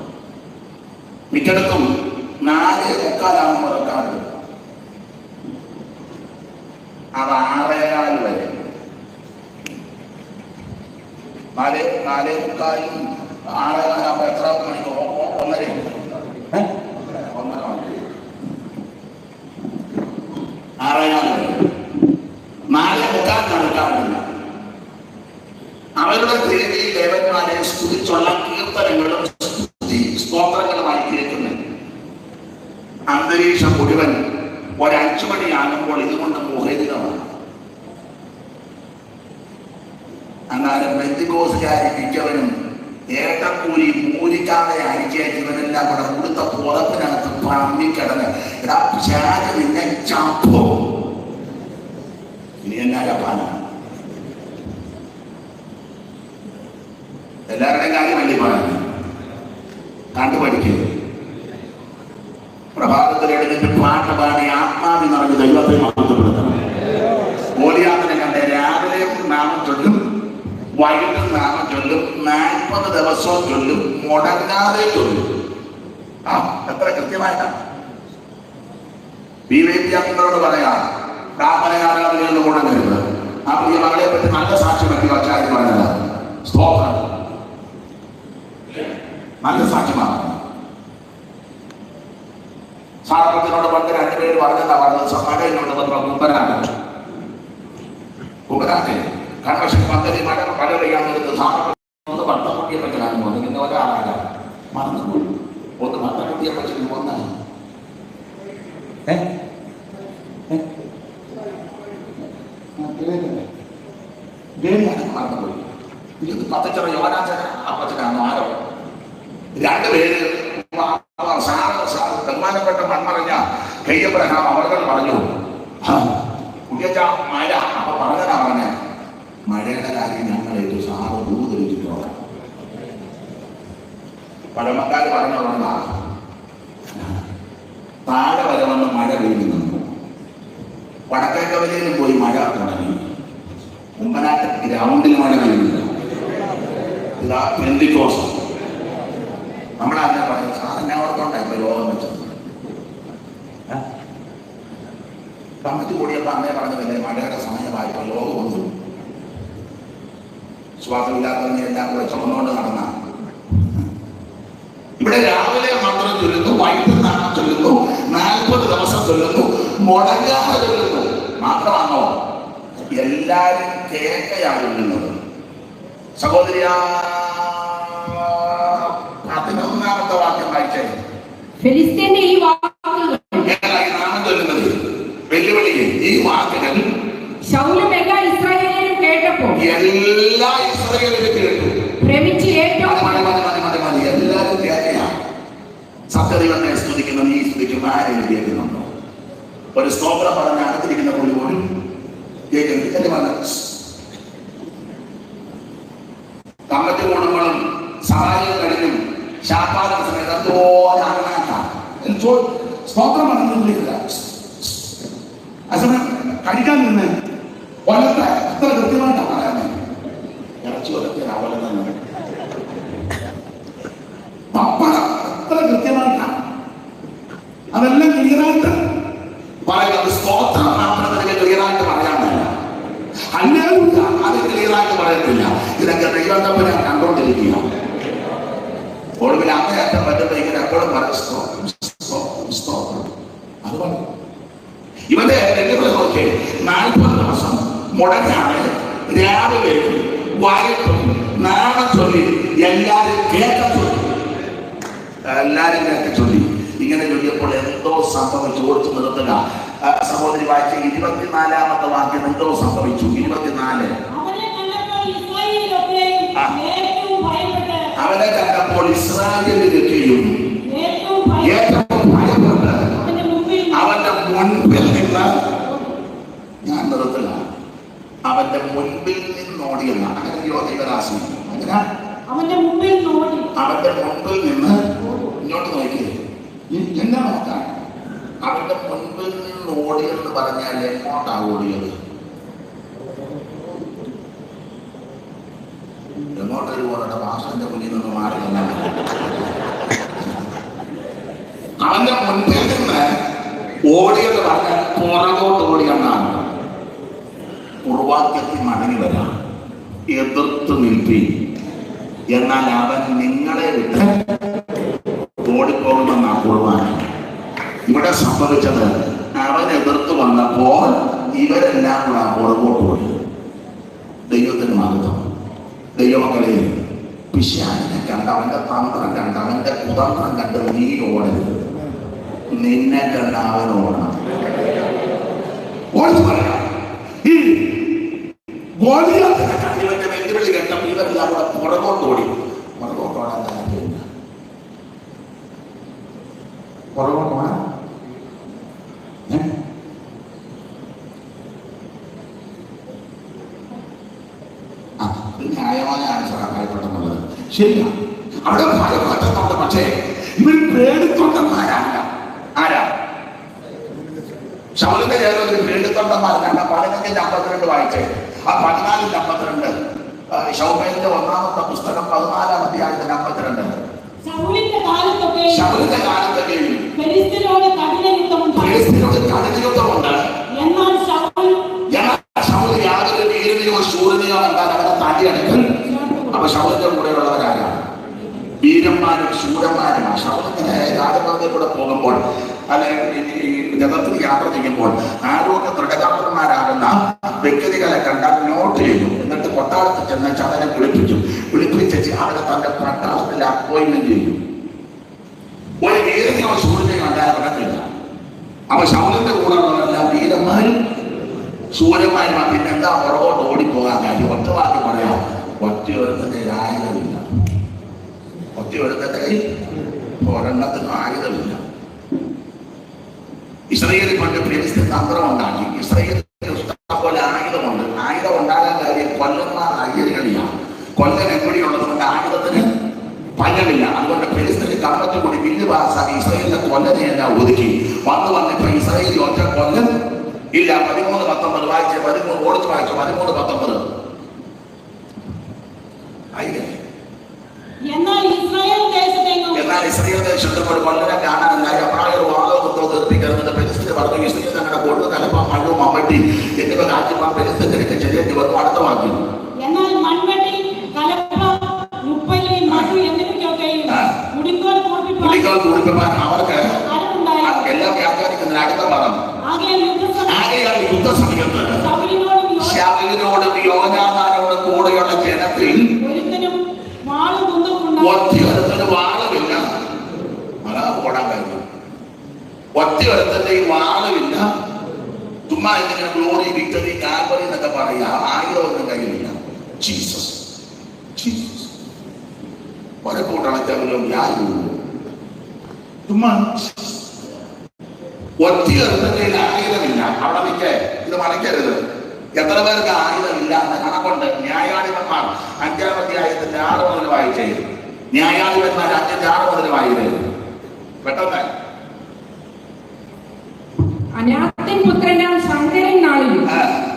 മിക്കടത്തും 4:45 ഇറക്കാറുണ്ട്. അത് 6:15 വരെ. 4:45 6:15 എത്ര മണിക്കോ? 1:30 നടക്കാറില്ല. അവരുടെ ദേവി ദേവന്മാരെ സ്തുതിച്ചുള്ള കീർത്തനങ്ങളും സ്തോത്രങ്ങളുമായി കേൾക്കുന്നു. അന്തരീക്ഷം മുഴുവൻ 5 മണിയാകുമ്പോൾ ഇതുകൊണ്ട് മോഹിതമാണ്. അന്നാലും പെന്തിക്കോസുകാരി മിക്കവരും ഏട്ടക്കൂലി മൂലിക്കാതെ അരിച്ചേറ്റ് ഇവരെല്ലാം കൂടെ കൊടുത്ത പുറത്തിനകത്ത് പമ്മിക്കിടന്ന് നിന്നെ ചാപ്പോ ഇനി എന്നാ ജപ്പാനാണ്. എല്ലാവരുടെയും കാര്യമല്ലേ പറയുന്നത്. കണ്ടുപഠിക്കുക. പ്രഭാതത്തിൽ എഴുതിട്ട് പാട്ട് പാടി ആത്മാവി നിറഞ്ഞ് ദൈവത്തെ മഹത്വപ്പെടുത്തണം. ഓലിയാത്തിനെ കണ്ട് രാവിലെ നാമം ചൊല്ലും, വൈകിട്ട് നാമം ചൊല്ലും, 40 ദിവസവും ചൊല്ലും, മുടങ്ങാതെ ചൊല്ലും. എത്ര കൃത്യമായിട്ടാണ്. നിങ്ങളോട് പറയാം, പ്രാർത്ഥന ആരാധനകളിൽ മുടങ്ങരുത്. ആ പ്രിയ മകളെ പറ്റി നല്ല സാക്ഷ്യം പറ്റി ആചാര്യ പറഞ്ഞത് സ്തോത്രം, നല്ല സാക്ഷ്യമാണ്. സാറപ്പത്തിനോട് പണ്ട് 2 പേര് പറഞ്ഞതാ പറഞ്ഞത്. മഴയിനോട് വന്ന കുമ്പനാട്ടെ കൺവെൻഷൻ പദ്ധതി മഴ പെയ്യാൻ നേരത്ത് സാറപ്പത്തിനോട് പട്ടക്കുട്ടിയെ പറ്റിയാണ് വന്നത്. പിന്നെ ഒരാളാണ് മറന്നു ഒന്ന് പട്ടക്കുട്ടിയെ പറ്റി വന്ന മറന്നുപോയി. ഇത് 10 യോനാചന അപ്പച്ചനാണോ ആരോ 2 പേര് ബഹുമാനപ്പെട്ട മൺമറഞ്ഞ കയ്യബ്രഹാം അവർ പറഞ്ഞു, കുട്ടിയച്ച മഴ. അപ്പൊ പറഞ്ഞതാ പറഞ്ഞ മഴയുടെ കാര്യം ഞങ്ങളേറ്റു സാറ് ദൂതരിച്ചിട്ടുള്ള പഴമക്കാര് പറഞ്ഞുള്ള താഴെ വരെ വന്ന് മഴ പെയ്യുന്നു. വടക്കേക്കവലയിലും പോയി മഴ തുടങ്ങി. കുമ്പനാട്ട് ഗ്രൗണ്ടിൽ മഴ പെയ്യുന്നില്ല. ഇതാ പെന്തിക്കോസ്. നമ്മളങ്ങനെ പറഞ്ഞു സാറിനെ ഓർത്തോണ്ടാ ഇപ്പൊ രോഗം വെച്ചത്. കമ്മിറ്റി കൂടിയപ്പോ അന്നേ പറഞ്ഞതല്ലേ മഴയുടെ സമയമായപ്പോ രോഗം വന്നു. ശ്വാസമില്ലാത്തതിനെ എല്ലാം കൂടെ ചുമന്നുകൊണ്ട് നടന്ന ഇവിടെ രാവിലെ മാത്രം ചൊല്ലുന്നു, വൈകിട്ട് നാമം ചൊല്ലുന്നു, 40 ദിവസം ചൊല്ലുന്നു, മുടങ്ങാതെ ചൊല്ലുന്നു. മാത്രമാണോ എല്ലാരും കേൾക്കയാണ് ചൊല്ലുന്നത്. സഹോദരിയാ 11-ാമത്തെ വാക്യം വായിച്ചേ. ഫിലിസ്തീന്റെ ഈ വാക്കുകൾ നാമം ചൊല്ലുന്നത് വെല്ലുവിളിയെ ഈ വാക്കുകൾ ശൗലും എല്ലാ ഇസ്രായേലിലും കേട്ടപ്പോൾ എല്ലാ ഇസ്രായേലിലും കേട്ടു. ഭ്രമിച്ച് ഏറ്റവും എല്ലാവരും കേൾക്കുകയാണ്. സത്യദൈവത്തെ സ്തുതിക്കുന്ന നീ സ്തുതിക്കും ആരെയും കേൾക്കുന്നുണ്ടോ? ഒരു സ്തോത്രം പറഞ്ഞ അകത്തിരിക്കുന്ന പുള്ളി പോലും കേൾക്കുന്നില്ല. കമ്മറ്റി കൂടുമ്പോഴും സഹായികളിലും ശാപാദന സമയത്ത് സ്തോത്രം പറഞ്ഞില്ല. ആ സമയം കഴിക്കാൻ നിന്ന് ഹല്ലേലൂയ. അത് ക്ലിയറായിട്ട് പറയത്തില്ല. ഇതൊക്കെ ദൈവം തമ്മിൽ ഞാൻ കണ്ടോണ്ടിരിക്കുക. ഒടുവിൽ അങ്ങേയറ്റം പറ്റുമ്പോ ഇങ്ങനെ എപ്പോഴും പറയും സ്തോത്രം. അത് പറയും. ഇവന്റെ നോക്കി 40 ദിവസം മുടങ്ങാതെ രാവിലെ വൈകിട്ടും നാണം ചൊല്ലി എല്ലാരും കേട്ട ചൊല്ലി ഇങ്ങനെ ചൊല്ലിയപ്പോൾ എന്തോ സംഭവിച്ചു. ഓടിച്ചു നിർത്തുക. സഹോദരി വായിച്ച 24-ാമത്തെ വാക്യം എന്തോ സംഭവിച്ചു. 24. അവനെ കണ്ടപ്പോൾ ഇസ്രായേലിലൊക്കെയും ഏറ്റവും ഭയപ്പെട്ട് അവന്റെ മുൻപിൽ നിന്ന്, ഞാൻ നിർത്തുക, അവന്റെ മുൻപിൽ നിന്നോടിയല്ല. അങ്ങനെയോ ദൈവരാശി അങ്ങനെ അവന്റെ മുൻപിൽ നിന്ന് ഇങ്ങോട്ട് നോക്കി എന്നെ നോക്കാൻ. അവന്റെ മുൻപിൽ നിന്ന് ഓടിയെന്ന് പറഞ്ഞാൽ എങ്ങോട്ടാ ഓടിയത്? എങ്ങോട്ടൊരു പോരുടെ ഭാഷന്റെ മുന്നിൽ നിന്ന് മാറി. അവന്റെ മുൻപിൽ നിന്ന് ഓടിയെന്ന് പറഞ്ഞാൽ പുറകോട്ട് ഓടിയെന്നാണ്. പൂർവാക്യത്തിൽ മടങ്ങി വരാം. എതിർത്ത് നിൽപ്പി, എന്നാൽ അവൻ നിങ്ങളെ വിട്ട് ഓടിപ്പോകുമെന്നാണ് കുർബാന. ഇവിടെ സംഭവിച്ചത്, അവൻ എതിർത്ത് വന്നപ്പോൾ ഇവരെല്ലാം കൂടെ പുറകോട്ട് ഓടി. ദൈവത്തിന് മഹത്വം. ദൈവമക്കളെ, പിശാചിനെ കണ്ട്, അവന്റെ തന്ത്രം കണ്ട്, അവന്റെ കുതന്ത്രം കണ്ട് നീ ഓടരുത്. നിന്നെ കണ്ട് അവൻ ഓടണം. ഓടിച്ചു പറയാം. ഈ ഗോലിയാത്തിനെ കണ്ട് ഇവന്റെ വെല്ലുവിളി കേട്ടപ്പോൾ ഇവരെല്ലാം കൂടെ പുറകോട്ട് ഓടി. പുറകോട്ട് ഓടാൻ താല്പര്യമില്ല. പുറകോട്ട് ഓടാൻ ന്യായമായ ആൻസറാണ് ഭയപ്പെട്ടെന്നുള്ളത്. ശരിയാണ്. അവിടെ ഭയപ്പെട്ടെന്നുണ്ട്. പക്ഷേ ഇവർ പേടിത്തൊണ്ടന്മാരല്ല. ആരാ? ശൗലിന്റെ കേരളത്തിൽ പേടിത്തൊണ്ടന്മാരല്ല. 15:52 വായിച്ചേ. ആ 14:52 ശൗമേലിന്റെ 1-ാമത്തെ പുസ്തകം 14-ാം അധ്യായത്തിന്റെ 52. ശൗലിന്റെ കാലത്തൊക്കെയും ഫെലിസ്ത്യരോട് കഠിന യുദ്ധമുണ്ട്. എന്നാൽ ശൗൽ യാതൊരു വീരനെയോ ശൂരനെയോ കണ്ടാൽ അവനെ താണ്ടിയടക്കൽ. അപ്പൊ ശൗലിന്റെ കൂടെയുള്ളവരാരാണ്? വീരന്മാരും ശൂരന്മാരുമാണ്. ശൗലിങ്ങനെ രാജപാതയിൽ കൂടെ പോകുമ്പോൾ, അല്ലെങ്കിൽ ഈ ജഗത്തിൽ യാത്ര ചെയ്യുമ്പോൾ, ആരോഗ്യ ദൃഢകാത്രന്മാരാകുന്ന വ്യക്തികളെ കണ്ടാൽ നോട്ട് ചെയ്യും. എന്നിട്ട് കൊട്ടാരത്തിൽ ചെന്ന് ചതനെ വിളിപ്പിച്ച് അവരെ തന്റെ പട്ടാളത്തിൽ അപ്പോയിന്റ്മെന്റ് ചെയ്യും. ഒരു വീരനെയോ ശൂരനെയോ കണ്ടാൽ നടക്കില്ല. അപ്പൊ ശൗലിന്റെ കൂടെ ഉള്ളവരെല്ലാം വീരന്മാരും ശൂരന്മാരുമാണ്. പിന്നെന്താ പുറകോട്ട് ഓടിപ്പോകാൻ കാര്യം? ഒറ്റ വാക്കി പറയാം, ഒറ്റയൊരുത്തന്റെ ആയുധമില്ല. ഒറ്റയൊരുത്തന്റെ ഒരെണ്ണത്തിന് ആയുധമില്ല. ഇസ്രായേലിൽ കൊണ്ട് ഫെലിസ്ത്യൻ തന്ത്രം ഉണ്ടാക്കി. ഇസ്രായേലിൽ പോലെ ആയുധമുണ്ട്. ആയുധം ഉണ്ടാകാൻ കാര്യം കൊല്ലന്മാർ അയ്യരികളിയാണ്. കൊല്ലൻ എവിടെയുള്ളത് കൊണ്ട് ആയുധത്തിന് പഞ്ഞമില്ല. അതുകൊണ്ട് ഫെലിസ്ത്യന് കമ്പത്തിൽ കൂടി ബില്ല് പാസ്സാക്കി ഇസ്രായേലിന്റെ കൊല്ലനെ എല്ലാം ഒതുക്കി വന്നിപ്പോ ഇസ്രായേലി ഒറ്റ കൊല്ലൻ ഇല്ല. 13:19 വായിച്ച് 13 ഓടിച്ച് വായിച്ചു. 13:19 എന്നാൽ ഇസ്രായേൽ ദേശത്ത് ഒരു കൊല്ലനെ കാണാനുണ്ടായി. അപ്രായ വാദമൊക്കെ തീർപ്പിക്കുന്നത് ഫെലിസ്ത്യന് പറഞ്ഞു. ഇസ്രായേൽ തങ്ങളുടെ കൊടുത്ത കലപ്പ മഴവും അമ്മട്ടി എന്നിവ കാറ്റുമ്പോൾ ഫെലിസ്ത്യത്തിലേക്ക് ചെല്ലേണ്ടി വന്നു. അടുത്ത വാക്യം. എന്നാൽ മൺവെട്ടി, കലപ്പ, മുപ്പല്ലി, മഴു എന്നിവയ്ക്കൊക്കെയും കുടിക്കോൽ കൂടിപ്പിക്കാൻ അവർക്ക് എല്ലാം വ്യാഖ്യാനിക്കുന്നതിന് അടുത്ത പറഞ്ഞു. ആകെയാണ് യുദ്ധസമയത്ത് ശൗലിനോടും യോനാഥാനോടും കൂടെയുള്ള ജനത്തിൽ ഒറ്റയൊരുത്തന് വാളുമില്ല. അതാ ഓടാൻ കഴിയും. ഒറ്റയൊരുത്തന്റെ ഈ വാളുമില്ല. ചുമ്മാ എന്തെങ്കിലും ഗ്ലോറി, വിക്ടറി, കാൽവറി എന്നൊക്കെ പറയാ. ആയുധമൊന്നും കയ്യിലില്ല. ജീസസ് ഒരെ കൂട്ടണച്ചവരും യാതൊരു ചുമ്മാ ഒറ്റയൊരുത്തന്റെ ആയുധമില്ല. അവിടെ നിൽക്കേ, ഇത് മണിക്കരുത്. എത്ര പേർക്ക് ആയുധമില്ല എന്ന് കണക്കുണ്ട്. ന്യായാധിപന്മാർ 5-ാം അധ്യായത്തിന്റെ 6 മുതൽ വായിച്ചേ. ന്യായാധിപന്മാർ 5-6 മുതൽ വായിച്ചേ. പെട്ടെന്ന്. അനാഥൻ പുത്രനാം ശങ്കരൻ നാളിലും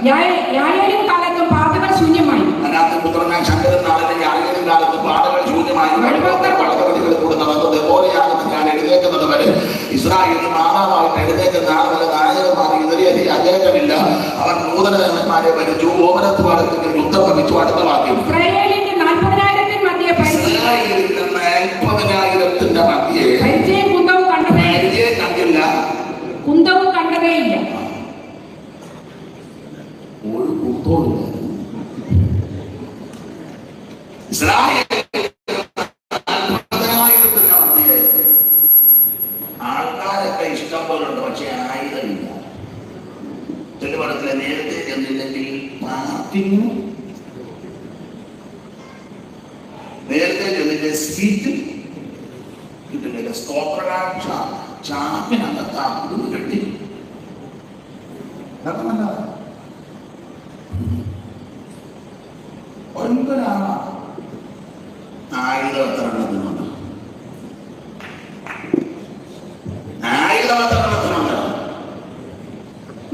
യായാലും കാലത്തും പാതകൾ ശൂന്യമായി. അനാഥൻ പുത്രനാം ശങ്കരൻ നാളിലും യായാലും കാലത്തും പാതകൾ ശൂന്യമായി. തുറന്ന് ദെബോരയാകുന്ന ഞാൻ എഴുന്നേക്കുന്നത് വരെ ഇസ്രായേലിൽ മാതാവായിട്ട് എഴുന്നേക്കുന്ന ആളുകളെ നായകന്മാർ ഇതിലേറി അജേകമില്ല. അവർ നൂതന ദേവന്മാരെ ഭരിച്ചു, ഓമനത്വാദത്തിൽ യുദ്ധം ഭവിച്ചു. അടുത്ത വാക്യം, ഇസ്രായേലിന്റെ 40,000 മധ്യേ ഇസ്രായേലിന്റെ 40,000 മധ്യേ കുന്തവും കണ്ടില്ല, കുന്തവും കണ്ടതേയില്ല. ഒരു കുന്തവും ഇസ്രായേൽ ആൾക്കാരൊക്കെ ഇഷ്ടം പോലുണ്ട്, പക്ഷെ ആയുധമില്ല. തെളിവടത്തിലെ നേരത്തെ ചെന്നില്ലെങ്കിൽ പാർട്ടിയും നേരത്തെ ചെന്നിട്ട് സീറ്റ് കിട്ടുന്നില്ല. സ്തോത്രകാഴ്ച ചാപ്പിനകത്ത് കെട്ടി ഒൻപതാണ് ആയുധം എത്ര എണ്ണത്തിനുണ്ട്? ആയുധം എത്ര എണ്ണത്തിനുണ്ട്?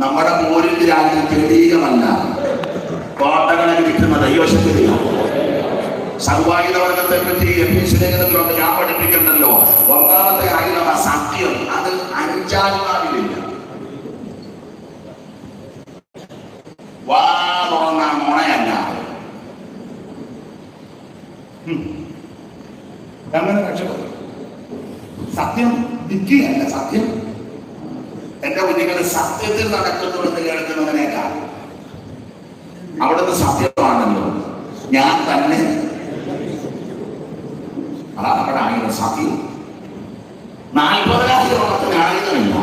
നമ്മുടെ പോരിന്റെ രാജ്യം തെളിയികമല്ല, കോട്ടകളെ വിൽക്കുന്ന ദൈവശക്തിയാണ്. സർവായുധവർഗത്തെ പറ്റി ലേഖനത്തിലുണ്ട്, ഞാൻ പഠിപ്പിക്കണ്ടല്ലോ. ഒന്നാമത്തെ ആയുധം സത്യം. അത് അഞ്ചാത്മാവിലില്ല. വാ തുറന്ന മുണയല്ല. അങ്ങനെ രക്ഷപ്പെടും. സത്യം വിദ്യയല്ല, സത്യം. എന്റെ കുഞ്ഞുങ്ങൾ സത്യത്തിൽ നടക്കുന്നു എന്ന് കേൾക്കുന്നതിനേക്കാൾ അവിടുന്ന് സത്യമാണല്ലോ ഞാൻ തന്നെ. അതാണ് നമ്മുടെ ആയുധം, സത്യം. 40,000 ആയുധമില്ല.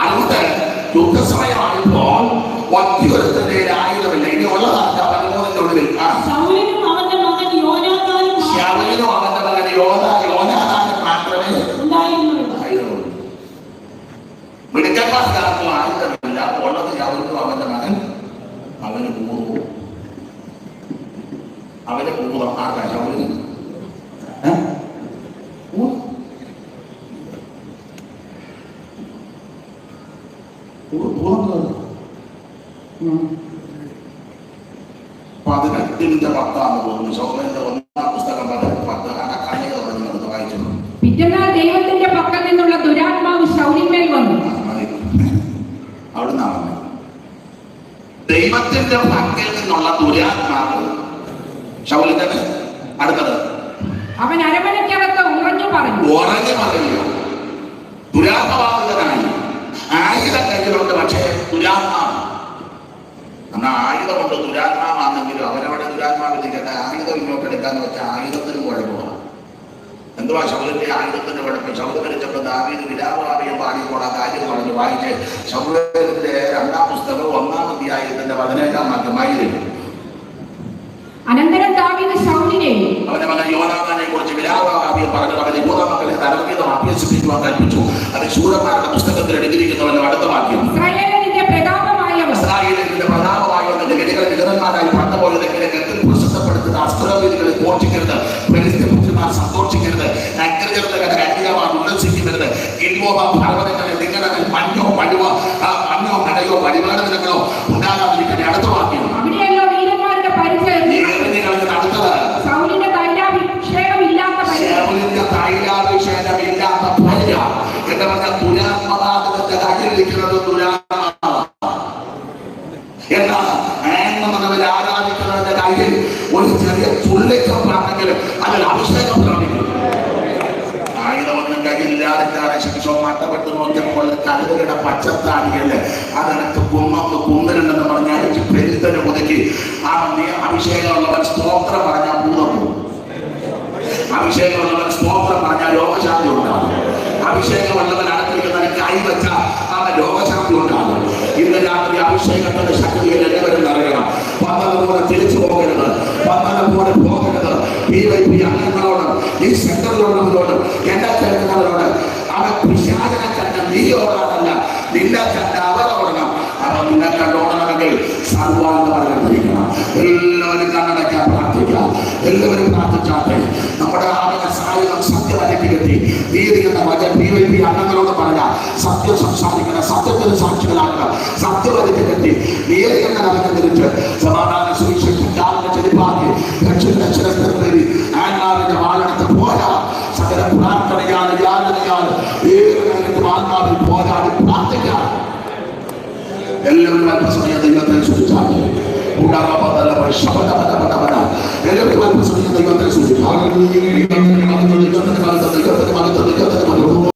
അതുകൊണ്ട് യുദ്ധസമയമാണിപ്പോൾ ഒറ്റയൊരുത്തന്റെ ആയുധമില്ല. ഇനി ഉള്ളതാണ് 13-ന്റെ ഒടുവിൽ ശൗലിനും അവന്റെ മകൻ യോനാഥാനും മാത്രമേ ആയുധമുള്ളൂ. മിടുക്കന്മാർക്കാർക്കും ആയുധമില്ല. ഉള്ളത് ശൗലിനും അവന്റെ മകൻ അവന് പൂർവ്വം. അവന്റെ പൂർവ്വം ആർക്കാ? ശൗലിന് പതിനെട്ടിന്റെ 10 തോന്നുന്നു. ശൗലിന്റെ 1-ാം പുസ്തകം 10 കണ്ണിക തുടങ്ങി വായിച്ചു. പിറ്റന്നാൾ ദൈവത്തിന്റെ പക്കൽ നിന്നുള്ള ദുരാത്മാവ് ശൗലിന്മേൽ വന്നു. അവിടുന്ന് ദൈവത്തിന്റെ പക്കൽ നിന്നുള്ള ദുരാത്മാവ് ശൗലിന്റെ. അടുത്തത്, അവൻ അരമനയ്ക്കകത്ത് ഉറഞ്ഞു പറഞ്ഞു. ദുരാത്മബാധിതനായി. ആയുധം കയ്യിലുണ്ട്, പക്ഷേ ദുരാത്മാവ്. എന്നാൽ ആയുധമുണ്ട്, ദുരാത്മാവാണെങ്കിലും അവരവിടെ ദുരാത്മാവിരിക്കട്ടെ. ആയുധം ഇങ്ങോട്ട് എടുക്കാന്ന് വെച്ചാൽ ആയുധത്തിന് കുഴപ്പമാണ്. എന്തുവാ ശൗലിന്റെ ആയുധത്തിന് കുഴപ്പം? ശൗല് മരിച്ചപ്പോൾ ദാവീദ് വിലാപകാരിയും പാടിയപ്പോൾ ആ കാര്യം പറഞ്ഞു വായിച്ച് ശൗലിന്റെ 2-ാം പുസ്തകം 1-ാം അധ്യായത്തിന്റെ 17-ാം വാക്യമായിരുന്നു. അനന്തരം ദാവീദ് ശൗലിനെയും അവന്റെ മകൻ യോനാഥാനെ കുറിച്ച് വിലാപകാരിയും പറഞ്ഞു അവന്റെ യൂദാ മക്കളെ തലമുറ അഭ്യസിപ്പിക്കുവാൻ കൽപ്പിച്ചു. അത് ശൂരന്മാരുടെ പുസ്തകത്തിൽ എഴുതിയിരിക്കുന്നവന്റെ അടുത്ത വാക്യം, ഇസ്രായേലിന്റെ പ്രതാപമായവന്റെ ഗതികളെ വിധന്മാരായി പണ്ടുപോലെ പ്രശസ്തപ്പെടുത്തുന്ന അസ്ത്രവേദികളെ പോഷിക്കരുത്. പരിസ്ഥിതിമാർ സന്തോഷിക്കരുത്. അഗ്രജർമാർ ഉല്ലസിക്കരുത്. പർവ്വതങ്ങളെ നിങ്ങളുടെ മഞ്ഞോ മഴയോ മഴയോ പരിപാടി ദിനങ്ങളോ ഉണ്ടാകാതിരിക്കട്ടെ. അടുത്ത വാക്യം, തൈലാഭിഷേകമില്ലാത്ത ഭാര്യ എന്ന് പറഞ്ഞാൽ ദുരാത്മബാധകത്തെ കയ്യിലിരിക്കുന്നത് എന്നാൽ ആരാധിക്കുന്നതിന്റെ കയ്യിൽ ഒരു ചെറിയ ചുള്ളിക്കപ്പാണെങ്കിൽ അതിൽ അഭിഷേകം പ്രാപിക്കും. ആയുധമൊന്നും കയ്യിലില്ലാതെ ശിക്ഷോ മട്ടപ്പെട്ട് നോക്കിയപ്പോൾ കഴുതയുടെ പച്ചത്താടിയല്ലേ അതിനകത്ത് കുന്നരുണ്ടെന്ന് പറഞ്ഞ് അടിച്ച് പെരുത്തന് ഒതുക്കി. അഭിഷേകമുള്ളവൻ സ്തോത്രം പറഞ്ഞാൽ ഭൂതം. അഭിഷേകമുള്ളവൻ സ്തോത്രം പറഞ്ഞാൽ രോഗശാന്തി ഉണ്ടാകും. അഭിഷേകമുള്ളവൻ അടുത്തിരിക്കുന്നവന് കൈവച്ച അവൻ രോഗശാന്തി ഉണ്ടാകും. ഇന്ന് രാത്രി അഭിഷേകത്തിന്റെ ശക്തിയിൽ എല്ലാവരും അറിയണം. പന്തലൂടെ തിരിച്ചു പോകരുത്, പന്തലൂടെ പോകരുത്. PYP അംഗങ്ങളോട്, ഈ സെന്ററിലുള്ളവരോട്, എന്നെ കേൾക്കുന്നവരോട്, അവൻ പിശാചിനെ കണ്ട നീയോടാണല്ല, നിന്നെ കണ്ട അവരോടണം. അവൻ നിന്നെ കണ്ടോടണമെങ്കിൽ സർവാന്തരിക്കണം. എല്ലാവരും കണ്ണടയ്ക്കാൻ പ്രാർത്ഥിക്കാം. എല്ലാവരും പ്രാർത്ഥിച്ചാട്ടെ. നമ്മുടെ സായുധം സത്യമലക്കി കെട്ടി നീതിക്കുന്ന വചനം PYP അംഗങ്ങളോട് പറയാം. സത്യം സംസാരിക്കണം, സത്യത്തിന് സാക്ഷികളാക്കണം, സത്യമലക്കി കെട്ടി നീതിക്കുന്ന നവനം തിരിച്ച് സമാധാന സുവിശേഷം ചെലിപ്പാക്കി ആത്മാവിന്റെ വാളെടുത്ത് പോരാ. സകല പ്രാർത്ഥനയാണ്, യാതനയാണ്. ഏത് നേരത്തും ആത്മാവിൽ പോരാടി പ്രാർത്ഥിക്കാം. എല്ലാവരും അല്പസമയം ദൈവത്തെ സൂചിച്ചാൽ എല്ലാവരും അല്പസമയം ദൈവത്തെ സൂചിച്ചാൽ